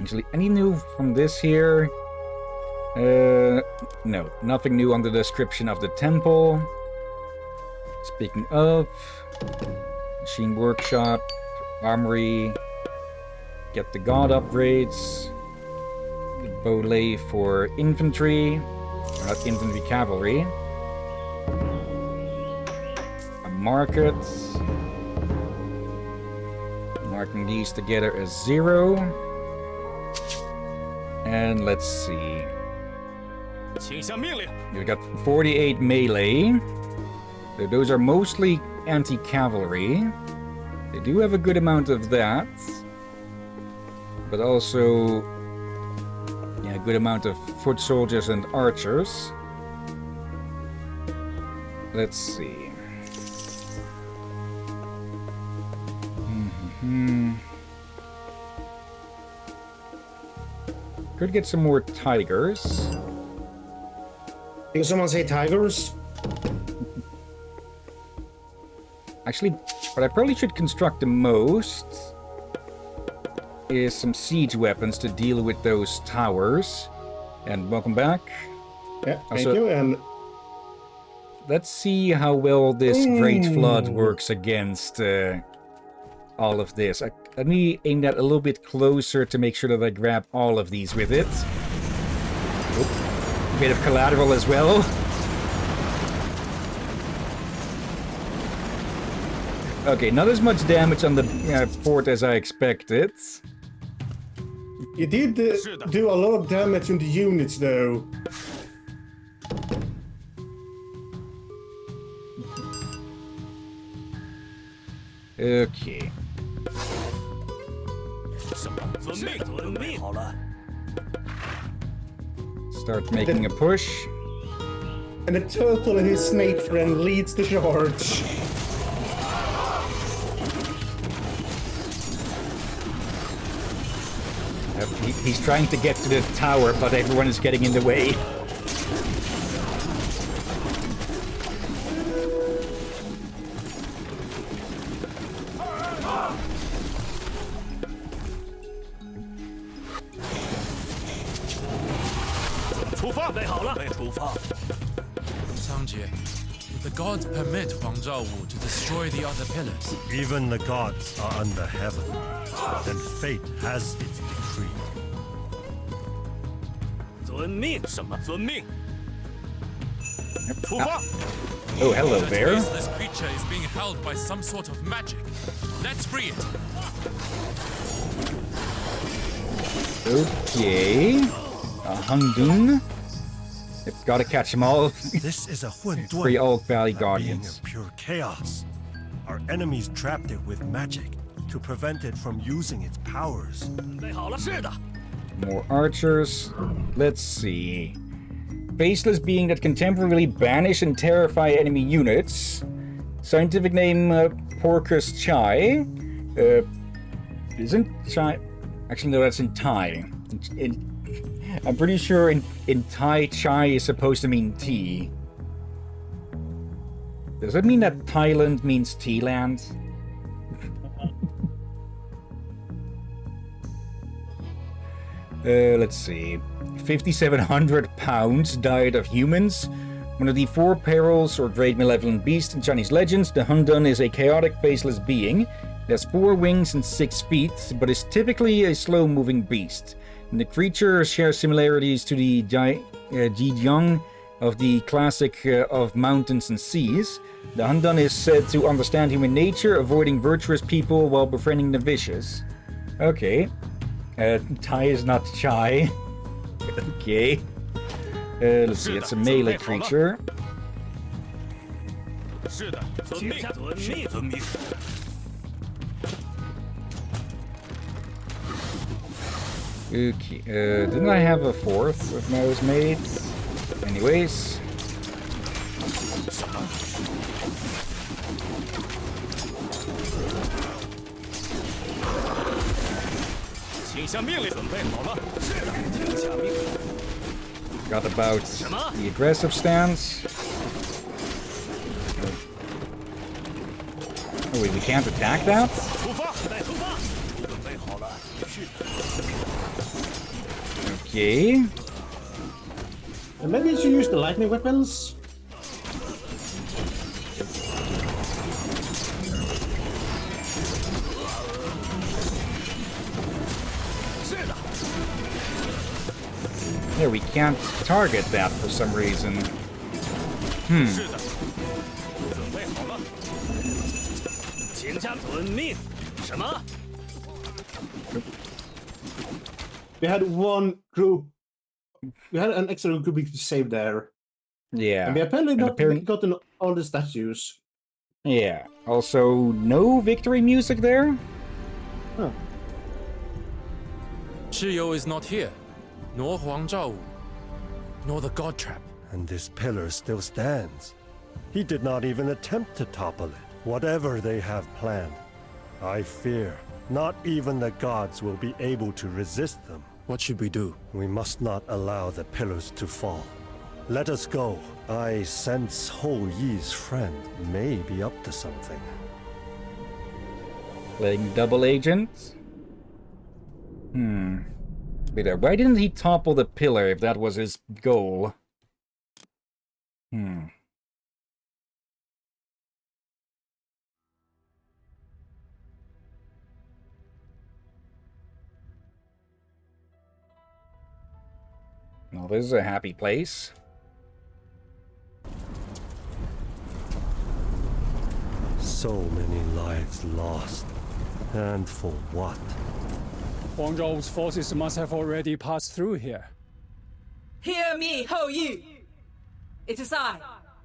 Actually, any new from this here? No, nothing new on the description of the temple. Speaking of, machine workshop, armory, get the god upgrades, the bow for infantry, not infantry, cavalry, a market, marking these together as 0, and let's see, we got 48 melee, so those are mostly anti-cavalry. They do have a good amount of that, but also a good amount of foot soldiers and archers. Let's see. Could get some more tigers. Did someone say tigers? Actually, what I probably should construct the most is some siege weapons to deal with those towers. And welcome back. Yeah, thank you. And let's see how well this Great Flood works against all of this. Let me aim that a little bit closer to make sure that I grab all of these with it. A bit of collateral as well. Okay, not as much damage on the fort as I expected. You did do a lot of damage on the units, though. Okay. Start making a push. And the turtle and his snake friend leads the charge. He's trying to get to the tower, but everyone is getting in the way. Would the gods permit Huang Zhaowu to destroy the other pillars? Even the gods are under heaven, and fate has its decree. Oh, hello there. That faceless creature is being held by some sort of magic. Let's free it. Okay. Hungdun. Gotta catch them all. This is a Hundun, Free Oak Valley Guardians. Being of pure chaos. Our enemies trapped it with magic to prevent it from using its powers. More archers. Let's see. Faceless being that can temporarily banish and terrify enemy units. Scientific name Porcus Chai. Isn't Chai? Actually, no, that's in Thai. I'm pretty sure in Thai, chai is supposed to mean tea. Does that mean that Thailand means tea land? Let's see. 5,700 pounds diet of humans. One of the 4 perils or great malevolent beasts in Chinese legends, the Hundun is a chaotic, faceless being. It has 4 wings and 6 feet, but is typically a slow-moving beast. And the creature shares similarities to the Jijiang of the classic of mountains and seas. The Handan is said to understand human nature, avoiding virtuous people while befriending the vicious. Okay. Tai is not shy. Okay. Let's see, it's a melee creature. Okay, didn't I have a fourth of those made? Anyways. Got about the aggressive stance. Oh wait, we can't attack that? Okay. And maybe you should use the lightning weapons. Yeah, we can't target that for some reason. We had one group. We had an extra group we could save there. Yeah. And we apparently not gotten all the statues. Yeah. Also, no victory music there? Huh. Chiyo is not here, nor Huang Zhaowu, nor the God Trap. And this pillar still stands. He did not even attempt to topple it. Whatever they have planned, I fear not even the gods will be able to resist them. What should we do? We must not allow the pillars to fall. Let us go. I sense Hou Yi's friend may be up to something. Playing double agent? Wait, why didn't he topple the pillar if that was his goal? Well, this is a happy place. So many lives lost. And for what? Huang Zhao's forces must have already passed through here. Hear me, Hou Yi! It is I,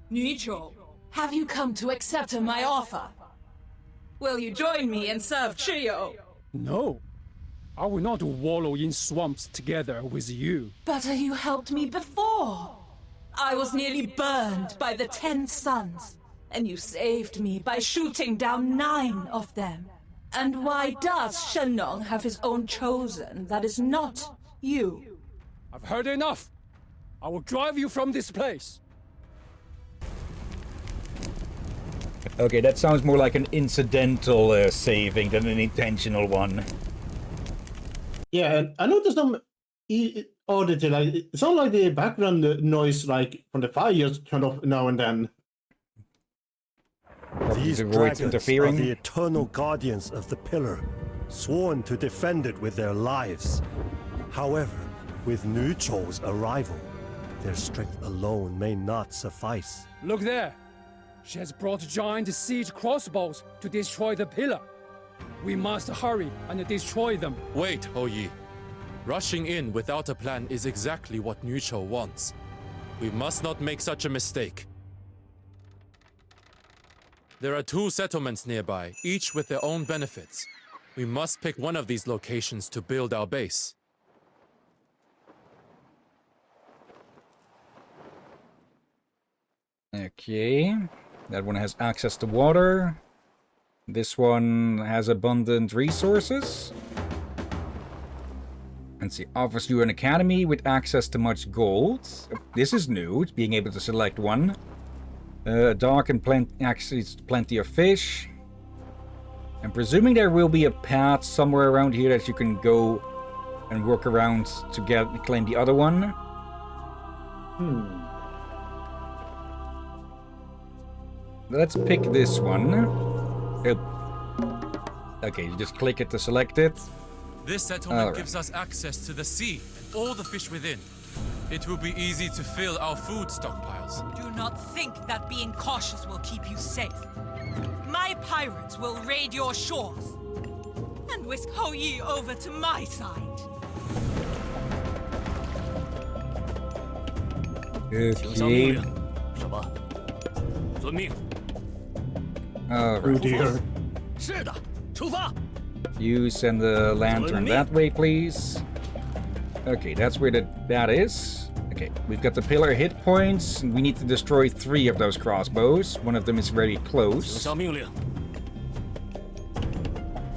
Retold. Have you come to accept my offer? Will you join me and serve Chiyo? No. I will not wallow in swamps together with you. But you helped me before. I was nearly burned by the 10 suns, and you saved me by shooting down 9 of them. And why does Shenong have his own chosen that is not you? I've heard enough. I will drive you from this place. Okay, that sounds more like an incidental saving than an intentional one. Yeah, and I noticed some oddity. Like it sounds like the background noise, like from the fires, turned off now and then. These dragons are the eternal guardians of the pillar, sworn to defend it with their lives. However, with Retold's arrival, their strength alone may not suffice. Look there. She has brought giant siege crossbows to destroy the pillar. We must hurry and destroy them. Wait, Hou Yi. Rushing in without a plan is exactly what Retold wants. We must not make such a mistake. There are 2 settlements nearby, each with their own benefits. We must pick one of these locations to build our base. Okay. That one has access to water. This one has abundant resources. And see, offers you an academy with access to much gold. This is new, being able to select one. Dark and access to plenty of fish. I'm presuming there will be a path somewhere around here that you can go and work around to claim the other one. Let's pick this one. Okay, you just click it to select it. This settlement gives us access to the sea and all the fish within. It will be easy to fill our food stockpiles. Do not think that being cautious will keep you safe. My pirates will raid your shores and whisk Hou Yi over to my side. 请下命 Okay. 令。什么？遵命。 Alright. Oh dear. 是的，出发。 You send the lantern that way, please. Okay, that's where that is. Okay, we've got the pillar hit points, and we need to destroy 3 of those crossbows. One of them is very 请 close. 下命令。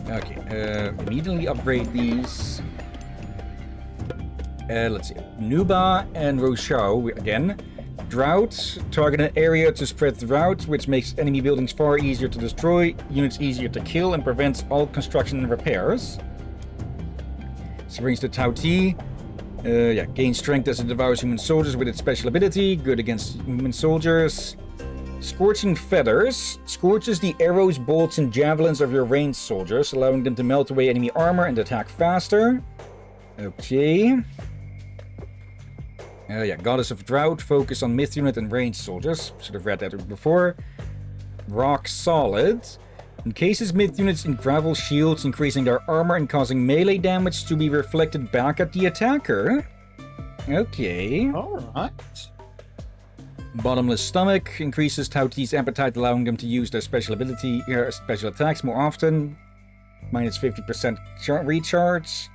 Okay, immediately upgrade these. Let's see. Nuba and Rochelle, again. Drought, target an area to spread drought, which makes enemy buildings far easier to destroy, units easier to kill, and prevents all construction and repairs. So brings the Tao Ti. Gain strength as it devours human soldiers with its special ability, good against human soldiers. Scorching Feathers scorches the arrows, bolts, and javelins of your ranged soldiers, allowing them to melt away enemy armor and attack faster. Okay. Goddess of Drought, focus on myth unit and ranged soldiers. Should have read that before. Rock Solid. Encases myth units in gravel shields, increasing their armor and causing melee damage to be reflected back at the attacker. Okay. Alright. Bottomless Stomach increases Tao Ti's appetite, allowing them to use their special attacks more often. Minus 50% recharge.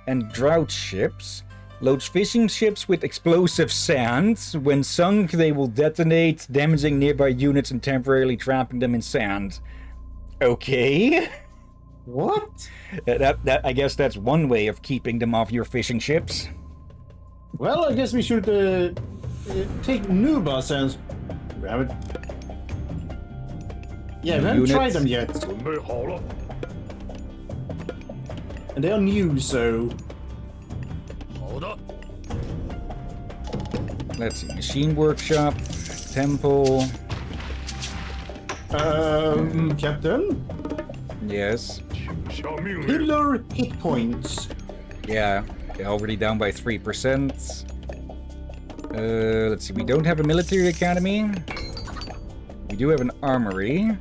And Drought Ships. Loads fishing ships with explosive sand. When sunk, they will detonate, damaging nearby units and temporarily trapping them in sand. Okay. What? That I guess that's one way of keeping them off your fishing ships. Well, I guess we should take Nuba since we haven't. Yeah, we haven't tried them yet. 准备好了。 And they are new, so. 好的。 Let's see. Machine Workshop. Temple. Captain? Yes. 下命令。 Pillar hit points. Yeah. They're already down by 3%. Let's see. We don't have a military academy. We do have an armory.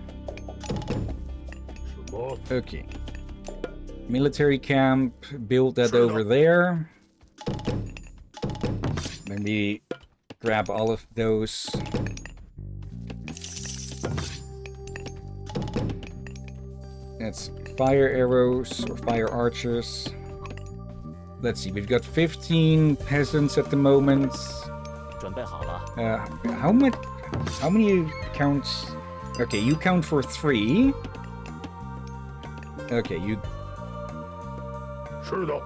什么？ Okay. Military camp. Build that over there. Let me grab all of those. That's fire arrows or fire archers. Let's see, we've got 15 peasants at the moment. 准备好了。 How many counts? Okay, you count for 3. Okay, you. 是的。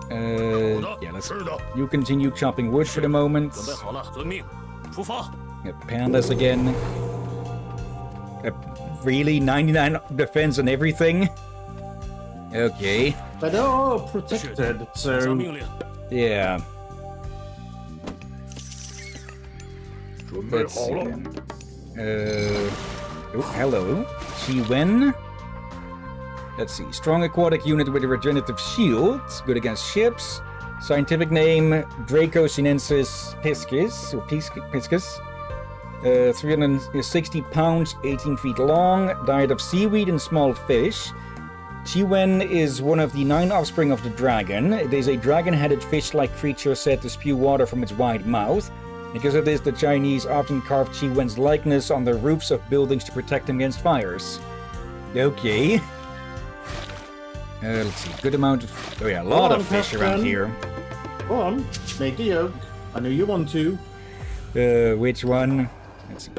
Yeah, let's. You continue chopping wood for the moment. 准备好了，遵命，出发。 Pandas again. Really? 99 defense on everything? Okay. But they're all protected, 下 so. 命令。 Yeah. 准备 Let's 好 see 了。 then. Oh, hello. Wen. Let's see. Strong aquatic unit with a regenerative shield. Good against ships. Scientific name Draco sinensis piscis. Or piscis. 360 pounds, 18 feet long. Diet of seaweed and small fish. Wen is one of the 9 offspring of the dragon. It is a dragon-headed fish-like creature said to spew water from its wide mouth. Because of this, the Chinese often carve Wen's likeness on the roofs of buildings to protect them against fires. Okay. Let's see. Good amount of... Oh yeah, a lot of fish around here. Go on, make the yoke. I know you want to. Which one? Let's see.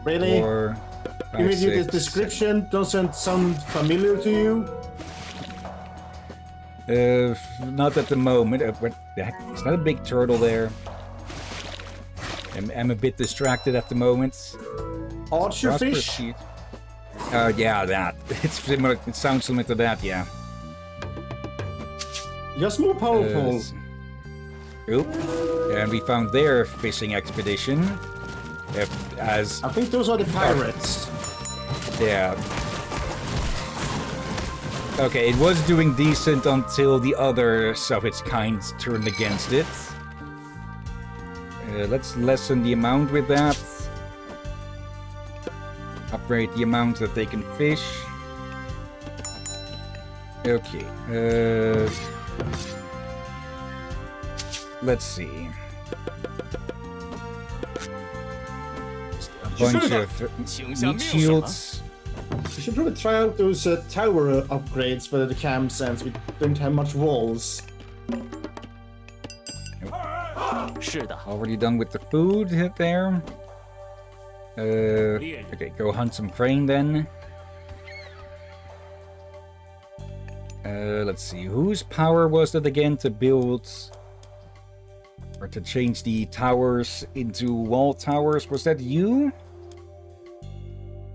Really? 4, 5, You read this 6, description doesn't sound familiar to you? Not at the moment. What the heck? Is that a big turtle there? I'm a bit distracted at the moment. Archer fish? Yeah, that. It's similar. It sounds similar to that. Yeah. Just more powerful. Oop. And we found their fishing expedition. As I think those are the pirates. yeah. Okay, it was doing decent until the others of its kind turned against it. Let's lessen the amount with that. Upgrade the amount that they can fish. Okay. Let's see. Just a bunch of meat shields. We should probably try out those tower upgrades for the camp since we don't have much walls. Already done with the food there. Okay, go hunt some crane then. Let's see, whose power was it again to build or to change the towers into wall towers? Was that you?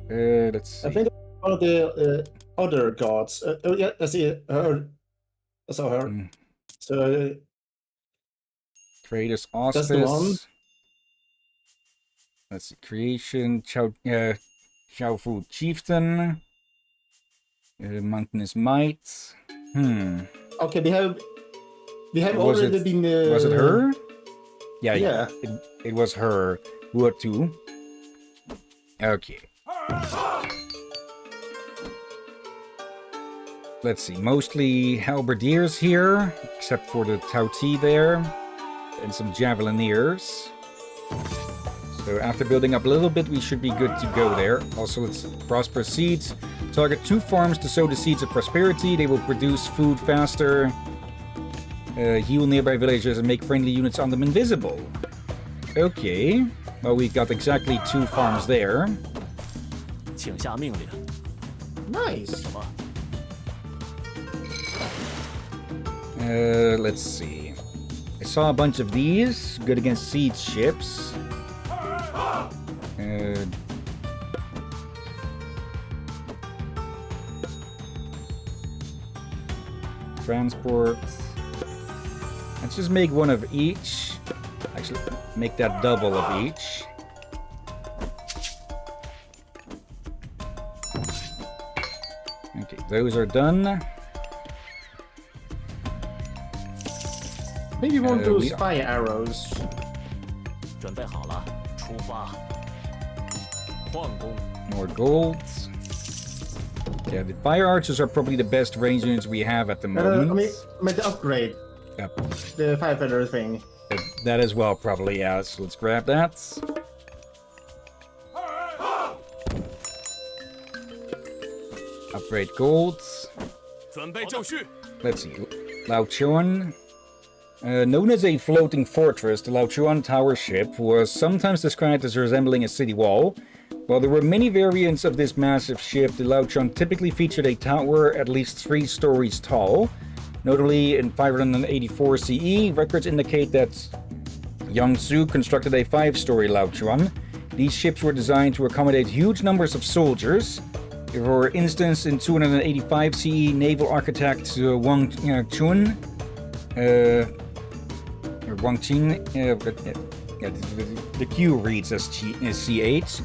Let's see. I think one of the other gods. Oh yeah, I see her. I saw her. So Kratos that's the one. Auspice. Let's see, creation, Xiaofu Chieftain. Mountainous Might. Okay, we have Was already it, been. was it her? Yeah. Yeah. It was her. Who are two? Okay. Let's see. Mostly halberdiers here, except for the Tauti there, and some javelineers. So after building up a little bit, we should be good to go there. Also, let's prosper seeds. Target 2 farms to sow the seeds of prosperity. They will produce food faster, heal nearby villagers, and make friendly units on them invisible. Okay. Well, we got exactly 2 farms there. Nice. Let's see. I saw a bunch of these. Good against siege ships. Transport. Let's just make one of each. Actually, make that double of each. Okay, those are done. Maybe one of those fire arrows. More gold. Yeah, the fire archers are probably the best range units we have at the moment. I mean the upgrade. Yep. The firefighter thing. That as well, probably, yeah. So let's grab that. Upgrade golds. Let's see. Laochuan. Known as a floating fortress, the Laochuan tower ship was sometimes described as resembling a city wall. While there were many variants of this massive ship, the Laochuan typically featured a tower at least 3 stories tall. Notably, in 584 CE, records indicate that Yangsu constructed a 5-story Laochuan. These ships were designed to accommodate huge numbers of soldiers. For instance, in 285 CE, naval architect Wang Chun, the Q reads as CH.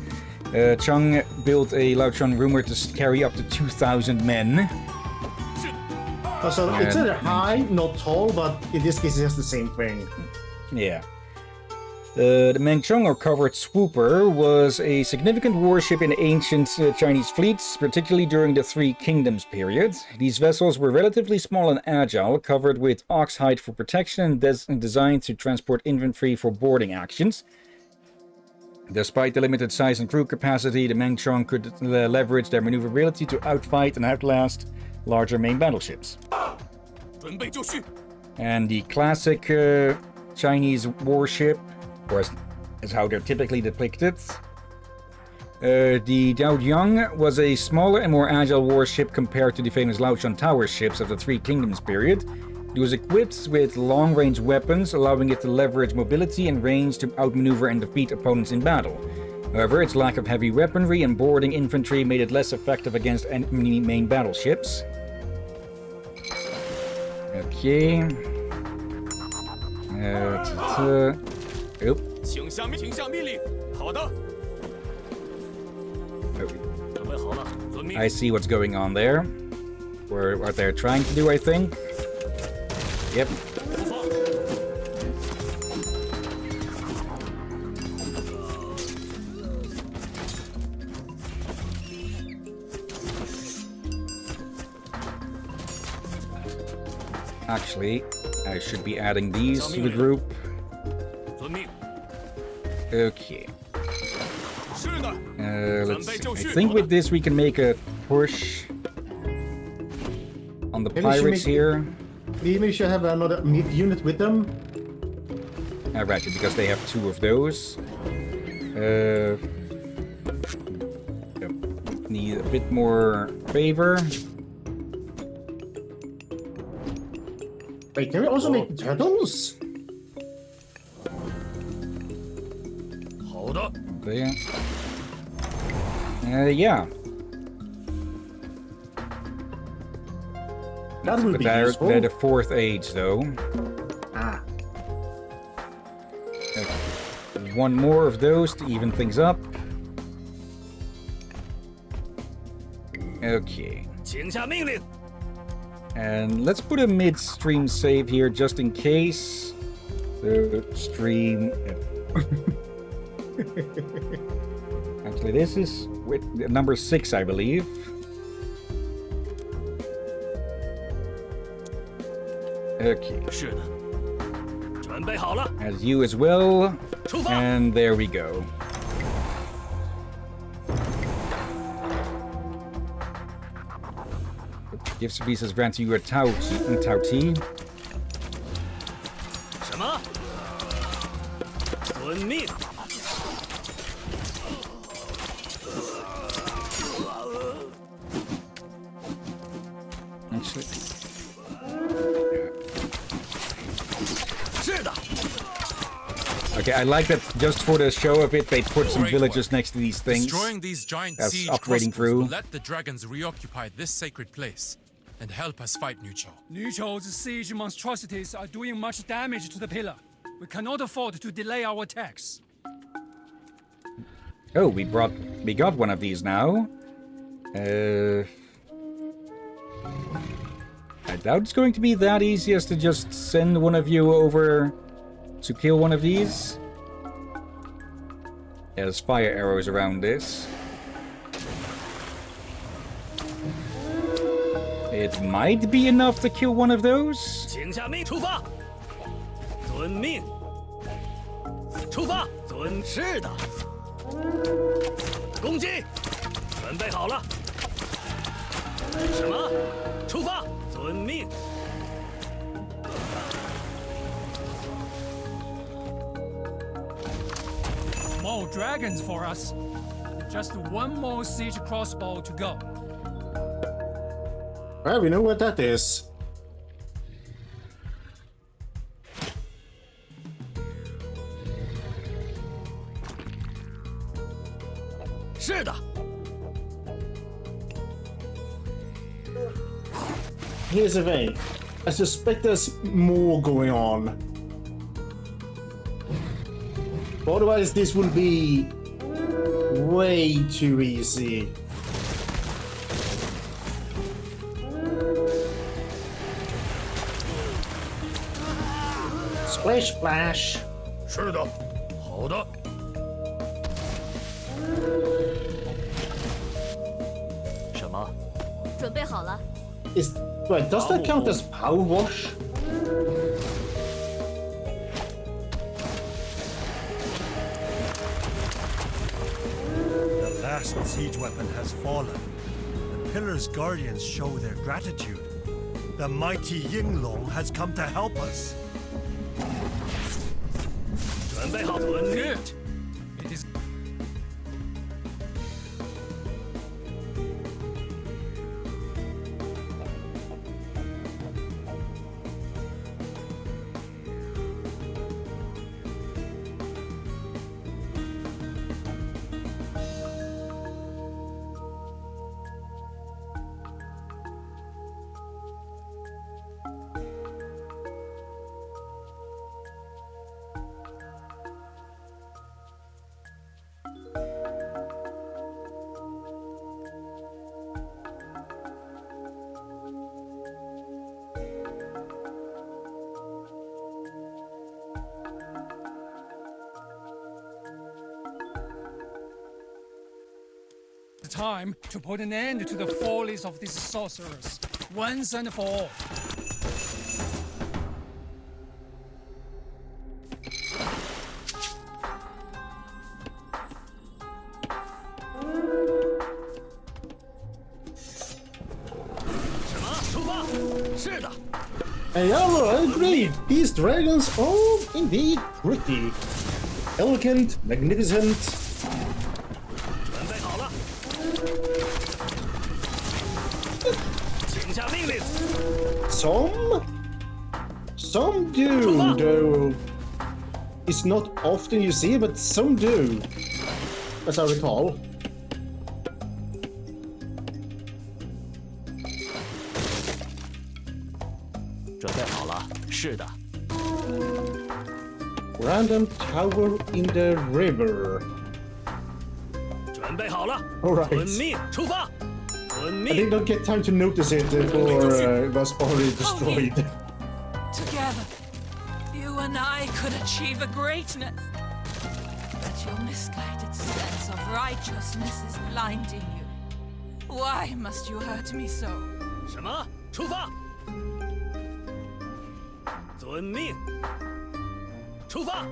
Chang built a Laochuan rumored to carry up to 2,000 men. So it's either high, not tall, but in this case, it's the same thing. Yeah. The Mengchong, or covered swooper, was a significant warship in ancient Chinese fleets, particularly during the Three Kingdoms period. These vessels were relatively small and agile, covered with ox hide for protection, and designed to transport infantry for boarding actions. Despite the limited size and crew capacity, the Mengchong could leverage their maneuverability to outfight and outlast larger main battleships. And the classic Chinese warship, or as how they're typically depicted, the Daojiang was a smaller and more agile warship compared to the famous Laochuan tower ships of the Three Kingdoms period. It was equipped with long-range weapons, allowing it to leverage mobility and range to outmaneuver and defeat opponents in battle. However, its lack of heavy weaponry and boarding infantry made it less effective against enemy main battleships. Okay. I see what's going on there. or what they're trying to do, I think. Yep. Actually, I should be adding these to the group. Okay. Let's see. I think with this we can make a push on the pirates here. Maybe we should have another unit with them. Right, because they have 2 of those. Need a bit more favor. Wait, can we also make turtles? Hold up. There. Yeah. That will be useful. They're the 4th age, though. Ah. Okay. 1 more of those to even things up. Okay. 请下命令。 And let's put a mid-stream save here just in case. The stream. Actually, this is with number 6, I believe. Okay. 是的，准备好了。 As you as well. 出发。 And there we go. Gift services grant you a Tao Ti. 什么？遵命。 Actually. 是的。 Okay, I like that just for the show of it, they put some villages next to these things. Destroying these giant That's siege upgrading crossbows through. will let the dragons reoccupy this sacred place and help us fight Nucho. Nucho's siege monstrosities are doing much damage to the pillar. We cannot afford to delay our attacks. Oh, we got one of these now. I doubt it's going to be that easy as to just send one of you over to kill one of these. There's fire arrows around this. It might be enough to kill one of those. 请下命，出发。遵命。出发。遵是的。攻击。准备好了。什么？出发。遵命。 More dragons for us. Just 1 more siege crossbow to go. Well, we know what that is. Here's the thing. I suspect there's more going on. Otherwise, this will be way too easy. Splish splash. 是的，好的。什么？准备好了。 Wait, does that count as power wash? The last siege weapon has fallen. The Pillar's guardians show their gratitude. The mighty Yinglong has come to help us. 准备好遵命。 Good. It is. The time to put an end to the follies of these sorcerers, once and for all. And yeah, I agree. These dragons are indeed pretty. Elegant, magnificent. Some do, though. It's not often you see, but some do, as I recall. Random tower in the river. Alright. I did not get time to notice it before it was already destroyed. Together, you and I could achieve a greatness. But your misguided sense of righteousness is blinding you. Why must you hurt me so? 什么？出发！遵命！出发！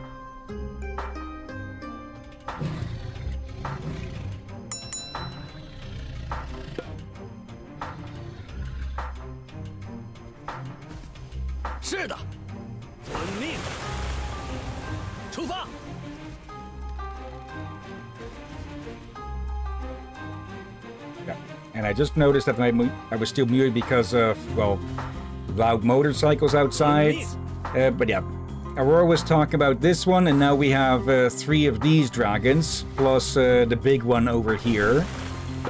是的，遵命！出发！ And I just noticed that I was still muted because of, well, loud motorcycles outside. But yeah, Aurora was talking about this one, and now we have 3 of these dragons, plus the big one over here.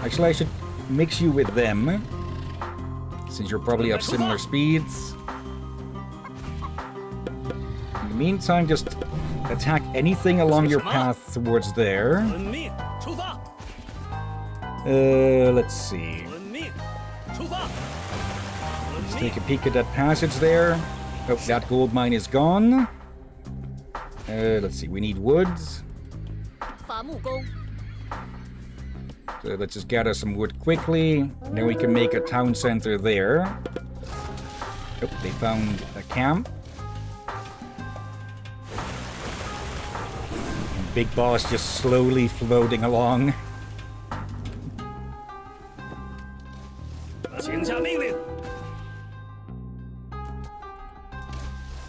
Actually, I should mix you with them, since you're probably of similar speeds. In the meantime, just attack anything along your path towards there. Let's see. Let's take a peek at that passage there. Oh, that gold mine is gone. Let's see, we need woods. So let's just gather some wood quickly. Then we can make a town center there. Oh, they found a camp. And Big Boss just slowly floating along.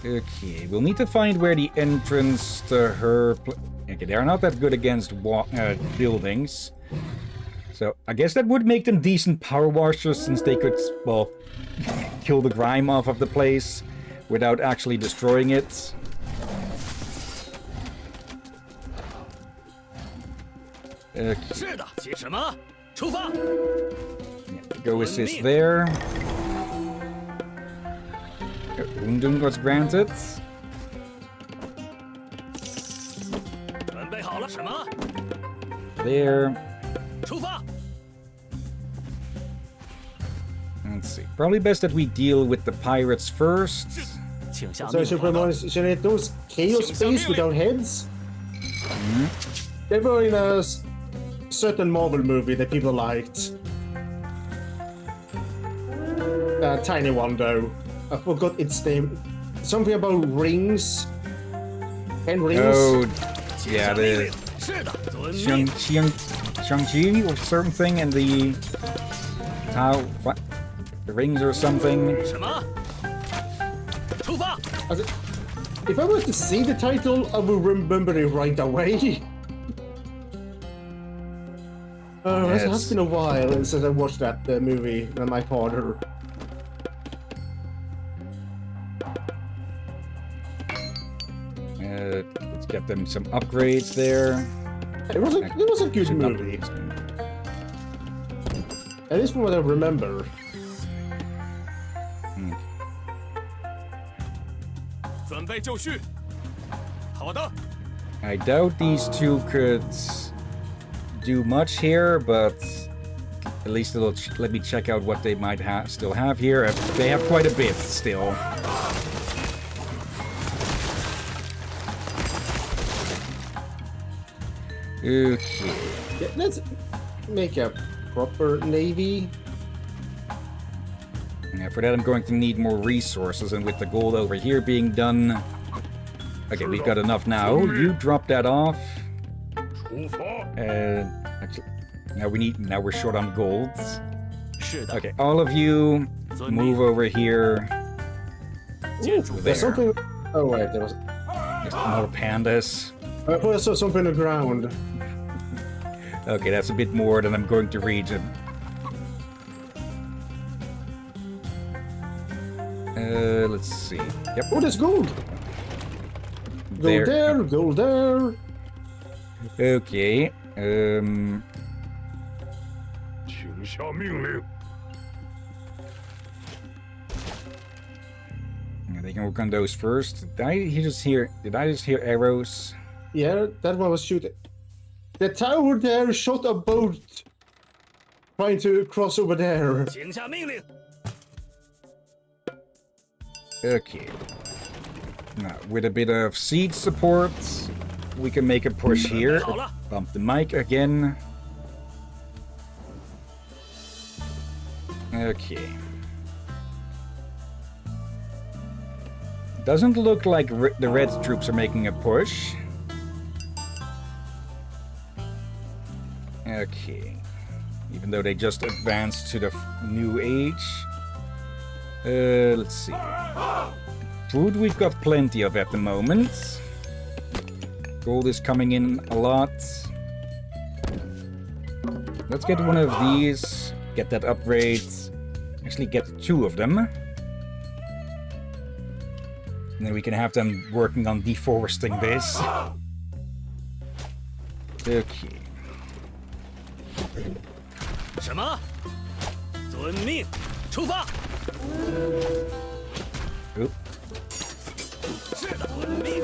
Okay, we'll need to find where the entrance to her... Okay, they're not that good against buildings. So, I guess that would make them decent power washers, since they could, well, kill the grime off of the place without actually destroying it. Okay. Go assist there. Undung was granted. There. Let's see. Probably best that we deal with the pirates first. So should those chaos space without heads? They were in a certain Marvel movie that people liked. A tiny one though. I forgot its name. Something about rings. 10 rings. Oh, yeah, the Shang-Chi or certain thing in the what? The rings or something. If I were to see the title, I will remember it right away. Oh, it has been a while since I watched that movie with my father. Let's get them some upgrades there. It was a good movie. At least from what I remember. I doubt these two could do much here, but at least it'll let me check out what they might still have here. They have quite a bit still. Okay. Yeah, make a proper navy. Yeah, for that I'm going to need more resources, and with the gold over here being done... Okay, we've got enough now. You drop that off. Actually, now we're short on golds. Okay, all of you move over here. Ooh, there's something... Oh wait, there was... There's more pandas. I thought I saw something on the ground. Okay, that's a bit more than I'm going to read. Let's see. Yep. Oh, there's gold! Gold there, gold there. Okay. Yeah, they can work on those first. Did I just hear arrows? Yeah, that one was shooting. The tower there shot a boat trying to cross over there. Okay. Now, with a bit of siege support, we can make a push here. Bump the mic again. Okay. Doesn't look like the red troops are making a push. Okay. Even though they just advanced to the new age. Let's see. Food we've got plenty of at the moment. Gold is coming in a lot. Let's get one of these. Get that upgrade. Actually get 2 of them. And then we can have them working on deforesting this. Okay. 什么？遵命，出发。 Oop. 是的，遵命。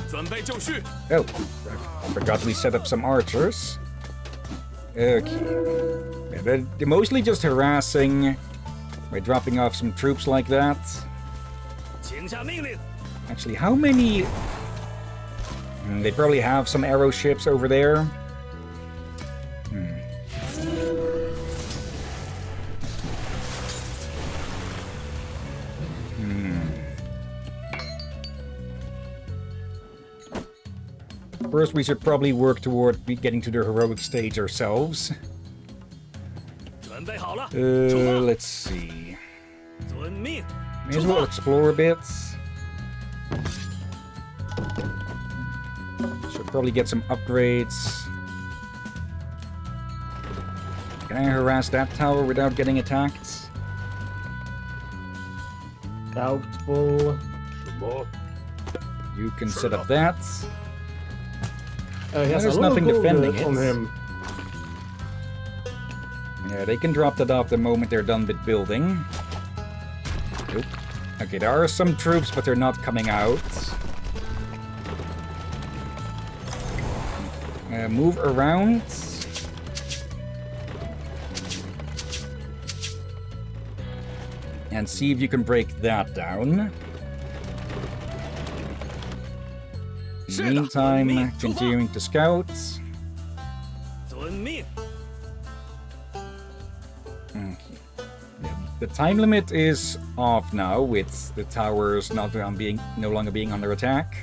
准备就绪。 Oh, I forgot we set up some archers. Okay. Yeah, they're mostly just harassing by dropping off some troops like that. 请下命令。 Actually, how many... They probably have some arrow ships over there. First, we should probably work toward getting to the heroic stage ourselves. 准备好了。 Let's see. 遵命。 May as well explore a bit. Should probably get some upgrades. Can I harass that tower without getting attacked? Doubtful. You can set up that. There's nothing defending it. On him. Yeah, they can drop that off the moment they're done with building. Nope. Okay, there are some troops, but they're not coming out. Move around. And see if you can break that down. In the meantime, continuing to scout. Okay. Yeah, the time limit is off now, with the towers no longer being under attack.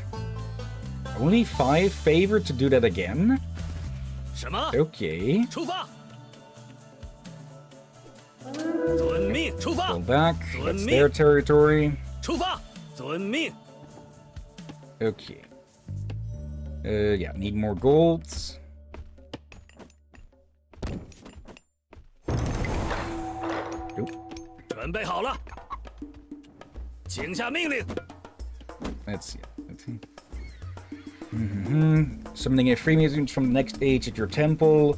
Only 5 favored to do that again. Okay. Pull back. That's their territory. Okay. Yeah, need more golds. Oop. Let's see. Summoning a Freemason from the next age at your temple.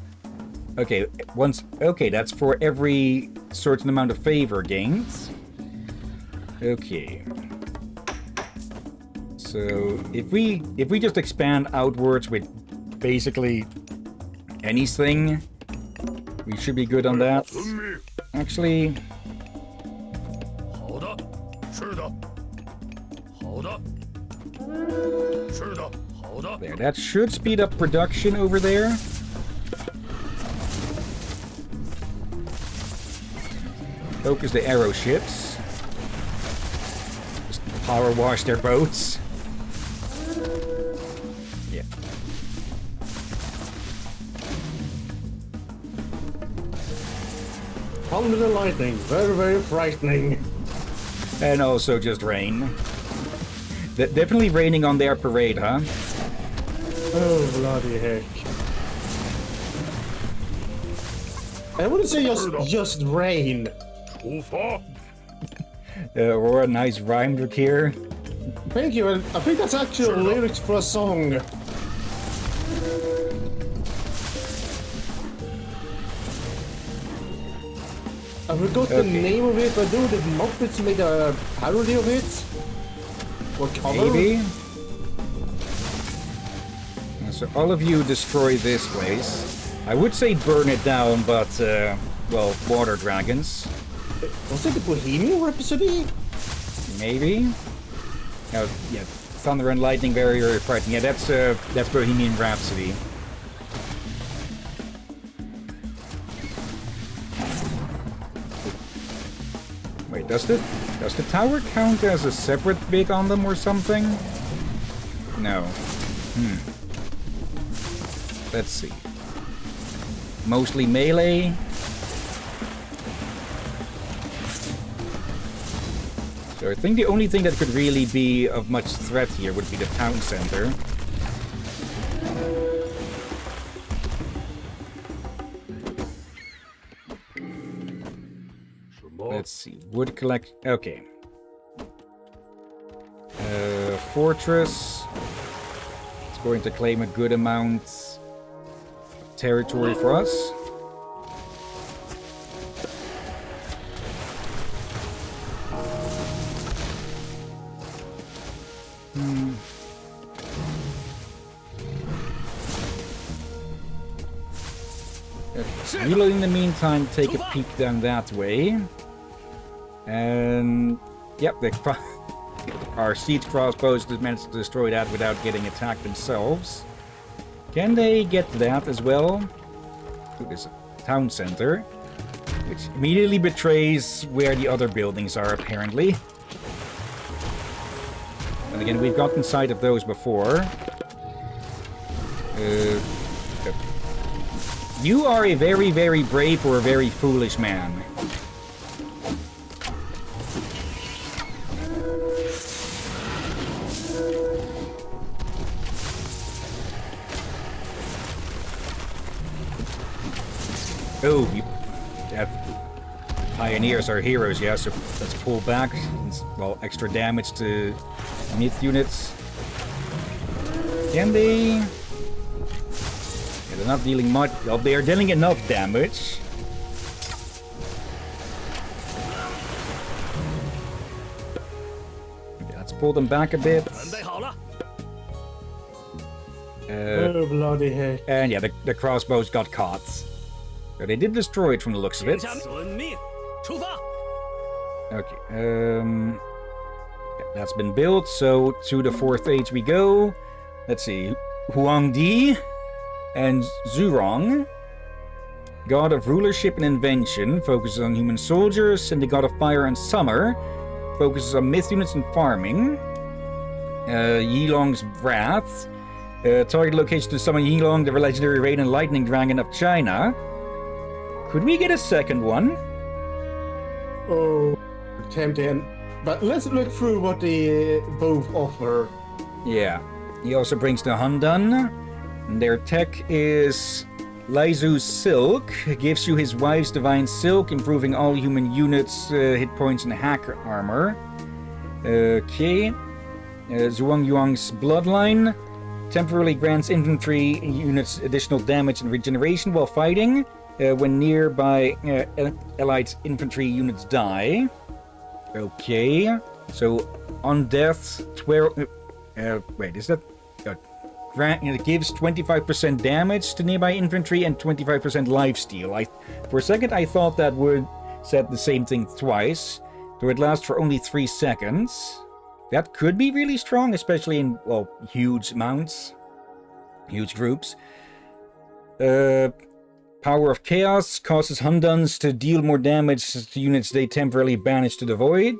Okay, okay, that's for every certain amount of favor gains. Okay. So if we just expand outwards with basically anything, we should be good on that. Actually, There, that should speed up production over there. Focus the arrow ships. Just power wash their boats. Yeah. Thunder and lightning, very, very frightening. And also just rain. Definitely raining on their parade, huh? Oh, bloody heck. I wouldn't say just rain. Or a nice rhyme book here. Thank you, and I think that's actually lyrics for a song. I forgot the name of it, but I know the Muppets made a parody of it. Or cover. Maybe. So all of you destroy this place. I would say burn it down, but, well, water dragons. Was it the Bohemian Rhapsody? Maybe. Oh, yeah, thunder and lightning, very, very frightening. Yeah, that's Bohemian Rhapsody. Wait, does the tower count as a separate bit on them or something? No. Let's see. Mostly melee. So I think the only thing that could really be of much threat here would be the town center. Let's see. Wood collect. Okay. Fortress. It's going to claim a good amount of territory for us. We'll in the meantime take a peek down that way. And yep, our siege crossbows managed to destroy that without getting attacked themselves. Can they get that as well? Ooh, there's a town center, which immediately betrays where the other buildings are, apparently. And again, we've gotten sight of those before. You are a very, very brave or a very foolish man. Oh, pioneers are heroes, yeah, so let's pull back. Well, extra damage to myth units. Can they? Yeah, they're not dealing much. Well, they are dealing enough damage. Okay, let's pull them back a bit. Oh, bloody heck. And yeah, the crossbows got caught. So they did destroy it from the looks of it. Okay, that's been built, so to the 4th age we go. Let's see, Huangdi and Zhurong. God of rulership and invention, focuses on human soldiers, and the God of fire and summer, focuses on myth units and farming. Yilong's wrath, target location to summon Yilong, the legendary rain and lightning dragon of China. Could we get a second one? Oh, tempting. But let's look through what they both offer. Yeah. He also brings the Handan. Their tech is Laizu's Silk. Gives you his wife's divine silk, improving all human units' hit points and hacker armor. Okay. Zhuang Yuang's Bloodline. Temporarily grants infantry units additional damage and regeneration while fighting. When nearby allied infantry units die. Okay. So, on death, 12... wait, is that... it gives 25% damage to nearby infantry and 25% lifesteal. For a second, I thought that would said the same thing twice. Though it lasts for only 3 seconds. That could be really strong, especially in, well, huge amounts. Huge groups. Power of Chaos causes Hundans to deal more damage to units they temporarily banish to the void.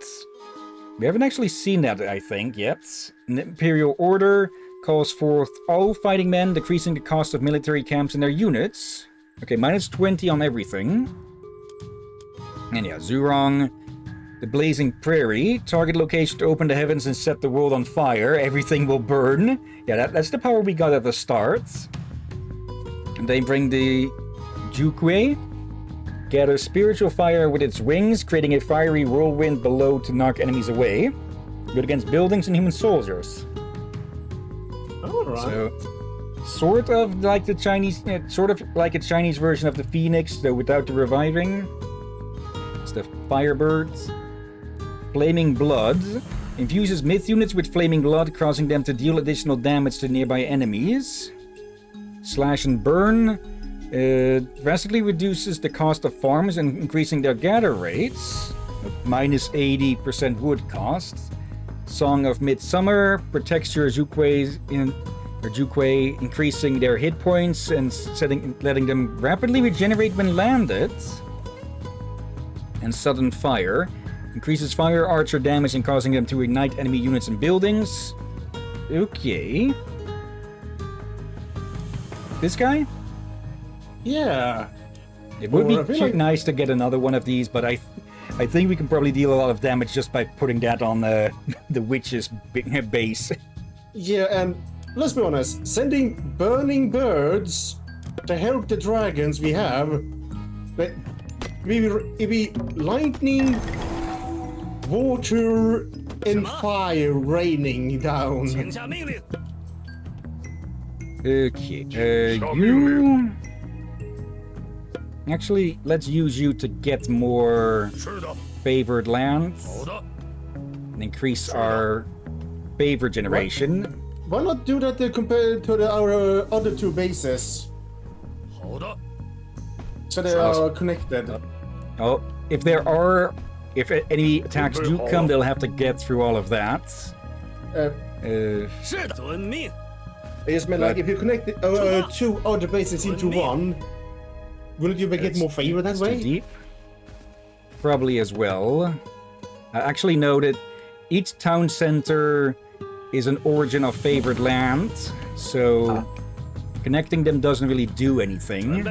We haven't actually seen that, I think, yet. An Imperial Order calls forth all fighting men, decreasing the cost of military camps and their units. Okay, minus 20 on everything. And yeah, Zurong. The Blazing Prairie. Target location to open the heavens and set the world on fire. Everything will burn. Yeah, that's the power we got at the start. And they bring the Juque. Gathers spiritual fire with its wings, creating a fiery whirlwind below to knock enemies away. Good against buildings and human soldiers. Alright. So, sort of like the Chinese, a Chinese version of the Phoenix, though without the reviving. It's the Firebirds. Flaming Blood. Infuses myth units with Flaming Blood, causing them to deal additional damage to nearby enemies. Slash and Burn. Drastically reduces the cost of farms and increasing their gather rates. Minus 80% wood cost. Song of Midsummer protects your Juque, increasing their hit points and letting them rapidly regenerate when landed. And Sudden Fire increases fire archer damage and causing them to ignite enemy units and buildings. Okay. This guy? Yeah. It would be nice to get another one of these, but I think we can probably deal a lot of damage just by putting that on the witch's base. Yeah, and let's be honest, sending burning birds to help the dragons we have, but it'd be lightning, water, and fire raining down. Okay, you... Actually, let's use you to get more favored lands and increase our favor generation. Why not do that compared to our other two bases? So they are connected. Oh, if any attacks do come, they'll have to get through all of that. I just meant like if you connect two other bases into one, will you get more favor that way? Too deep. Probably as well. I actually know that each town center is an origin of favored land, so connecting them doesn't really do anything.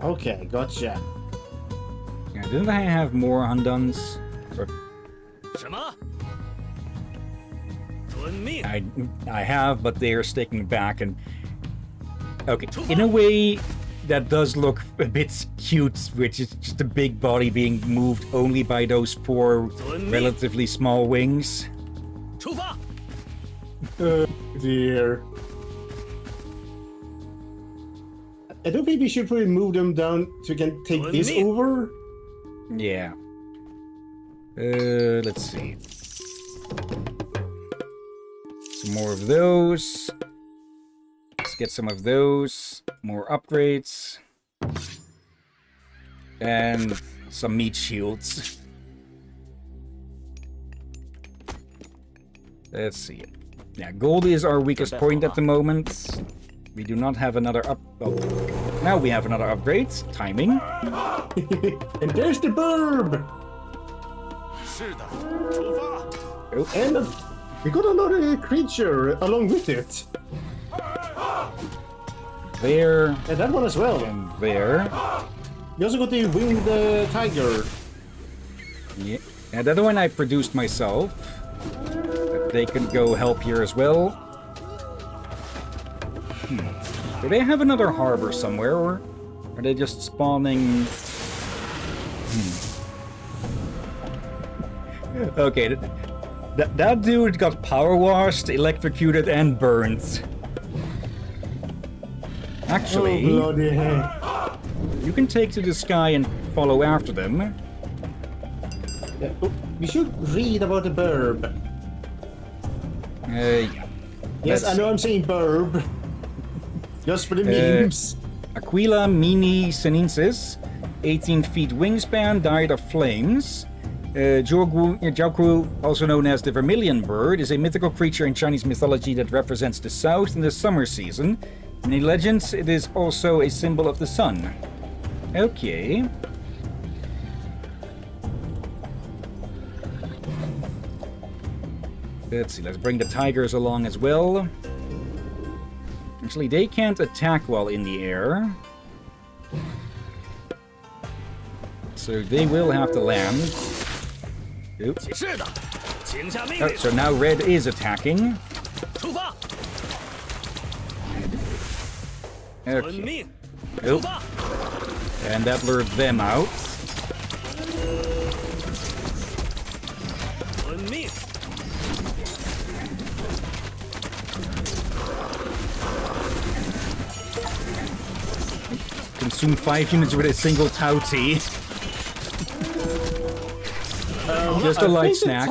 Okay, gotcha. Yeah, didn't I have more Hundans? I have, but they're sticking back and... Okay, in a way, that does look a bit cute, which is just a big body being moved only by those four relatively small wings. Oh dear. I don't think we should probably move them down so we can take this over. Yeah. Let's see. Some more of those. Let's get some of those. More upgrades. And some meat shields. Let's see. Yeah, gold is our weakest point at the moment. We do not have another now we have another upgrade. Timing. And there's the burb! Oh. And we got another creature along with it. There. And that one as well. And there. We also got the winged tiger. Yeah. And that one I produced myself. But they can go help here as well. Do they have another harbor somewhere, or are they just spawning? Okay, that dude got power washed, electrocuted, and burned. Actually, oh, bloody hell. You can take to the sky and follow after them. Yeah. Oh, we should read about the burb. Yeah. Yes, I know I'm saying burb. Just for the memes. Aquila mini sinensis, 18 feet wingspan, diet of flames. Jiaoku, also known as the Vermilion Bird, is a mythical creature in Chinese mythology that represents the south in the summer season. In the legends, it is also a symbol of the sun. Okay. Let's see, let's bring the tigers along as well. Actually, they can't attack while in the air. So they will have to land. Oops. Oh, so now red is attacking. Okay. Oop. And that lured them out. Consume 5 units with a single Tao Tea. Just a light snack.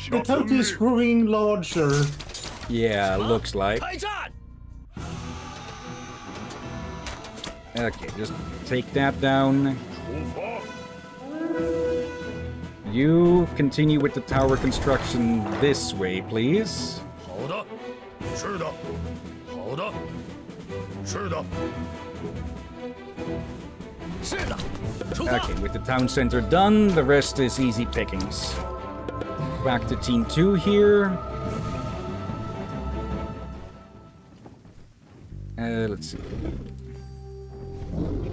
The Tao Tea is growing larger. Yeah, looks like. Okay, just take that down. You continue with the tower construction this way, please. Okay, with the town center done, the rest is easy pickings. Back to Team 2 here. Let's see.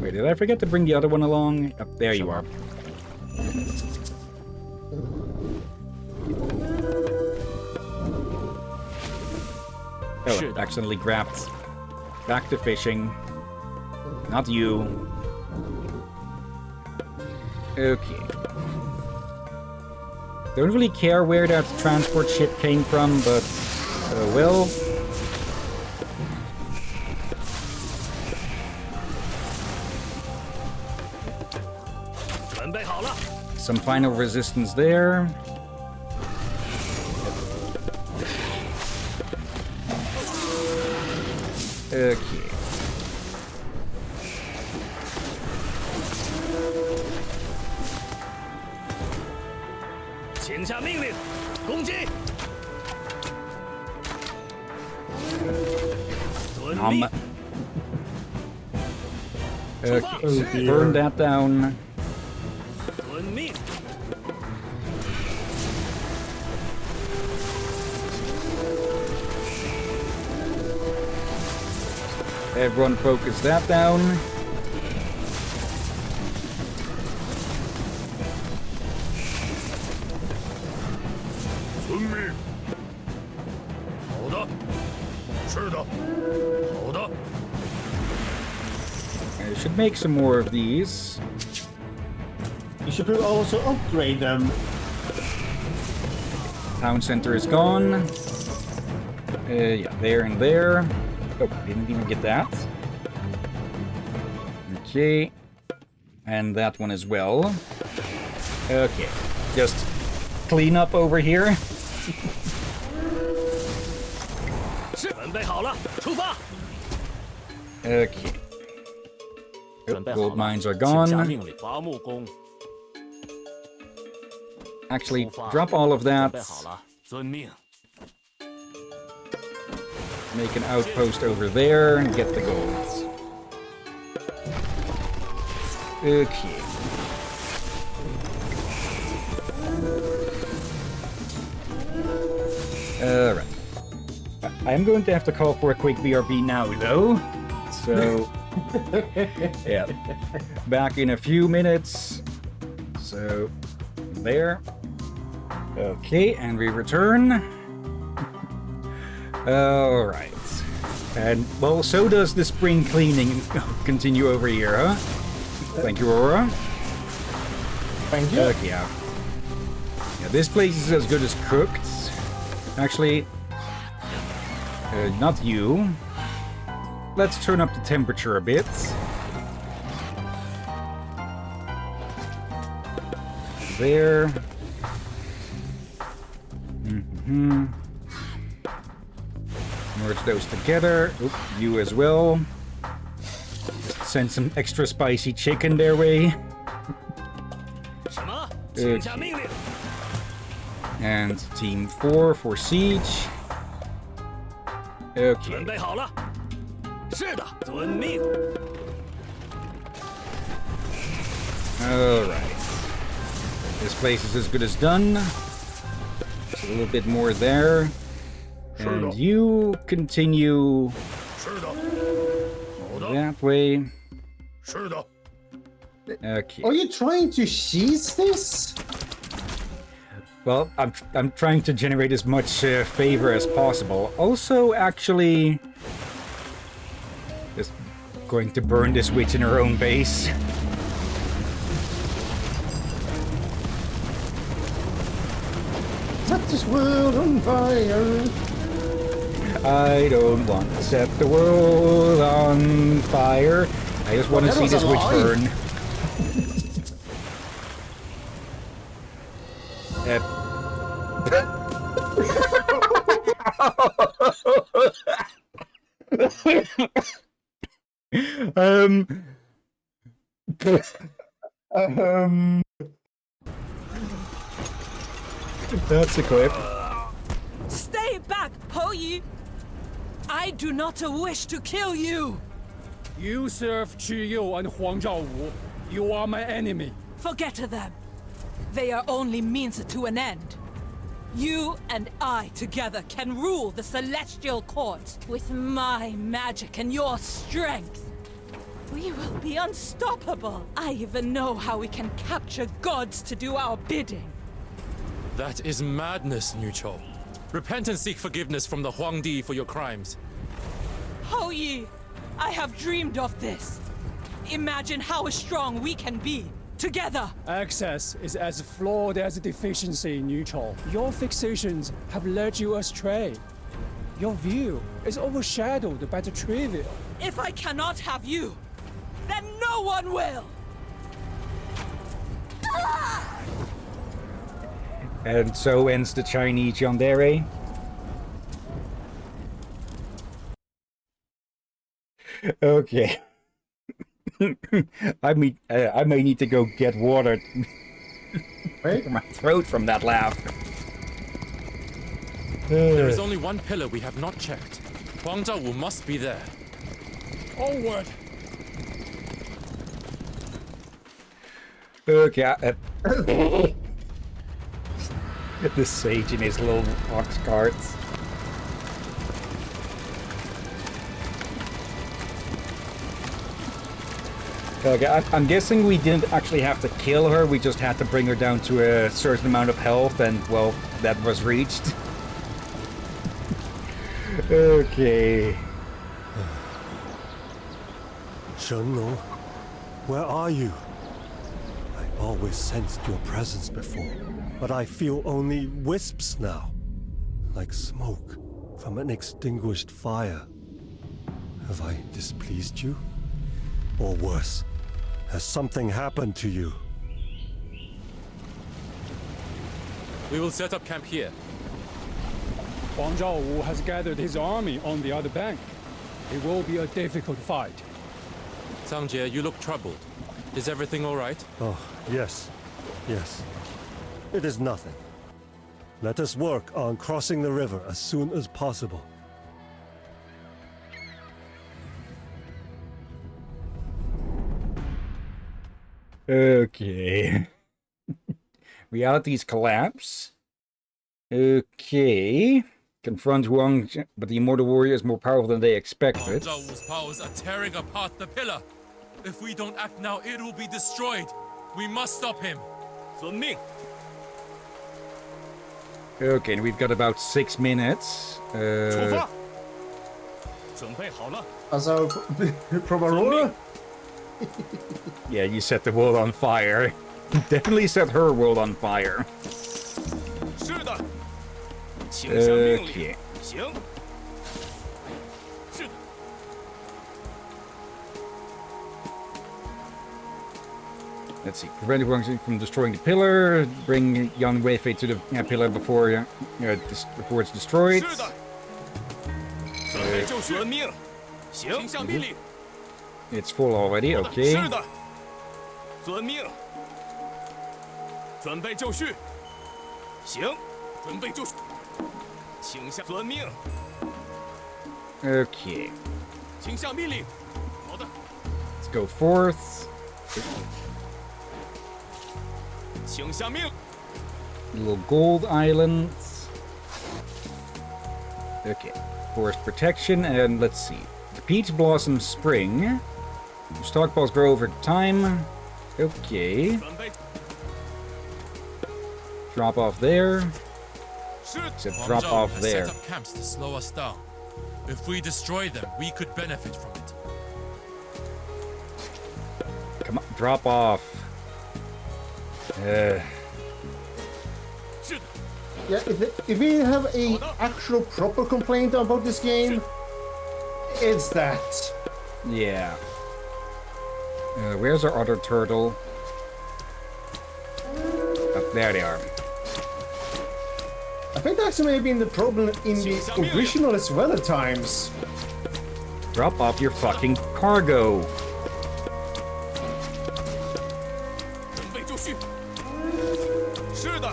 Wait, did I forget to bring the other one along? Oh, there you are. Oh, accidentally grabbed. Back to fishing. Not you. Okay. Don't really care where that transport ship came from, but well. Some final resistance there. Okay. Okay, burn that down. Everyone focus that down. I should make some more of these. You should also upgrade them. Town center is gone. Yeah, there and there. Oh, didn't even get that. Okay. And that one as well. Okay. Just clean up over here. Okay. Oh, gold mines are gone. Actually, drop all of that. Make an outpost over there and get the gold. Okay. Alright. I'm going to have to call for a quick BRB now, though. So, yeah. Back in a few minutes. So, there. Okay, and we return. Alright. And, well, so does the spring cleaning continue over here, huh? Thank you, Aurora. Thank you. Okay, yeah. This place is as good as cooked. Actually, not you. Let's turn up the temperature a bit. There. Mm-hmm. Merge those together. Oop, you as well. Just send some extra spicy chicken their way. 请下命令。 And Team 4 for Siege. 准 Okay. 备好了。是的，遵命。 Alright. This place is as good as done. Just a little bit more there. And you continue 是的。好的。 that way. 是的。 Okay. Are you trying to cheese this? Well, I'm trying to generate as much favor as possible. Also, actually, just going to burn this witch in her own base. Set this world on fire. I don't want to set the world on fire. I just want to see this witch burn. That's a clip. Stay back, Ho Yi! I do not wish to kill you! You serve Qu Yu and Huang Zhaowu. You are my enemy. Forget them. They are only means to an end. You and I together can rule the celestial courts with my magic and your strength. We will be unstoppable. I even know how we can capture gods to do our bidding. That is madness, Nucho. Repent and seek forgiveness from the Huangdi for your crimes. Ho Yi, I have dreamed of this. Imagine how strong we can be together. Access is as flawed as deficiency, Neutral. Your fixations have led you astray. Your view is overshadowed by the trivial. If I cannot have you, then no one will. And so ends the Chinese yandere. Okay. I may need to go get water. Right? My throat from that laugh. There is only one pillar we have not checked. Huang Zhaowu must be there. Onward! Okay. The sage in his little ox carts. Okay, I'm guessing we didn't actually have to kill her, we just had to bring her down to a certain amount of health, and, well, that was reached. Okay. Shenlong, where are you? I always sensed your presence before, but I feel only wisps now, like smoke from an extinguished fire. Have I displeased you? Or worse, has something happened to you? We will set up camp here. Huang Zhaowu has gathered his army on the other bank. It will be a difficult fight. Sangjie, you look troubled. Is everything all right? Oh, yes. Yes. It is nothing. Let us work on crossing the river as soon as possible. Okay. Realities collapse. Okay. Confront Huang, but the Immortal Warrior is more powerful than they expected. Huang Zhaowu's powers are tearing apart the pillar. If we don't act now, it will be destroyed. We must stop him. 遵命。 Okay, and we've got about 6 minutes. 出发。准备好了。 Also, from Aurora? Yeah, you set the world on fire. Definitely set her world on fire. 是的。请下命令。 Okay. 行。是的。 Let's see. Prevent Huang from destroying the pillar. Bring Yang Weifei to the pillar before before it's destroyed. 是的。准备就绪。遵命。行。请下命令。 It's full already. Okay. 是的。遵命。准备就绪。行，准备就绪，请下遵命。 Okay. 请下命令。好的。 Let's go forth. 请下命。 Little gold islands. Okay. Forest protection, and let's see. The peach blossom spring. Stockpiles grow over time. Okay. Drop off there. Except drop Huangzhou off has there. set up camps to slow us down. If we destroy them, we could benefit from it. Come on, drop off. Yeah, if we have a actual proper complaint about this game, it's that. Yeah. Where's our other turtle? Oh, there they are. I think that's may have been the problem in the original as well at times. Drop off your fucking cargo. 准备就绪。是的。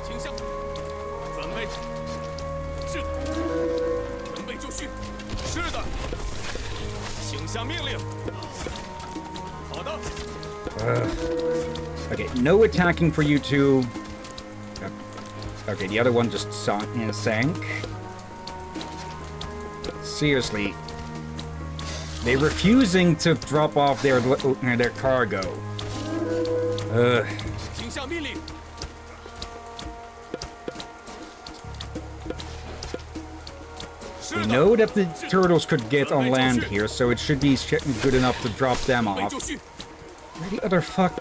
请下。准备。是的。准备就绪。是的。请下命令。好的。Okay, no attacking for you two. Okay, the other one just sank. Seriously. They're refusing to drop off their cargo. Ugh. 请下命令。 We know that the turtles could get on land here, so it should be good enough to drop them off. Where the other fuck?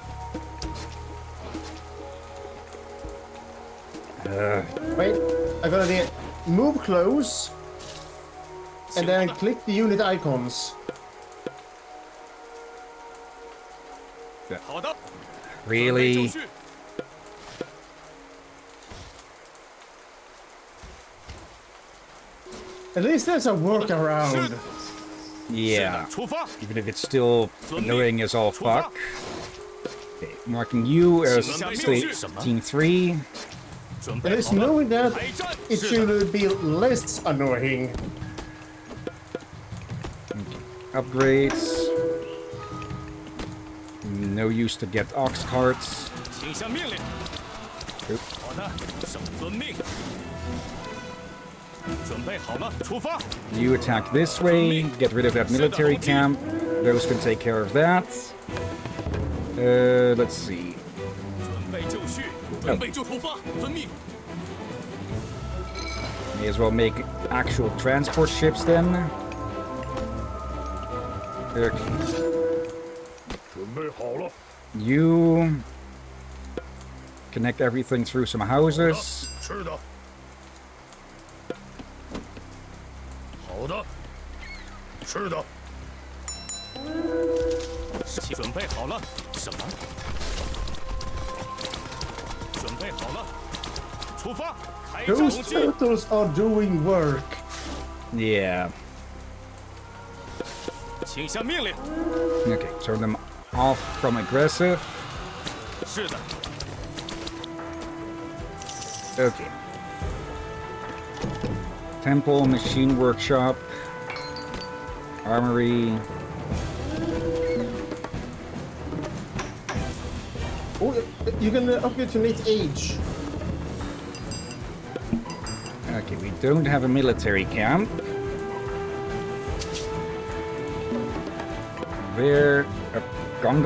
Wait, I got an idea. Move close, and then click the unit icons. Really? At least there's a workaround. Yeah. Even if it's still annoying as all fuck. Okay, marking you as Team 3. At least knowing that, it should be less annoying. Upgrades. No use to get ox carts. Oop. 圣遵命。准备好了，出发。 You attack this way, get rid of that military camp. Those can take care of that. Let's see. 准备就绪，准备就出发，遵命。 May as well make actual transport ships then. Okay. 准备好了。 You connect everything through some houses. 是的。好的。是的。准备好了。什么？准备好了。出发。开战 Those turtles are doing work. Yeah. 请下命令。 Okay, turn them off from aggressive. 是的。 Okay. Temple, machine workshop, armory. Oh, you can upgrade to late age. Okay, we don't have a military camp. There, Gong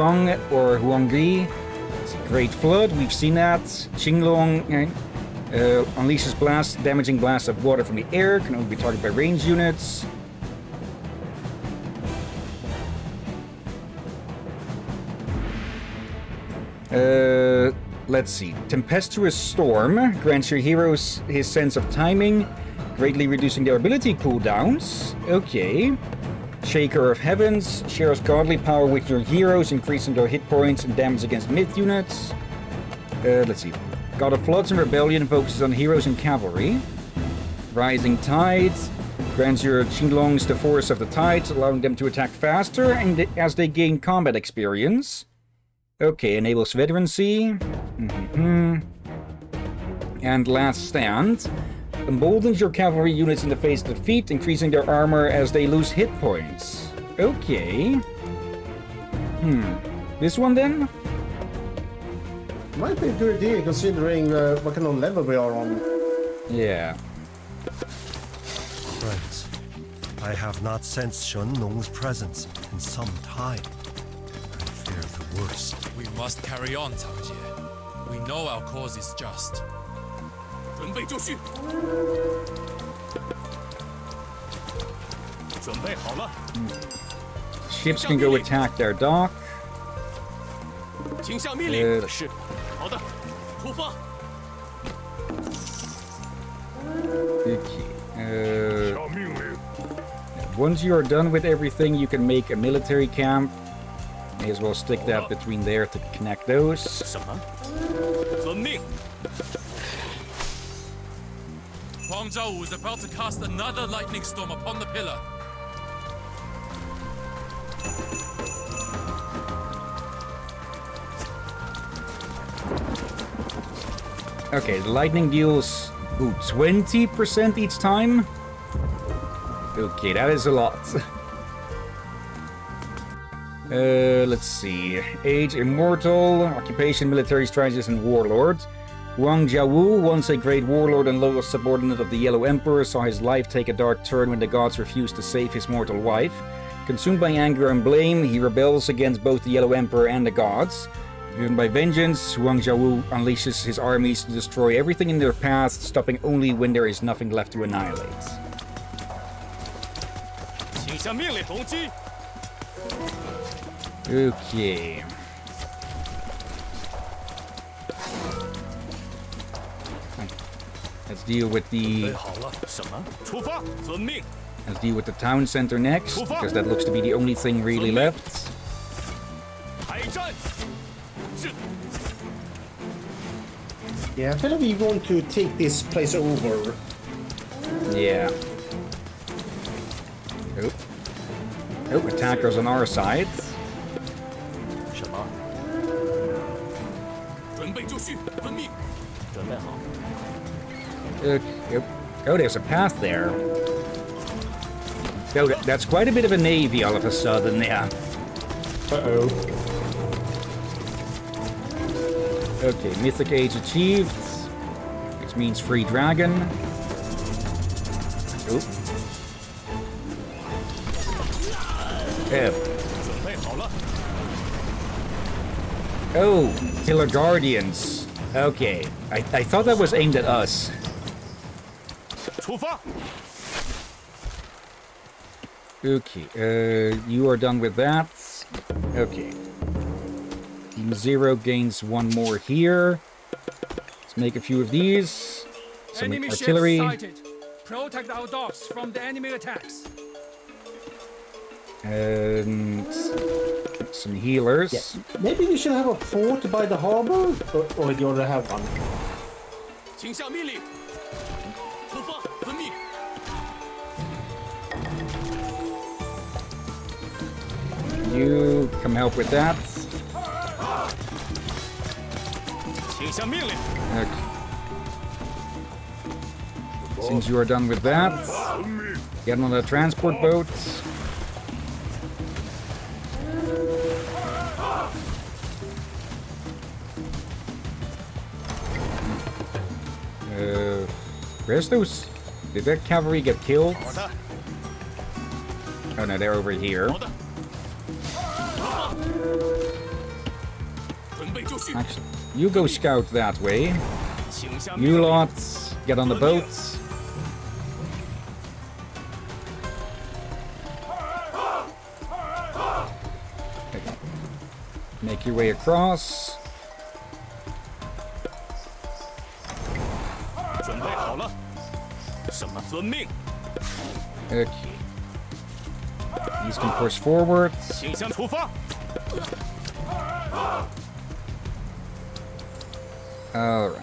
or Huangdi. It's a great flood. We've seen that. Qinglong unleashes blast, damaging blasts of water from the air. Can only be targeted by range units. Let's see. Tempestuous Storm grants your heroes his sense of timing, greatly reducing their ability cooldowns. Okay. Shaker of Heavens shares godly power with your heroes, increasing their hit points and damage against myth units. Let's see. God of Floods and Rebellion focuses on heroes and cavalry. Rising Tides grants your Qinglongs the force of the tides, allowing them to attack faster and as they gain combat experience. Okay, enables veterancy. And last stand. Emboldens your cavalry units in the face of defeat, increasing their armor as they lose hit points. Okay. This one then? Might be a good idea considering what kind of level we are on. Yeah. Friends, I have not sensed Shen Nong's presence in some time. I fear the worst. We must carry on, Cao Jie. We know our cause is just. 准备就绪。准备好了。 Ships can go attack their dock. 请下命令。是。好的，出发。 Okay. Once you are done with everything, you can make a military camp. May as well stick that between there to connect those. 什么？遵命。 Huang Zhaowu is about to cast another lightning storm upon the pillar. Okay, the lightning deals 20% each time? Okay, that is a lot. Let's see. Age, Immortal, Occupation, Military Strategist, and Warlord. Huang Zhaowu, once a great warlord and loyal subordinate of the Yellow Emperor, saw his life take a dark turn when the gods refused to save his mortal wife. Consumed by anger and blame, he rebels against both the Yellow Emperor and the gods. Driven by vengeance, Huang Zhaowu unleashes his armies to destroy everything in their path, stopping only when there is nothing left to annihilate. 请下命令，攻击。 Okay. Let's deal with the... 好了，什么？出发，遵命。 Let's deal with the town center next, because that looks to be the only thing really left. 开战。是。 Yeah, I feel like we want to take this place over. Yeah. Oh. Oh, attackers on our side. 什么？准备就绪，遵命。准备好。 Oh, there's a path there. Oh, that's quite a bit of a navy all of a sudden, yeah. Uh-oh. Okay, Mythic Age achieved, which means free dragon. Oh. Oh, Killer Guardians. Okay, I thought that was aimed at us. 出发。 Okay, you are done with that. Okay. Team 0 gains one more here. Let's make a few of these. Some Enemy artillery. ships sighted. Protect our docks from the enemy attacks. And some healers. Yeah. Maybe we should have a fort by the harbor? Or you already have one? 请下命令。出发，遵命。 You come help with that. 请下命令。 Okay. Since you are done with that, get on the transport boat. Where's those? Did that cavalry get killed? Oh no, they're over here. Actually, you go scout that way. You lot, get on the boats. Okay. Make your way across. 准备好了。什么？遵命。 Okay. These can push forward. 请向出发。 All right.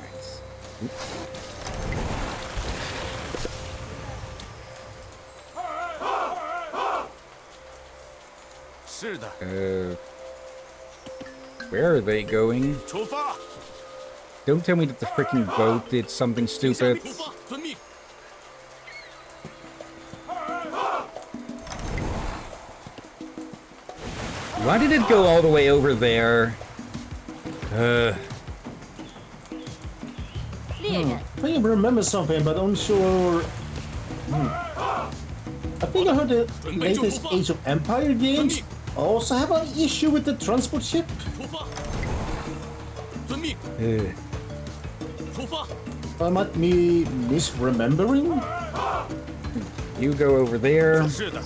是的。Where are they going? 出发！ Don't tell me that the freaking boat did something stupid. 出发！遵命。 Why did it go all the way over there? I think I remember something, but I'm sure. I think I heard the latest Age of Empire games also have an issue with the transport ship. 出发！遵命。 出发！ I might be misremembering. You go over there. 是的，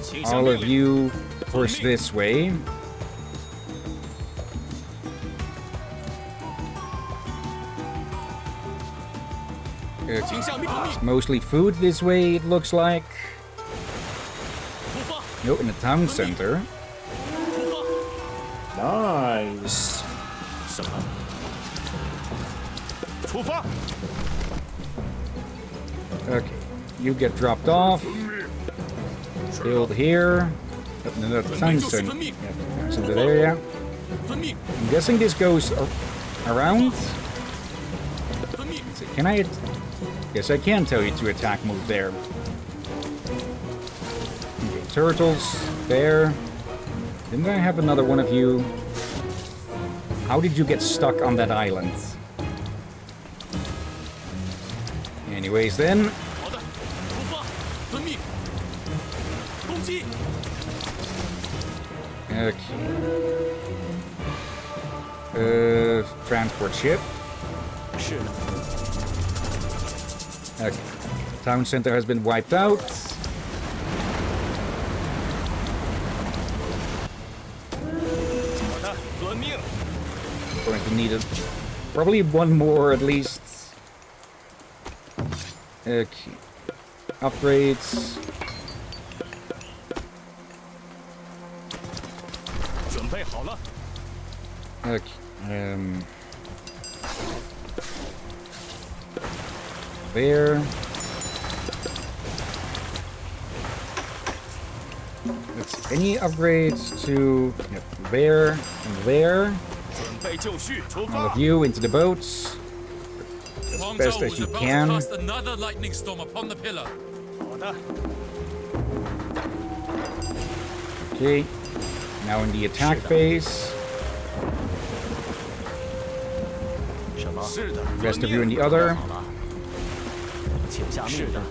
请向 All 命 of 令。 you push this way. It's 请向命令。 mostly food this way, it looks like. 出发！ No, in the town center. 出发！ Nice. 什么？出发！ Okay, you get dropped off. Build here. No, the town center. Yeah, town center there, yeah. 遵命。 I'm guessing this goes around. 遵命。 Can I? Yes, I can tell you to attack move there. Okay, turtles there. Didn't I have another one of you? How did you get stuck on that island? Anyways, then. 好的，出发！遵命。攻击！ Okay. Transport ship. 是的。 Okay. Town center has been wiped out. 好的，遵命。 Going to need probably one more at least. Okay. Upgrades. 准备好了。 Okay. There. Let's see. Any upgrades to yep, there and there. 准备就绪，出 All 发 of！ you into the boats. As Huang best Zhao as was you about can. to cast another lightning storm upon the pillar. 好的， Okay. Now in the attack phase. 什么？是的， Rest of you in the other. 好了，请下命令。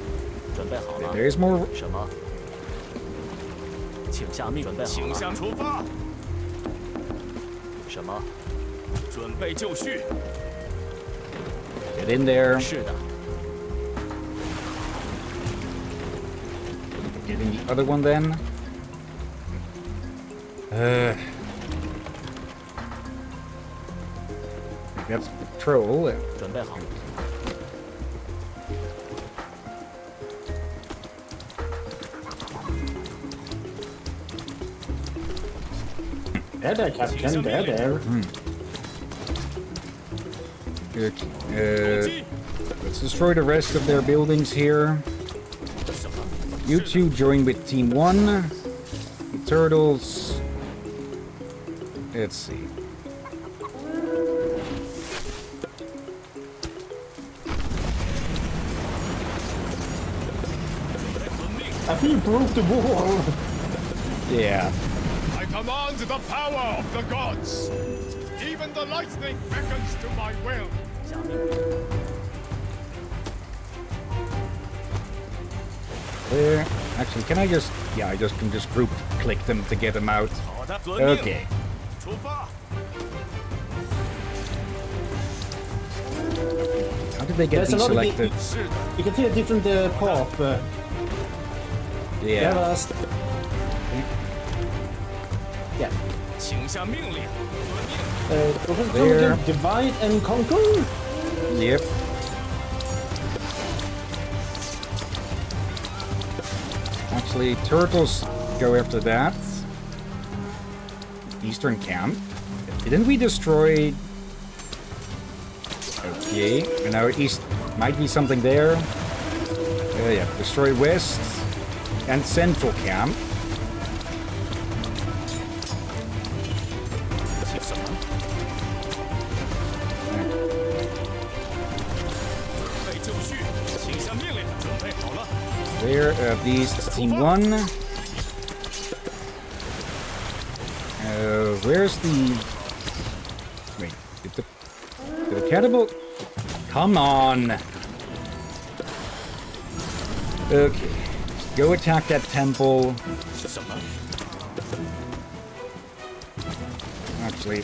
准备好了。 There is more. 什么？请下命。准备好了。请向出发。什么？准备就绪。 Get in there. 是的。 Get in the other one then. That's patrol. 准备好。 There, Captain. There. Okay. Let's destroy the rest of their buildings here. You two join with Team 1. The turtles. Let's see. I think you broke the wall. Yeah. I command the power of the gods. Even the lightning beckons to my will. There. Actually, can I just... Yeah, I can just group click them to get them out. 好的，遵命。 Okay. 出发。 How did they get There's a lot of deselected? 是的， You can see a different path. Yeah. Yeah. 请下命令。We're going There. to divide and conquer. Yep. Actually, turtles go after that. Eastern camp. Didn't we destroy... Okay, and now east might be something there. Yeah, destroy west and central camp. There, these team 1. Where's the... Wait, did the catapult... Come on! Okay, go attack that temple. Actually,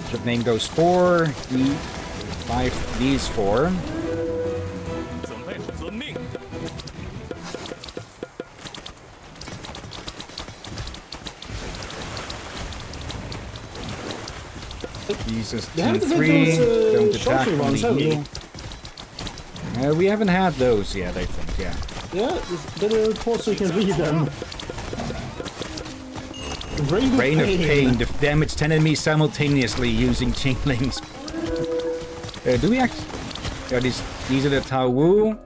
should name those 4, 5, these 4. These is team 3. Don't attack from the heel. We haven't had those yet, I think, yeah. Yeah, there are reports so you can read them. Rain of Pain. Damage 10 enemies simultaneously using chain links. Do we actually... these are the Tao Wu.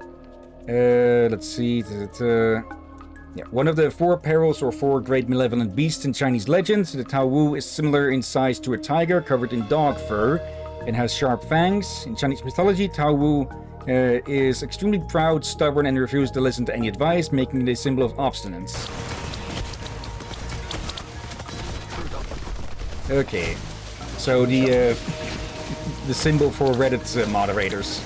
Let's see. Yeah, one of the 4 perils or 4 great malevolent beasts in Chinese legends. The Tao Wu is similar in size to a tiger covered in dog fur and has sharp fangs. In Chinese mythology, Tao Wu is extremely proud, stubborn, and refuses to listen to any advice, making it a symbol of obstinance. Okay, so the symbol for Reddit moderators.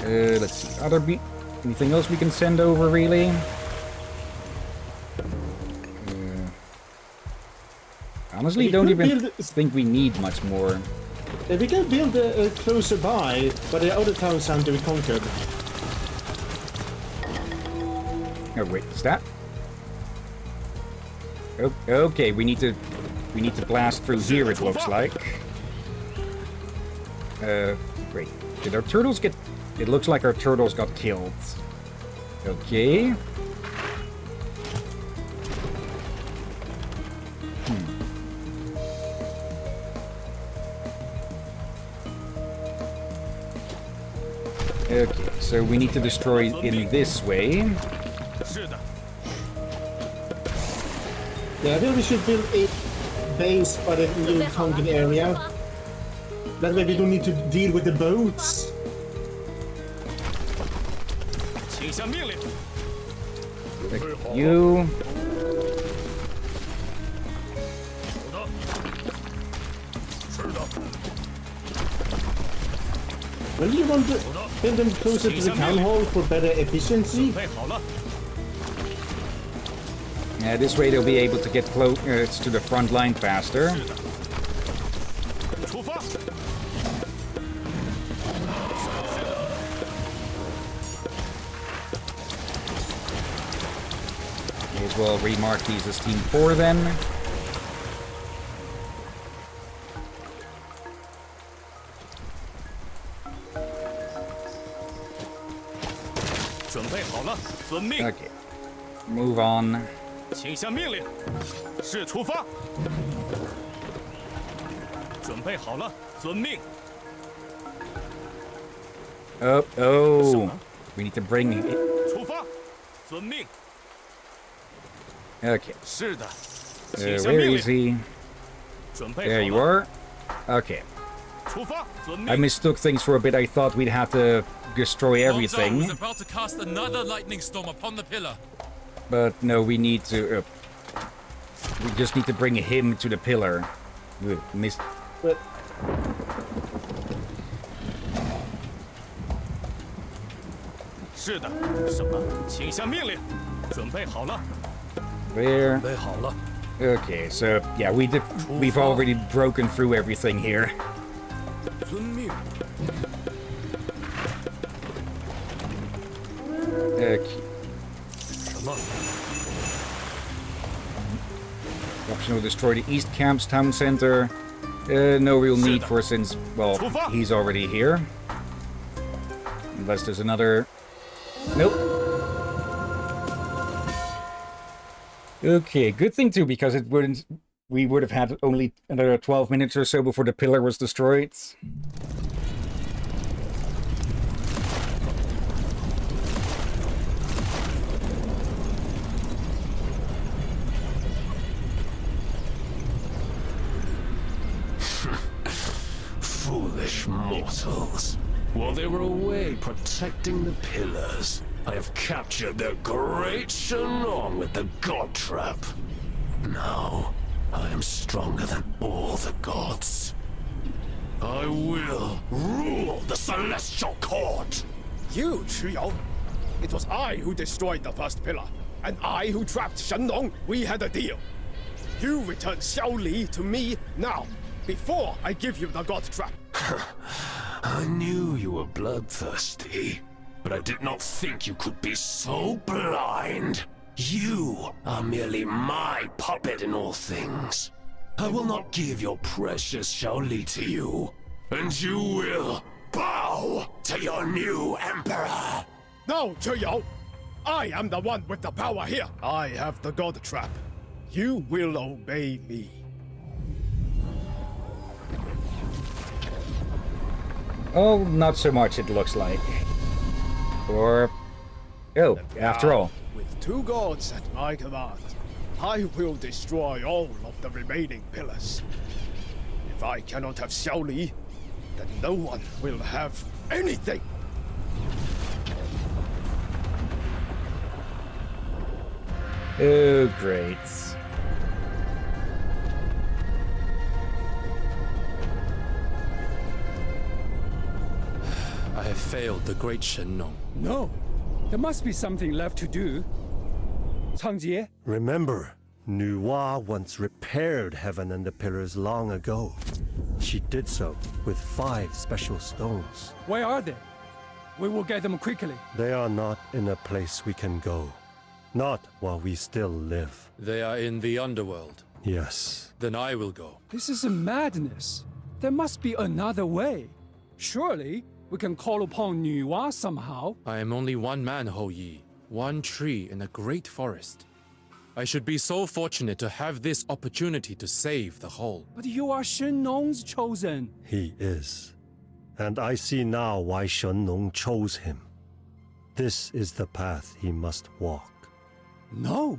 Let's see, anything else we can send over, really? Honestly, don't even think we need much more. We can build closer by, but the other towns have to be conquered. Oh wait, is that? Oh, okay, we need to blast through here. It looks like. Wait, did our turtles get? It looks like our turtles got killed. Okay. Okay, so we need to destroy in this way. Yeah, I think we should build a base by the new conquered area. That way we don't need to deal with the boats. You. Well, you want to build them closer to the town hall for better efficiency? Yeah, this way they'll be able to get close to the front line faster. May as well remark these as Team 4 then. Okay. Move on. 请下命令，是出发。准备好了，遵命。 Oh, we need to bring it. 出发，遵命。 Okay. 是的， where is he? There you are. Okay. 出发，遵命。 I mistook things for a bit. I thought we'd have to destroy everything. was about to cast another lightning storm upon the pillar. But no, we need to... we just need to bring him to the pillar. We missed... But... Where? Okay, so yeah, we've already broken through everything here. Okay. Optional destroy the East Camp's town center. No real need for since, well, he's already here. Unless there's another... Nope. Okay, good thing too, because it wouldn't... We would have had only another 12 minutes or so before the pillar was destroyed. Foolish mortals. While they were away protecting the pillars, I have captured their great Shenong with the god trap. Now, I am stronger than all the gods. I will rule the celestial court! You, Chuyao! It was I who destroyed the first pillar, and I who trapped Shenlong. We had a deal. You return Xiao Li to me now, before I give you the god trap. I knew you were bloodthirsty, but I did not think you could be so blind. You are merely my puppet in all things. I will not give your precious Xiao Li to you, and you will bow to your new emperor. No, Chuyao! I am the one with the power here. I have the god trap. You will obey me. Oh, not so much, it looks like. Or... Oh, after all. With 2 gods at my command, I will destroy all of the remaining pillars. If I cannot have Xiao Li, then no one will have anything. Oh, great. I have failed the great Shenong. No, there must be something left to do. Changjie, Remember, Nuwa once repaired heaven and the pillars long ago. She did so with 5 special stones. where are they? We will get them quickly. They are not in a place we can go. Not while we still live. They are in the underworld. Yes. Then I will go. This is a madness. There must be another way. Surely, we can call upon Nuwa somehow. I am only one man, Ho Yi. One tree in a great forest. I should be so fortunate to have this opportunity to save the whole. But you are Shenong's chosen. He is. And I see now why Shenong chose him. This is the path he must walk. No.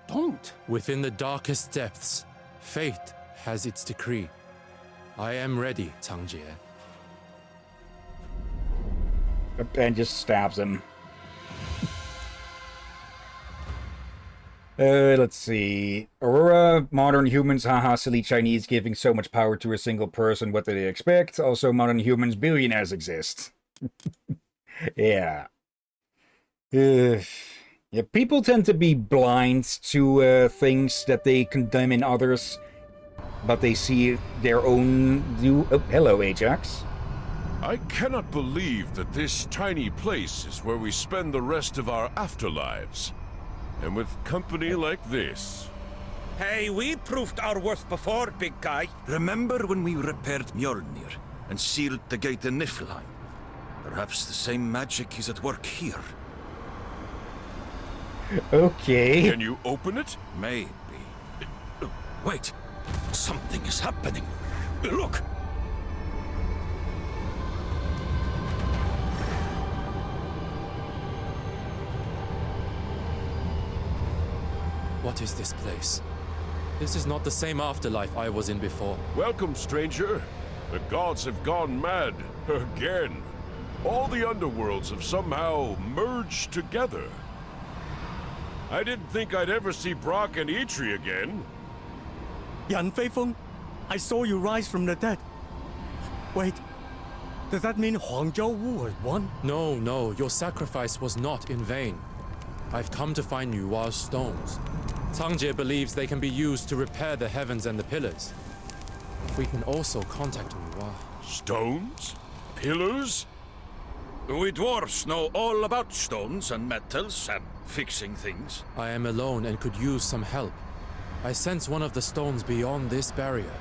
Don't. Within the darkest depths, fate has its decree. I am ready, Changjie. And just stabs him. Let's see. Aurora, modern humans, haha, silly Chinese giving so much power to a single person, what do they expect? Also, modern humans, billionaires exist. Yeah. Yeah, people tend to be blind to things that they condemn in others, but they see their own view. Oh, hello, Ajax. I cannot believe that this tiny place is where we spend the rest of our afterlives. And with company like this. Hey, we proved our worth before, big guy. Remember when we repaired Mjolnir and sealed the gate in Niflheim? Perhaps the same magic is at work here. Okay. Can you open it? Maybe. Wait, something is happening. Look! What is this place? This is not the same afterlife I was in before. Welcome, stranger. The gods have gone mad. Again. All the underworlds have somehow merged together. I didn't think I'd ever see Brock and Eitri again. Yan Feifeng, I saw you rise from the dead. Wait, does that mean Huang Zhaowu has won? No, no, your sacrifice was not in vain. I've come to find Nuwa's stones. Changjie believes they can be used to repair the heavens and the pillars. If we can also contact Nuwa. Stones? Pillars? We dwarfs know all about stones and metals and fixing things. I am alone and could use some help. I sense one of the stones beyond this barrier.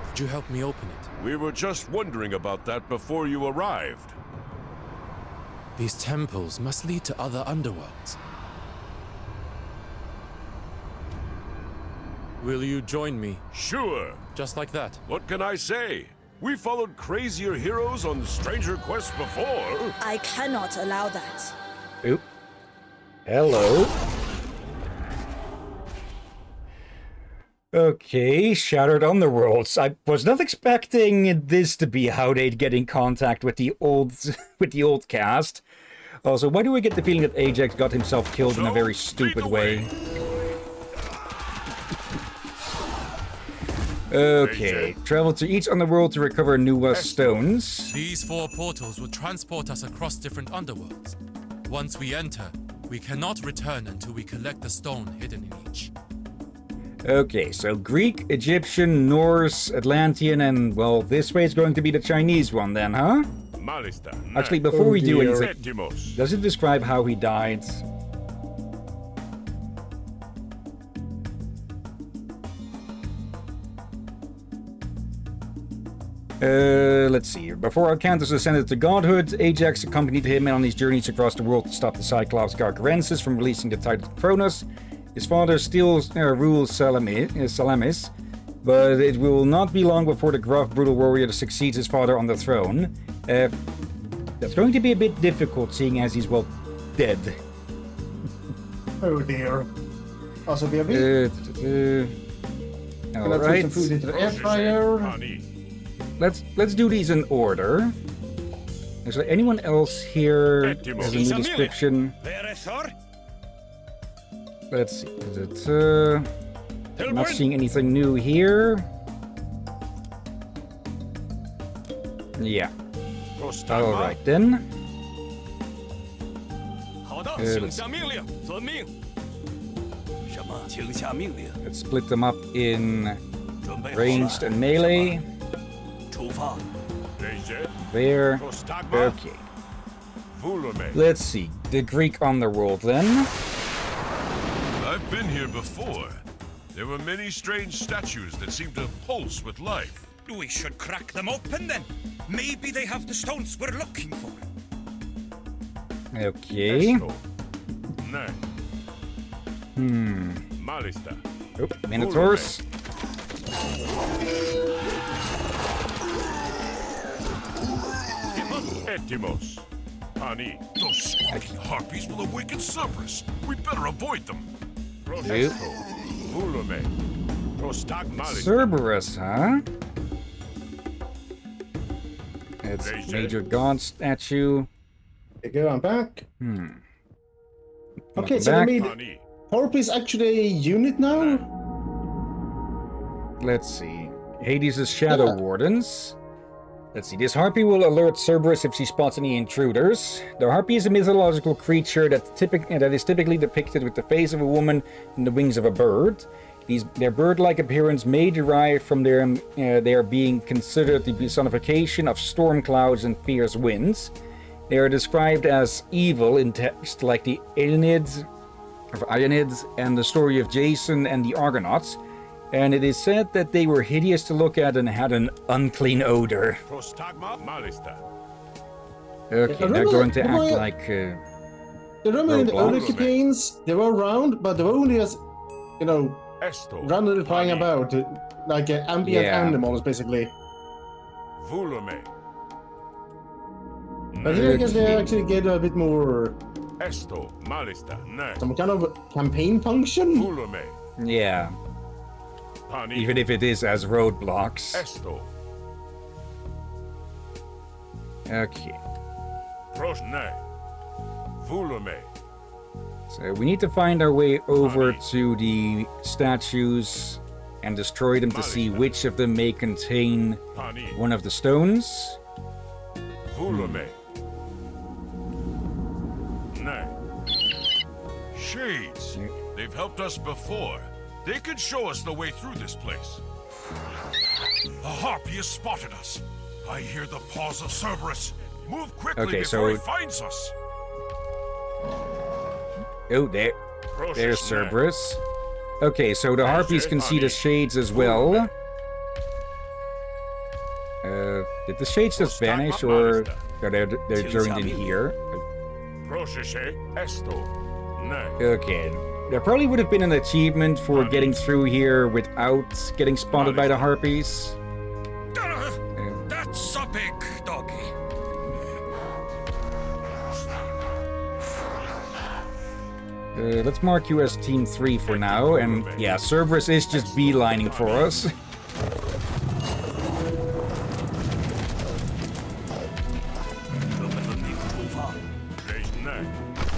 Could you help me open it? We were just wondering about that before you arrived. These temples must lead to other underworlds. Will you join me? Sure. Just like that. What can I say? We followed crazier heroes on stranger quests before. I cannot allow that. Oop. Hello. Okay, Shattered Underworlds. I was not expecting this to be how they'd get in contact with the old cast. Also, why do I get the feeling that Ajax got himself killed in a very stupid way? Okay, travel to each underworld to recover Nuwa stones. These 4 portals will transport us across different underworlds. Once we enter, we cannot return until we collect the stone hidden in each. Okay, so Greek, Egyptian, Norse, Atlantean, and, well, this way is going to be the Chinese one then, huh? Actually, before we do anything, does it describe how he died? Let's see. Before Arcanthus ascended to godhood, Ajax accompanied him on his journeys across the world to stop the Cyclops Gargarensis from releasing the Titan Kronos. His father still rules Salamis, but it will not be long before the gruff, brutal warrior succeeds his father on the throne. That's going to be a bit difficult, seeing as he's, well, dead. Oh dear. Also, BRB. Alright. Some food into the air fryer. Let's do these in order. Is there anyone else here has a new description? Let's see. I'm not seeing anything new here. Yeah. Alright then. Let's split them up in ranged and melee. There. Okay. Let's see. The Greek underworld then. I've been here before. There were many strange statues that seemed to pulse with life. We should crack them open then. Maybe they have the stones we're looking for. Okay. Oh, Minotaurs. Etimos. Pani. Those squawking harpies will awaken Cerberus. We better avoid them. Cerberus, huh? It's Major God statue. There you go, I'm back. Okay, Welcome so back. we made Harpy is actually a unit now? Let's see. Hades' Shadow Wardens. Let's see. This harpy will alert Cerberus if she spots any intruders. The harpy is a mythological creature that is typically depicted with the face of a woman and the wings of a bird. Their bird-like appearance may derive from their being considered the personification of storm clouds and fierce winds. They are described as evil in text like the Aeonids and the story of Jason and the Argonauts. And it is said that they were hideous to look at and had an unclean odor. Okay, they're going to act like remember in the early campaigns, they were around, but they were only as, randomly flying about, like ambient animals, basically. But here I guess they actually get a bit more... some kind of campaign function? Yeah. Even if it is as roadblocks. Okay. So we need to find our way over to the statues and destroy them to see which of them may contain one of the stones. Shades. They've helped us before. They could show us the way through this place. A harpy has spotted us. I hear the paws of Cerberus. Move quickly before he finds us. Oh, there's Cerberus. Okay, so the harpies can see the shades as well. Did the shades just vanish, or they're joined in here? Okay. There probably would have been an achievement for getting through here without getting spotted by the harpies. That's a big doggy. Let's mark you as Team 3 for now, and yeah, Cerberus is just beelining for us.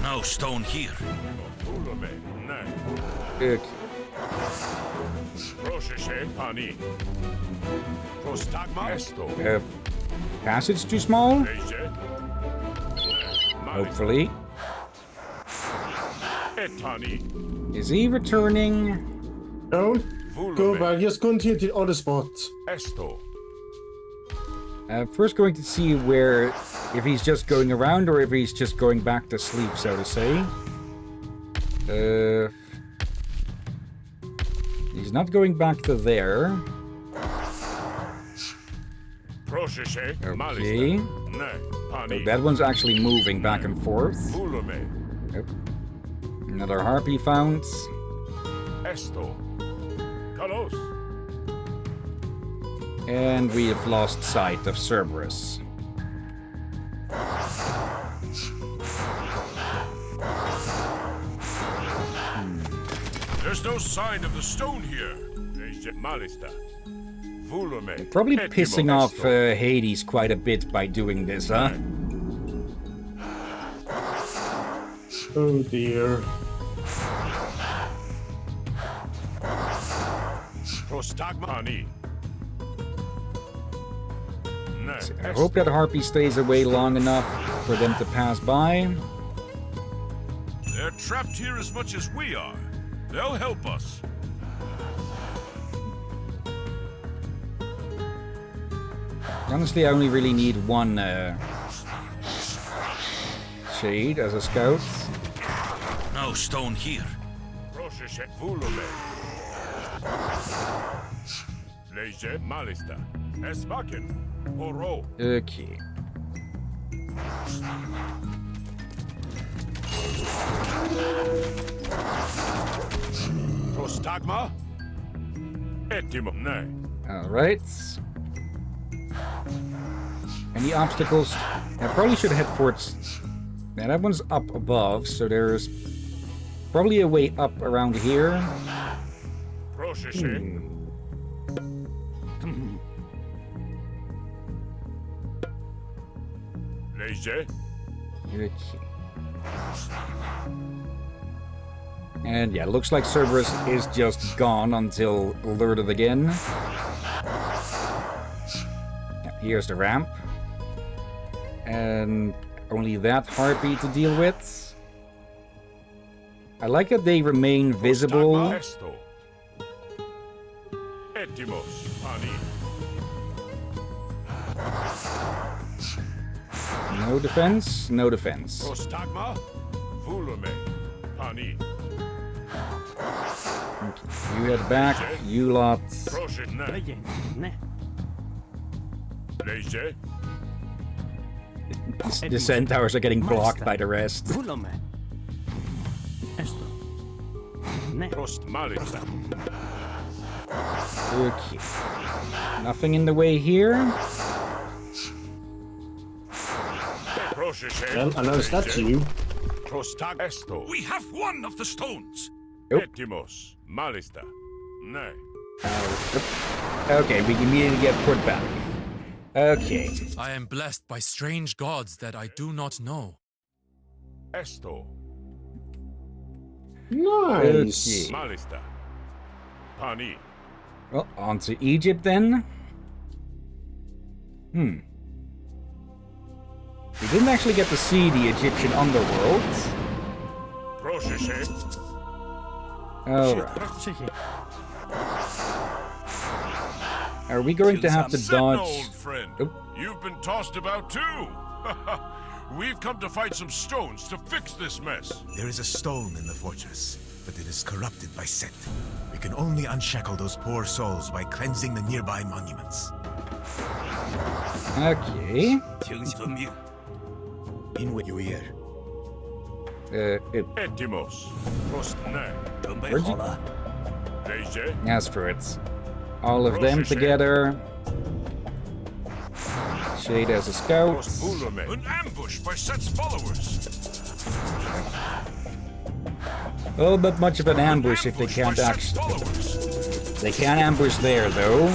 No stone here. Okay. Passage too small? Hopefully. Is he returning? Don't go back, just continue to the other spot. First going to see where, if he's just going around or if he's just going back to sleep, so to say. He's not going back to there. Okay. So that one's actually moving back and forth. Yep. Another harpy found. And we have lost sight of Cerberus. There's no sign of the stone here. Probably pissing off Hades quite a bit by doing this, huh? Oh dear. I hope that harpy stays away long enough for them to pass by. They're trapped here as much as we are. They'll help us. Honestly, I only really need one shade as a scout. No stone here. Okay. Alright. Any obstacles? I probably should head towards... Yeah, that one's up above, so there's probably a way up around here. Okay. And yeah, looks like Cerberus is just gone until alerted again. Yeah, here's the ramp. And only that harpy to deal with. I like that they remain visible. No defense, no defense. You head back, you lot. The centaurs are getting blocked by the rest. Okay. Nothing in the way here. Well, I know statue. We have one of the stones. Okay, we immediately get put back. Okay. I am blessed by strange gods that I do not know. Nice. Well, on to Egypt then. We didn't actually get to see the Egyptian underworld. Alright. Are we going to have to dodge? Old friend. You've been tossed about too. We've come to find some stones to fix this mess. There is a stone in the fortress, but it is corrupted by Set. We can only unshackle those poor souls by cleansing the nearby monuments. Okay. In what you hear. Etimos. Asteroids. All of them together. Shade as a scout. An ambush by Set's followers. Well, but much of an ambush if they can't actually... They can't ambush there, though.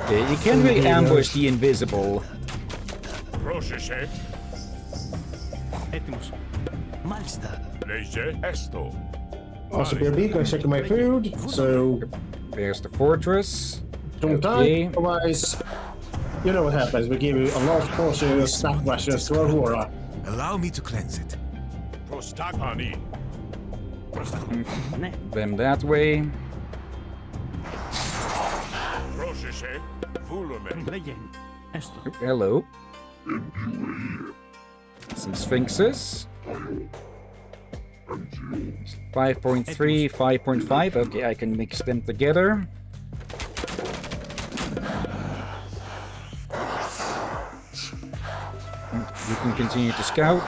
Okay, you can't really ambush the invisible. Also, BRB, gonna check my food. So there's the fortress. Don't die, otherwise, you know what happens. We give you a large portion of snack rations to Aurora. Allow me to cleanse it. Them that way. Hello. Some sphinxes. 5.3, 5.5. Okay, I can mix them together. You can continue to scout.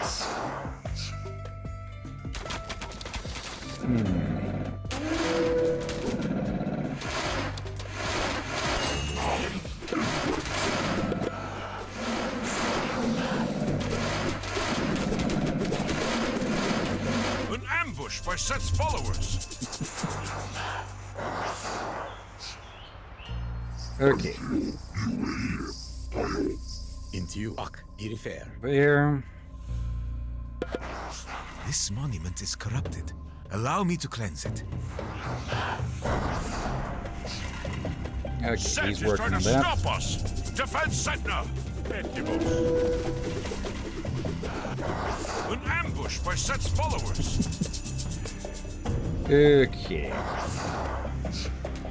An ambush by Set's followers. Okay. There. This monument is corrupted. Allow me to cleanse it. Okay, Set he's is working trying on to that. stop us. Defend Setna. An ambush by Set's followers. Okay.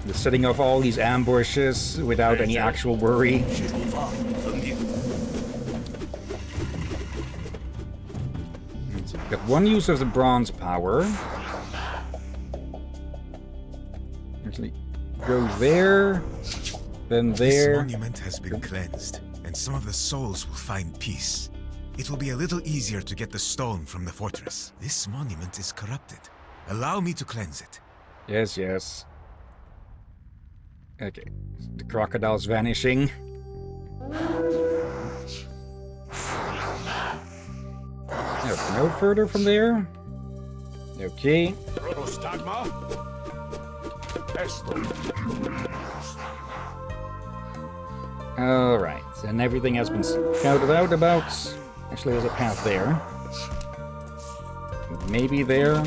The setting of all these ambushes without any actual worry. Got one use of the bronze power. Actually, go there, then there. This monument has been cleansed, and some of the souls will find peace. It will be a little easier to get the stone from the fortress. This monument is corrupted. Allow me to cleanse it. Yes, yes. Okay, the crocodile's vanishing. No further from there. Okay. Alright, and everything has been scouted out about. Actually, there's a path there. Maybe there.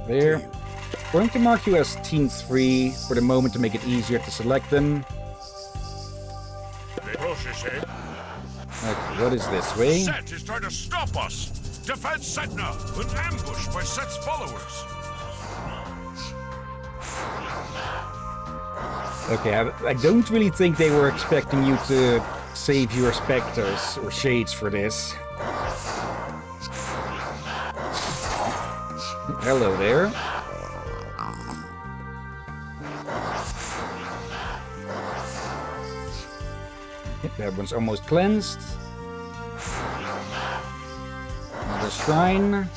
There. Going to mark you as Team 3 for the moment to make it easier to select them. Okay, what is this way? Set is trying to stop us. Defend Setna. An ambush by Set's followers. Okay, I don't really think they were expecting you to save your specters or shades for this. Hello there. Yep, that one's almost cleansed. Another shrine.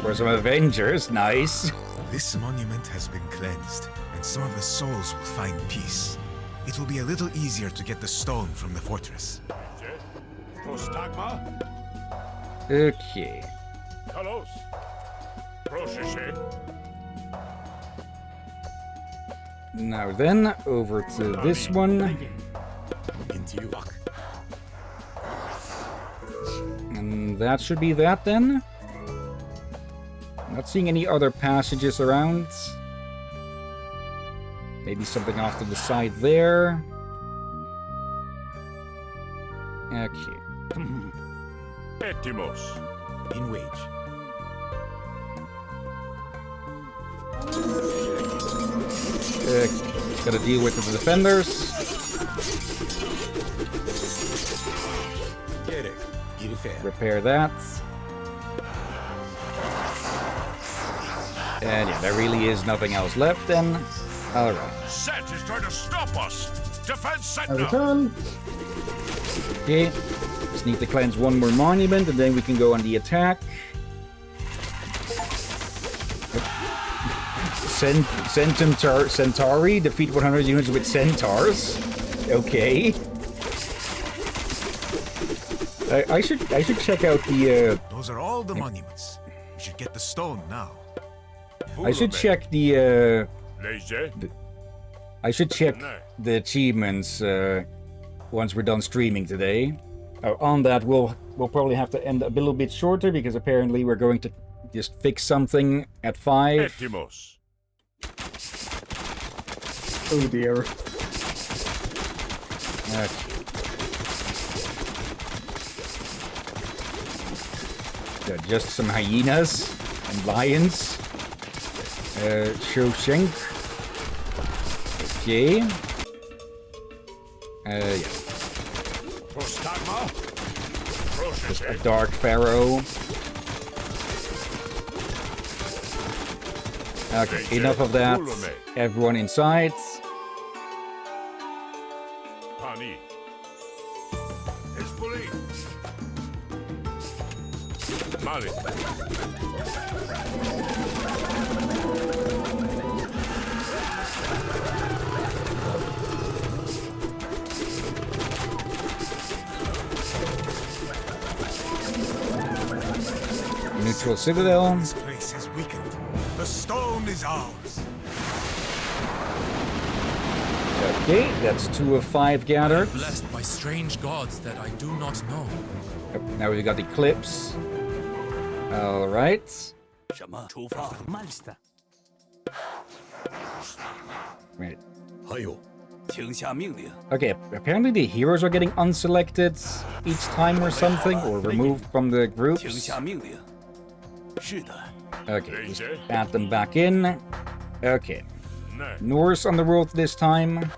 For some Avengers, nice. This monument has been cleansed, and some of the souls will find peace. It will be a little easier to get the stone from the fortress. Okay. Now then, over to this one. And that should be that then. Not seeing any other passages around. Maybe something off to the side there. Okay. Etimos. In wage. Gotta deal with the defenders. Repair that. And yeah, there really is nothing else left then. Alright. Set is trying to stop us. Defend Setna. Return. Okay. Just need to cleanse one more monument and then we can go on the attack. Centauri defeat 100 units with centaurs. Okay. I should check out the. Those are all the monuments. We should get the stone now. I should check the. I should check the achievements once we're done streaming today. On that, we'll probably have to end a little bit shorter because apparently we're going to just fix something at 5. Oh dear. Okay. Just some hyenas and lions. Shoshenk. Okay. Yeah. Just a dark pharaoh. Okay, enough of that. Everyone inside. Neutral Citadel. This place is weakened. The stone is ours. Okay, that's 2 of 5 gathered. Blessed by strange gods that I do not know. Yep, now we got Eclipse. Alright. Right. Okay, apparently the heroes are getting unselected each time or something, or removed from the groups. Okay, just add them back in. Okay. Norse on the world this time.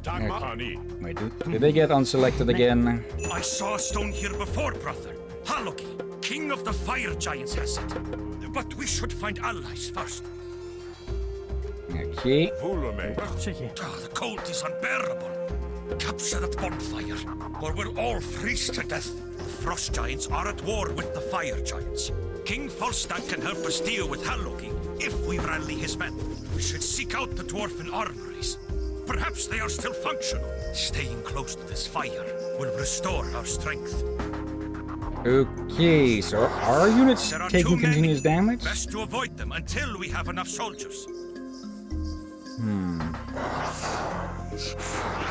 Okay. Wait, did they get unselected again? I saw a stone here before, brother. Haloki, king of the fire giants, has it. But we should find allies first. Okay. The cold is unbearable. Capture that bonfire, or we'll all freeze to death. The frost giants are at war with the fire giants. King Falstad can help us deal with Haloki if we rally his men. We should seek out the dwarven armories. Perhaps they are still functional. Staying close to this fire will restore our strength. Okay, so are our units taking continuous damage? Best to avoid them until we have enough soldiers.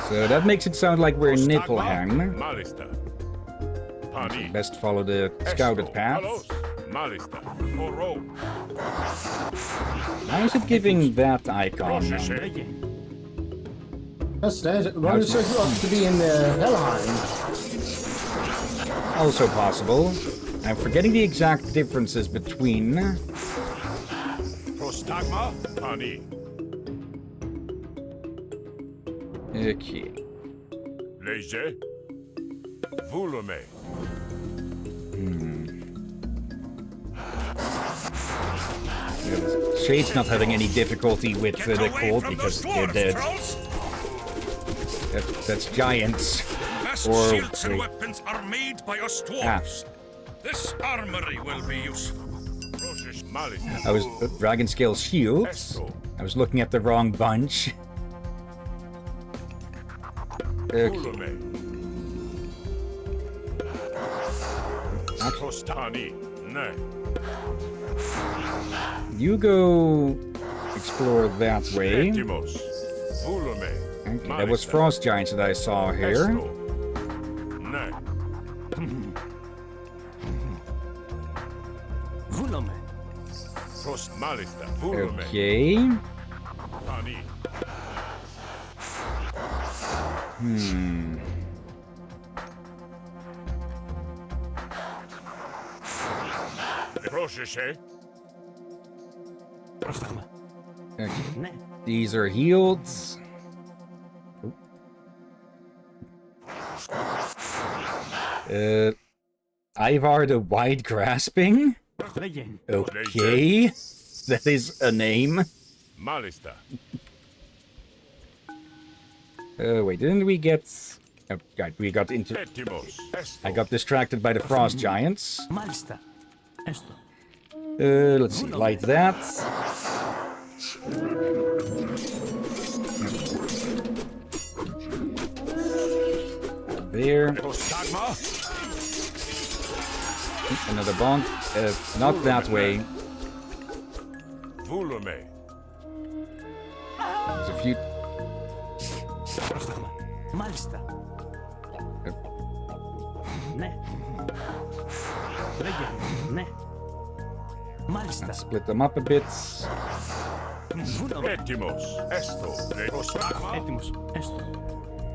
So that makes it sound like we're in Niflheim. So best follow the scouted path. Why is it giving that icon? That's that. One is supposed to be in Helheim. Also possible. I'm forgetting the exact differences between. Okay. Shade's not having any difficulty with the cold because they're dead. That's giants. Or shields and weapons are made by us dwarves. This armory will be useful. I was dragon scale shields. I was looking at the wrong bunch. Okay. You go explore that way. Okay, that was frost giants that I saw here. Okay. Okay. These are healed. Ivar the Wide Grasping? Okay. That is a name. Wait, didn't we get Oh, God, we got into... I got distracted by the frost giants. Let's see, light that. There. Another bond. Not that way. There's a few... Let's split them up a bit.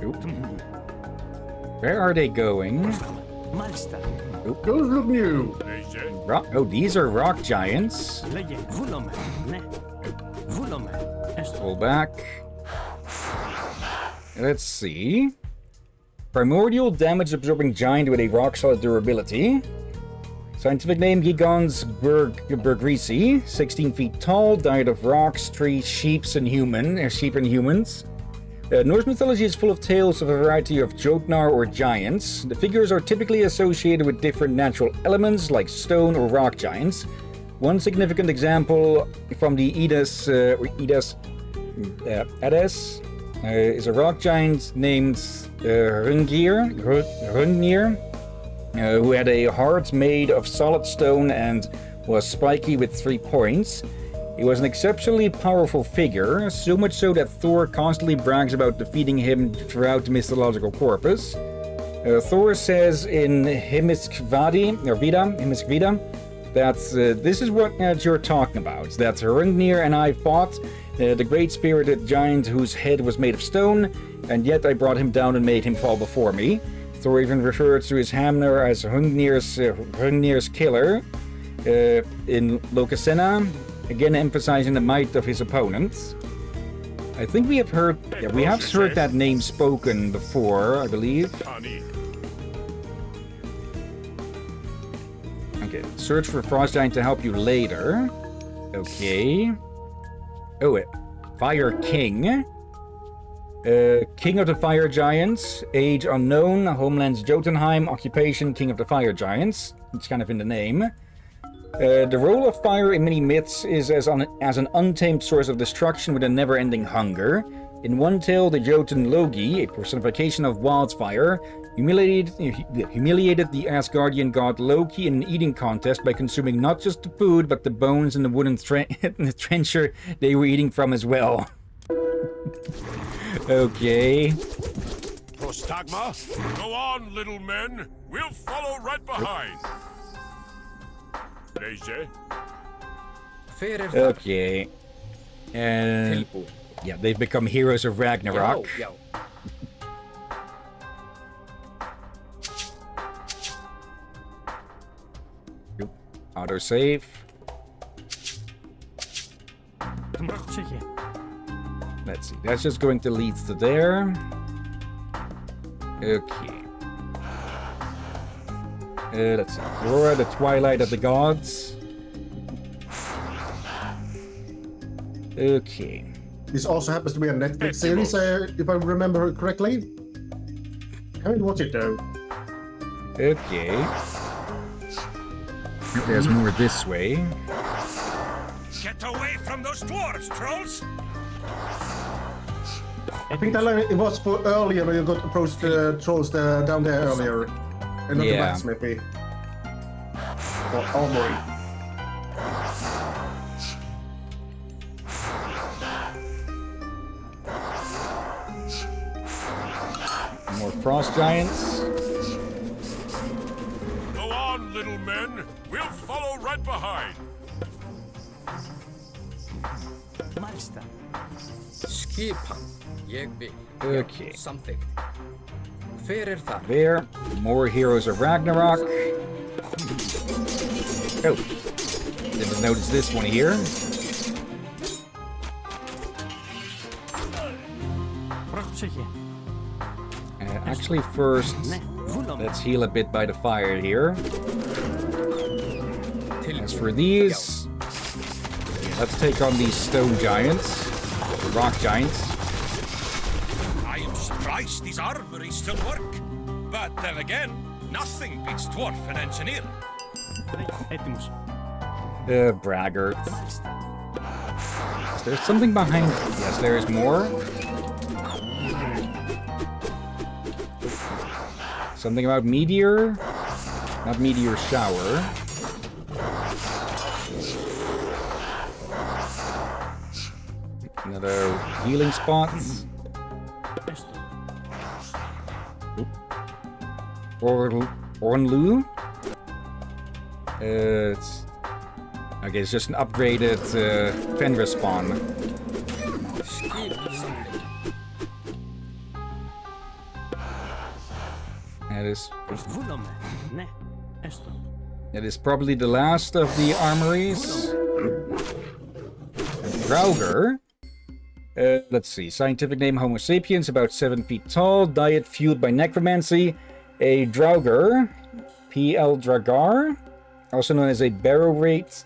Oop. Where are they going? Oop. Those look new. Rock. Oh, these are rock giants. Pull back. Let's see. Primordial damage-absorbing giant with a rock-solid durability. Scientific name Gigons bergrisi. 16 feet tall, diet of rocks, trees, sheep and humans. Norse mythology is full of tales of a variety of Jotnar or giants. The figures are typically associated with different natural elements like stone or rock giants. One significant example from the Eddas is a rock giant named Hrungnir, who had a heart made of solid stone and was spiky with 3 points. He was an exceptionally powerful figure, so much so that Thor constantly brags about defeating him throughout the mythological corpus. Thor says in Himiskvida, that this is what you're talking about, that Hrungnir and I fought the great spirited giant whose head was made of stone, and yet I brought him down and made him fall before me. Thor even referred to his hammer as Hrungnir's killer in Lokasenna, again emphasizing the might of his opponents. I think we have heard that name spoken before, I believe. Okay, search for Frost Giant to help you later. Okay. Oh, Fire King. King of the Fire Giants. Age unknown. Homeland's Jotunheim. Occupation King of the Fire Giants. It's kind of in the name. The role of fire in many myths is as an untamed source of destruction with a never-ending hunger. In one tale, the Jotun Logi, a personification of wildfire, humiliated the Asgardian god Loki in an eating contest by consuming not just the food, but the bones in the wooden trencher they were eating from as well. Okay. Prostagma, go on, little men. We'll follow right behind. Okay. And yeah, they've become heroes of Ragnarok. Autosave. Let's see. That's just going to lead to there. Okay. Let's see. Aurora, the Twilight of the Gods. Okay. This also happens to be a Netflix series, if I remember correctly. I haven't watched it though. Okay. There's more this way. Get away from those dwarves, trolls! I think that it was for earlier when you got approached the trolls down there earlier. And not the bats, maybe. Or armory. More frost giants. Go on, little men. We'll follow right behind. Okay. Something. There. More heroes of Ragnarok. Oh. Didn't notice this one here. Actually, first, let's heal a bit by the fire here. As for these, let's take on these stone giants, the rock giants. I am surprised these armories still work. But then again, nothing beats dwarven engineering. Braggart. Is there something behind? Yes, there is more. Something about meteor? Not meteor shower. Another healing spot. Ornlu. It's okay. It's just an upgraded Fenris spawn. That is probably the last of the armories. Draugr. Let's see. Scientific name Homo sapiens, about 7 feet tall. Diet fueled by necromancy. A Draugr, P.L. Dragar, also known as a Barrow-White,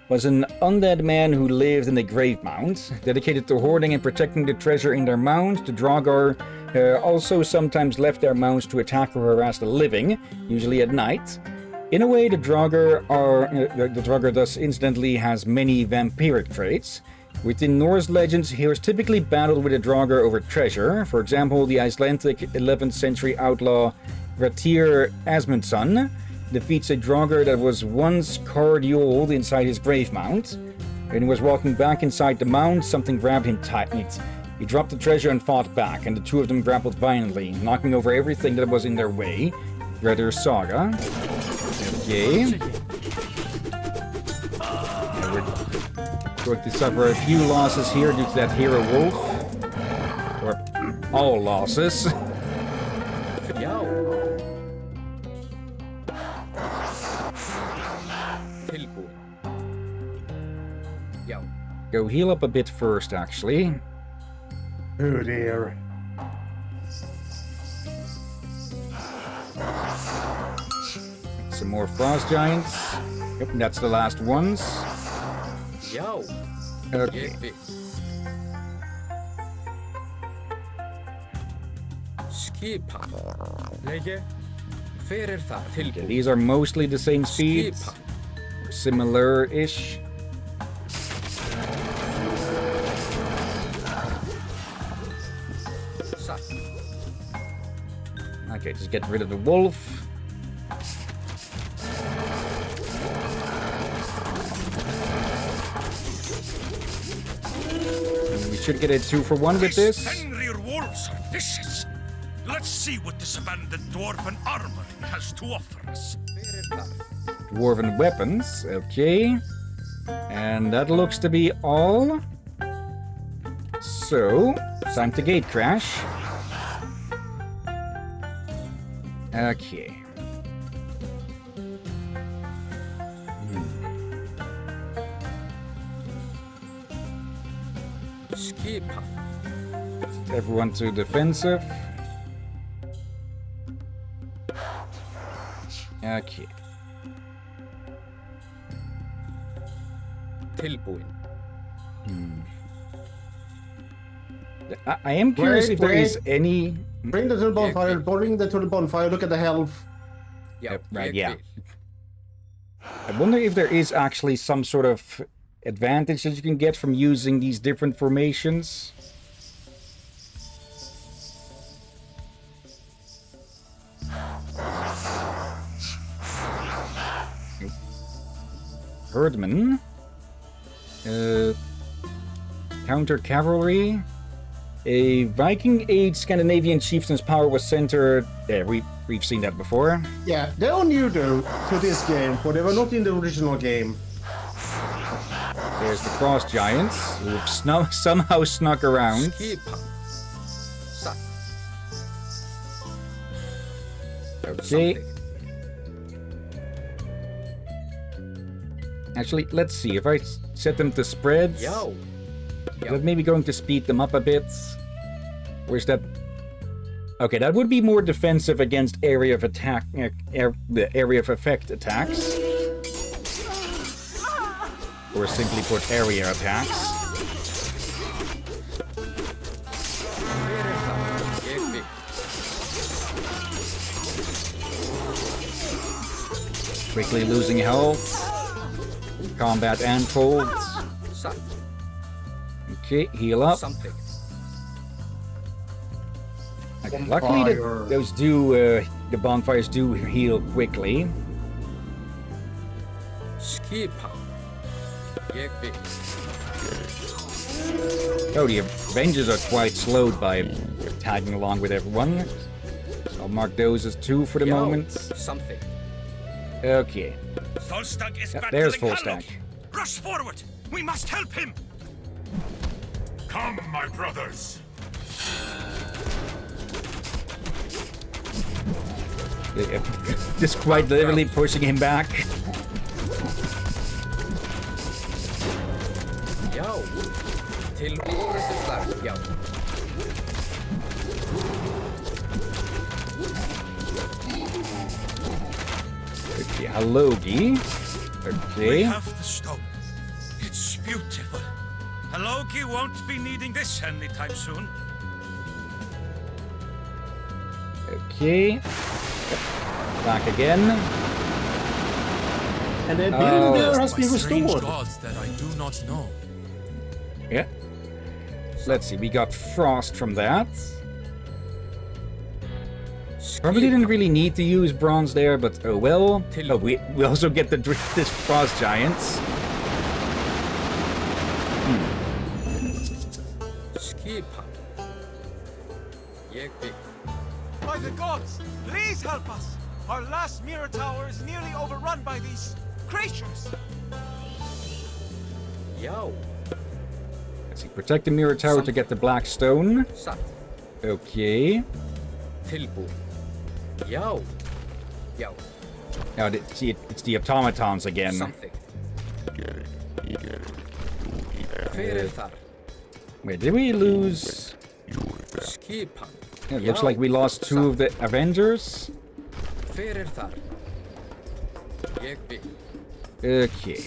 was an undead man who lived in the grave mound. Dedicated to hoarding and protecting the treasure in their mounds, the Draugr also sometimes left their mounds to attack or harass the living, usually at night. In a way, the Draugr thus incidentally has many vampiric traits. Within Norse legends, heroes typically battled with a Draugr over treasure. For example, the Icelandic 11th century outlaw Ratir Asmundsson defeats a Draugr that was once cardioled inside his grave mound. When he was walking back inside the mound, something grabbed him tightly. He dropped the treasure and fought back, and the two of them grappled violently, knocking over everything that was in their way. Ratir Saga. Okay. Going to suffer a few losses here due to that hero wolf. Or all losses. Go heal up a bit first, actually. Oh dear. Some more frost giants. Yep, that's the last ones. Okay. Okay, these are mostly the same speed. Similar-ish. Okay, just get rid of the wolf. We should get a 2-for-1 with this. Fenrir wolves are vicious. Let's see what this abandoned dwarven armory has to offer us. Dwarven weapons, okay. And that looks to be all. So, time to gate crash. Okay. Everyone to defensive. Okay. I am curious if there is any. Bring the to the bonfire. Bring the to the bonfire. Look at the health. Yep, right. Yeah. I wonder if there is actually some sort of advantage that you can get from using these different formations. Herdman. Counter cavalry. A Viking Age Scandinavian chieftain's power was centered. There, we've seen that before. Yeah, they are new though to this game, but they were not in the original game. There's the frost giants who have somehow snuck around. Okay. Actually, let's see. If I set them to spreads, is that maybe going to speed them up a bit? Or is that... Okay, that would be more defensive against area of attack, the area of effect attacks. Or simply put, area attacks. Quickly losing health. Combat and cold. Okay, heal up. Okay, luckily those do, the bonfires do heal quickly. Oh, the Avengers are quite slowed by tagging along with everyone. So I'll mark those as 2 for the moment. Okay. Volstagg is battling there's Volstagg. Rush forward! We must help him! Come, my brothers. Just quite literally pushing him back. Okay, Halogi. Okay. We have the stone. It's beautiful. Halogi won't be needing this anytime soon. Okay. Back again. And the building there has been Strange restored. gods that I do not know. Yeah. Let's see, we got frost from that. Probably didn't really need to use bronze there, but oh well. Oh, we also get this frost giants. By the gods, please help us! Our last mirror tower is nearly overrun by these creatures! Let's see, protect the mirror tower to get the black stone. Okay. Now it's the automatons again. Wait, did we lose? It looks like we lost 2 of the Avengers. Okay.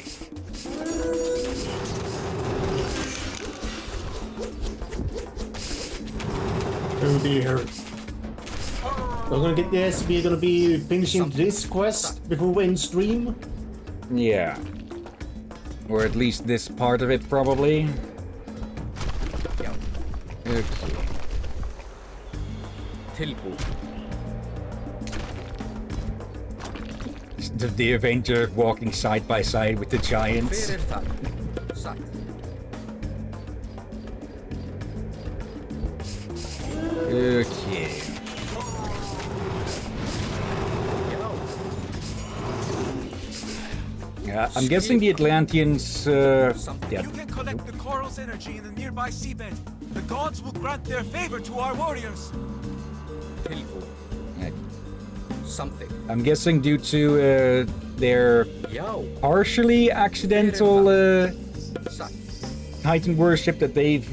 Oh dear. We're gonna get this. We're gonna be finishing this quest before we end stream. Yeah. Or at least this part of it, probably. Okay. The Avenger walking side by side with the giants. Okay. I'm guessing the Atlanteans, yeah. You can collect the coral's energy in the nearby seabed. The gods will grant their favor to our warriors. I'm guessing due to their partially accidental Titan worship that they've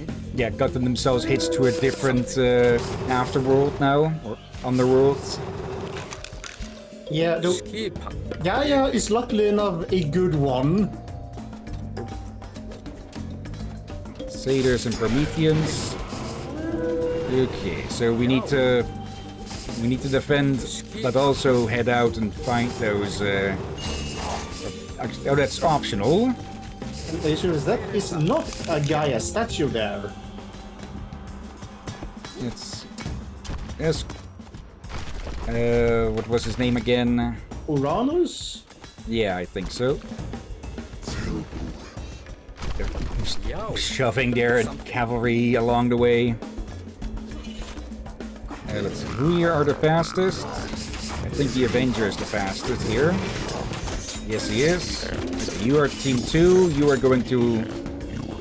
gotten themselves hitched to a different afterworld now, or underworld. Yeah, Gaia is luckily enough a good one. Satyrs and Prometheans. Okay, so we need to defend, but also head out and find those. Oh, that's optional. That is not a Gaia statue there. Yes. What was his name again? Uranus? Yeah, I think so. Shoving their cavalry along the way. Let's see, who here are the fastest? I think the Avenger is the fastest here. Yes, he is. You are Team 2. You are going to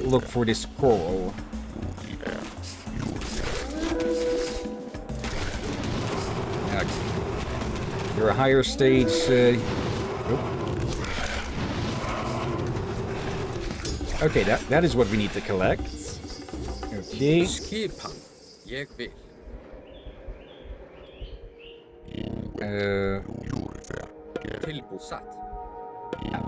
look for this coral. You're a higher stage. Okay, that is what we need to collect. Okay.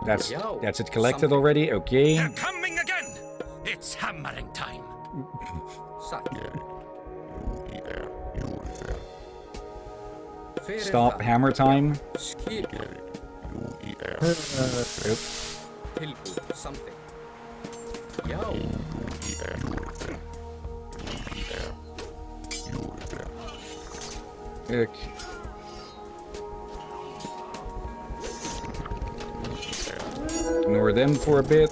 That's it collected already. Okay. They're coming again. It's hammering time. Stop hammer time. Something. Yo. Okay. Ignore them for a bit.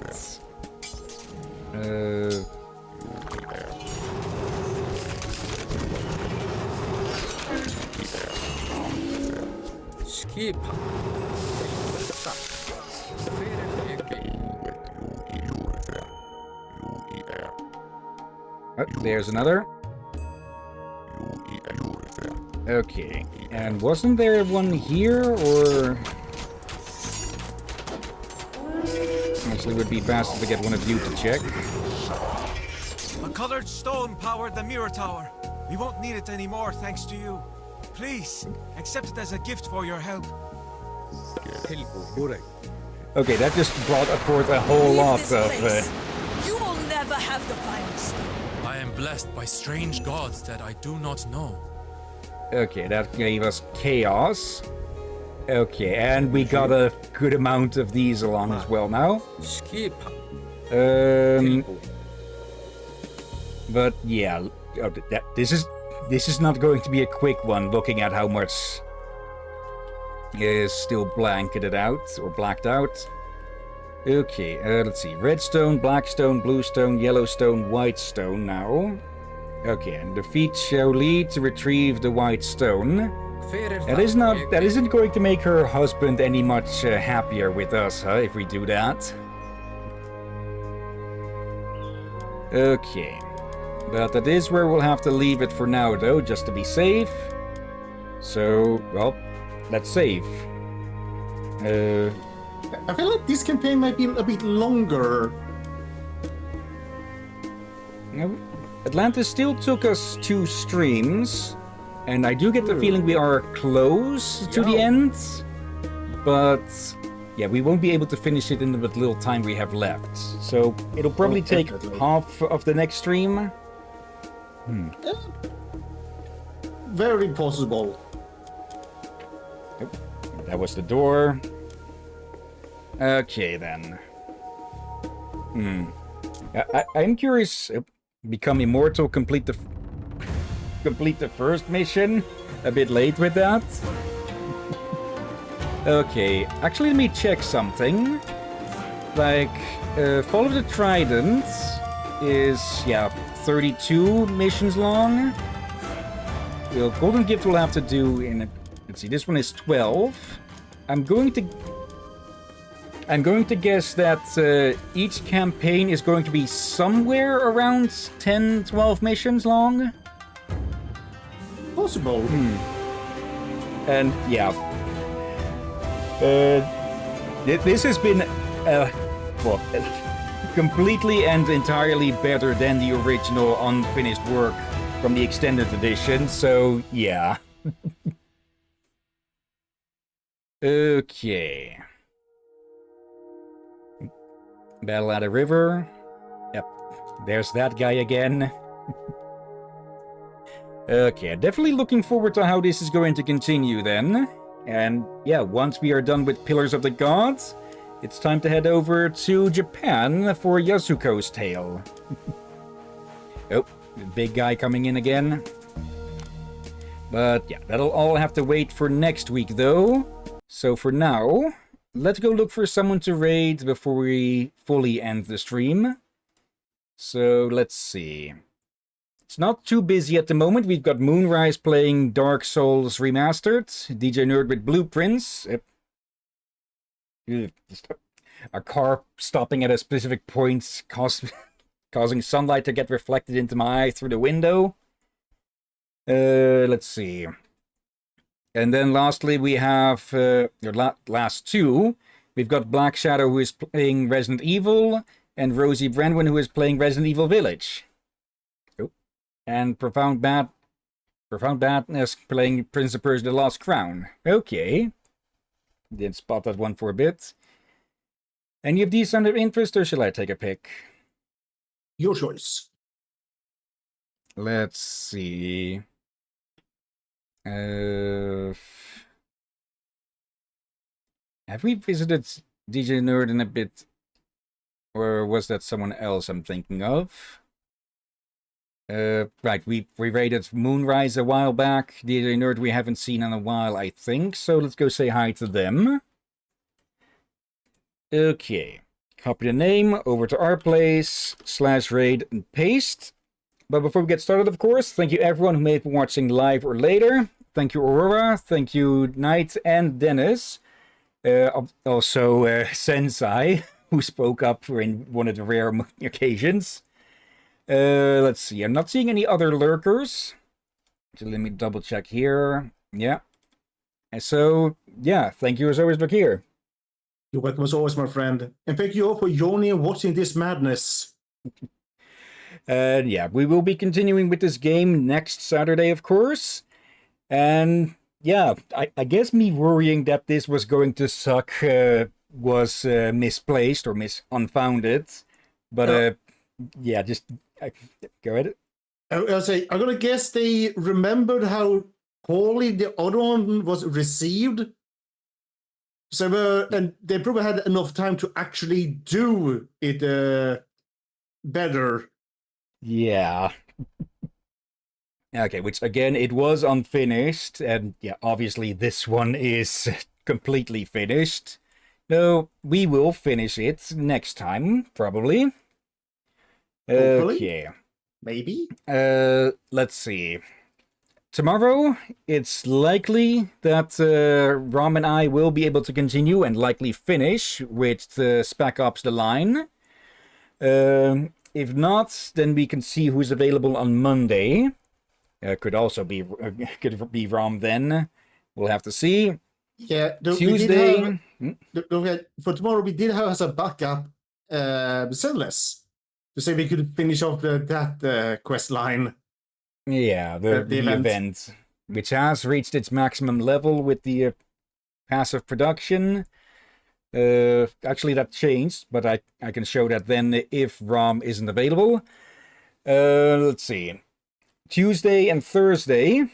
Skip. Oh, there's another. Okay, and wasn't there one here, or... Actually, it would be faster to get one of you to check. A colored stone powered the mirror tower. We won't need it anymore thanks to you. Please, accept it as a gift for your help. Okay, that just brought forth a whole lot of... You will never have the final say. I am blessed by strange gods that I do not know. Okay, that gave us chaos. Okay, and we got a good amount of these along as well now. Skip. But yeah, this is not going to be a quick one, looking at how much is still blanketed out or blacked out. Okay, let's see. Red stone, black stone, blue stone, yellow stone, white stone now. Okay, and defeat Xiaoli to retrieve the white stone. That isn't going to make her husband any much happier with us, huh, if we do that. Okay. But that is where we'll have to leave it for now, though, just to be safe. So, well, let's save. I feel like this campaign might be a bit longer. Atlantis still took us 2 streams, and I do get the feeling we are close to the end. But, yeah, we won't be able to finish it in the little time we have left. So, it'll probably take half of the next stream. Very possible. Yep. That was the door. Okay, then. I'm curious. Become immortal. Complete the first mission. A bit late with that. Okay, actually, let me check something. Like, Follow the Trident is 32 missions long. The Golden Gift will have to do in. Let's see. This one is 12. I'm going to guess that each campaign is going to be somewhere around 10, 12 missions long. Possible. And yeah. This has been, completely and entirely better than the original unfinished work from the extended edition, so yeah. Okay. Battle at a river. Yep. There's that guy again. Okay, definitely looking forward to how this is going to continue then. And yeah, once we are done with Pillars of the Gods, it's time to head over to Japan for Yasuko's tale. Oh, the big guy coming in again. But yeah, that'll all have to wait for next week though. So for now, let's go look for someone to raid before we fully end the stream. So let's see. It's not too busy at the moment. We've got Moonrise playing Dark Souls Remastered, DJ Nerd with Blueprints. A car stopping at a specific point, causing sunlight to get reflected into my eye through the window. Let's see. And then lastly, we have last two. We've got Black Shadow, who is playing Resident Evil, and Rosie Brenwin, who is playing Resident Evil Village. Oh. And Profound Badness playing Prince of Persia: The Lost Crown. Okay. Didn't spot that one for a bit. Any of these sound of interest, or shall I take a pick? Your choice. Let's see. Have we visited DJ Nerd in a bit? Or was that someone else I'm thinking of? Right, we raided Moonrise a while back. DJ Nerd we haven't seen in a while, I think. So let's go say hi to them. Okay. Copy the name over to our place, /raid, and paste. But before we get started, of course, thank you everyone who may be watching live or later. Thank you, Aurora. Thank you, Knight and Dennis. Also, Sensei, who spoke up in one of the rare occasions. Let's see. I'm not seeing any other lurkers. So let me double check here. Yeah. And so, yeah, thank you as always, Bakir. You're welcome as always, my friend. And thank you all for joining and watching this madness. Yeah, we will be continuing with this game next Saturday, of course. And yeah, I guess me worrying that this was going to suck was misplaced or unfounded. But yeah, just go ahead. I'll say, I'm gonna guess they remembered how poorly the other one was received. So, and they probably had enough time to actually do it better. Yeah. Okay, which again, it was unfinished, and yeah, obviously this one is completely finished. No, we will finish it next time, probably. Hopefully. Okay. Maybe? Let's see. Tomorrow, it's likely that Rom and I will be able to continue and likely finish with Spec Ops The Line. If not, then we can see who's available on Monday. Could also be Rom then. We'll have to see. Yeah, Tuesday. For tomorrow, we did have as a backup Zenless to say we could finish off that quest line. Yeah, the event, which has reached its maximum level with the passive production. Actually, that changed, but I can show that then if ROM isn't available. Let's see. Tuesday and Thursday,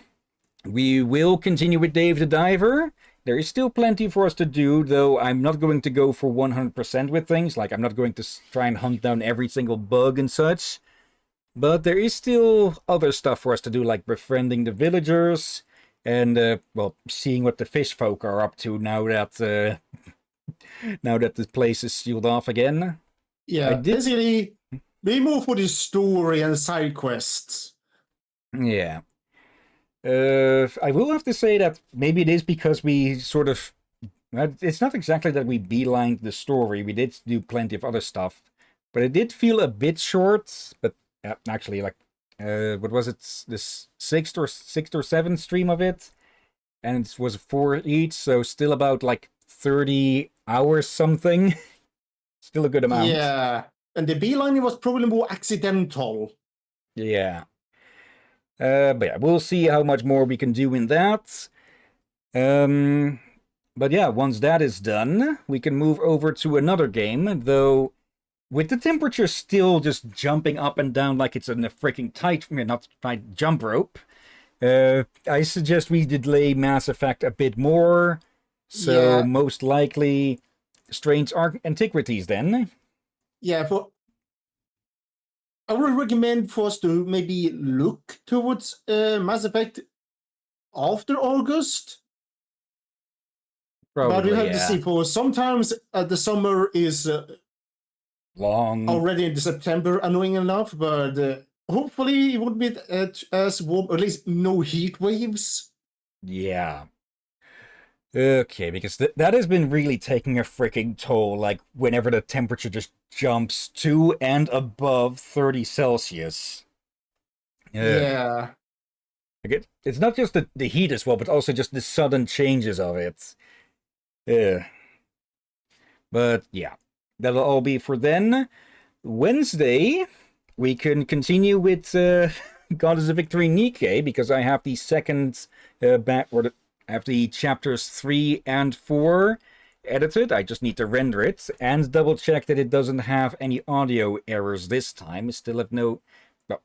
we will continue with Dave the Diver. There is still plenty for us to do, though I'm not going to go for 100% with things. Like, I'm not going to try and hunt down every single bug and such. But there is still other stuff for us to do, like befriending the villagers and, well, seeing what the fish folk are up to now that the place is sealed off again. Yeah, basically, we move for the story and side quests. Yeah. I will have to say that maybe it is because we sort of... It's not exactly that we beelined the story. We did do plenty of other stuff. But it did feel a bit short, but... actually, like, what was it? This sixth or seventh stream of it, and it was 4 each, so still about like 30 hours something. Still a good amount. Yeah, and the beeline was probably more accidental. Yeah. But yeah, we'll see how much more we can do in that. But yeah, once that is done, we can move over to another game, though. With the temperature still just jumping up and down like it's in a freaking not tight jump rope, I suggest we delay Mass Effect a bit more. So Yeah. most likely, Strange Antiquities then. Yeah, I would recommend for us to maybe look towards Mass Effect after August. Probably, but we have yeah. to see, for sometimes the summer is... long already in September, annoying enough, but hopefully it won't be as warm, or at least no heat waves. Yeah. Okay, because that has been really taking a freaking toll, like whenever the temperature just jumps to and above 30 Celsius. Yeah. Like it's not just the heat as well, but also just the sudden changes of it. But yeah. That'll all be for then. Wednesday, we can continue with Goddess of Victory Nike, because I have the second I have the chapters 3 and 4 edited. I just need to render it and double check that it doesn't have any audio errors this time. Still have no... Well,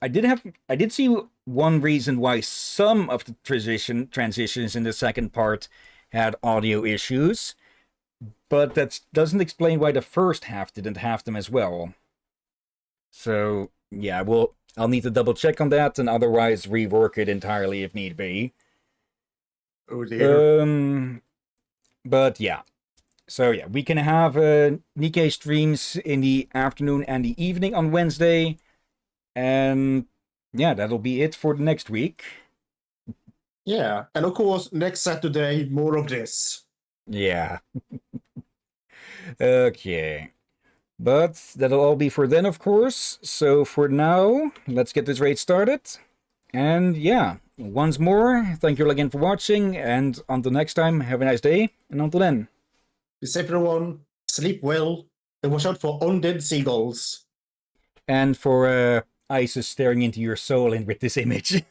I did see one reason why some of the transitions in the second part had audio issues, but that doesn't explain why the first half didn't have them as well. So, yeah, I'll need to double check on that and otherwise rework it entirely if need be. Oh dear. But yeah. So yeah, we can have Nikkei streams in the afternoon and the evening on Wednesday. And yeah, that'll be it for the next week. Yeah, and of course, next Saturday, more of this. Yeah. Okay. But that'll all be for then, of course. So for now, let's get this raid started. And yeah, once more, thank you all again for watching. And until next time, have a nice day. And until then. Be safe, everyone. Sleep well. And watch out for undead seagulls. And for Isis staring into your soul with this image.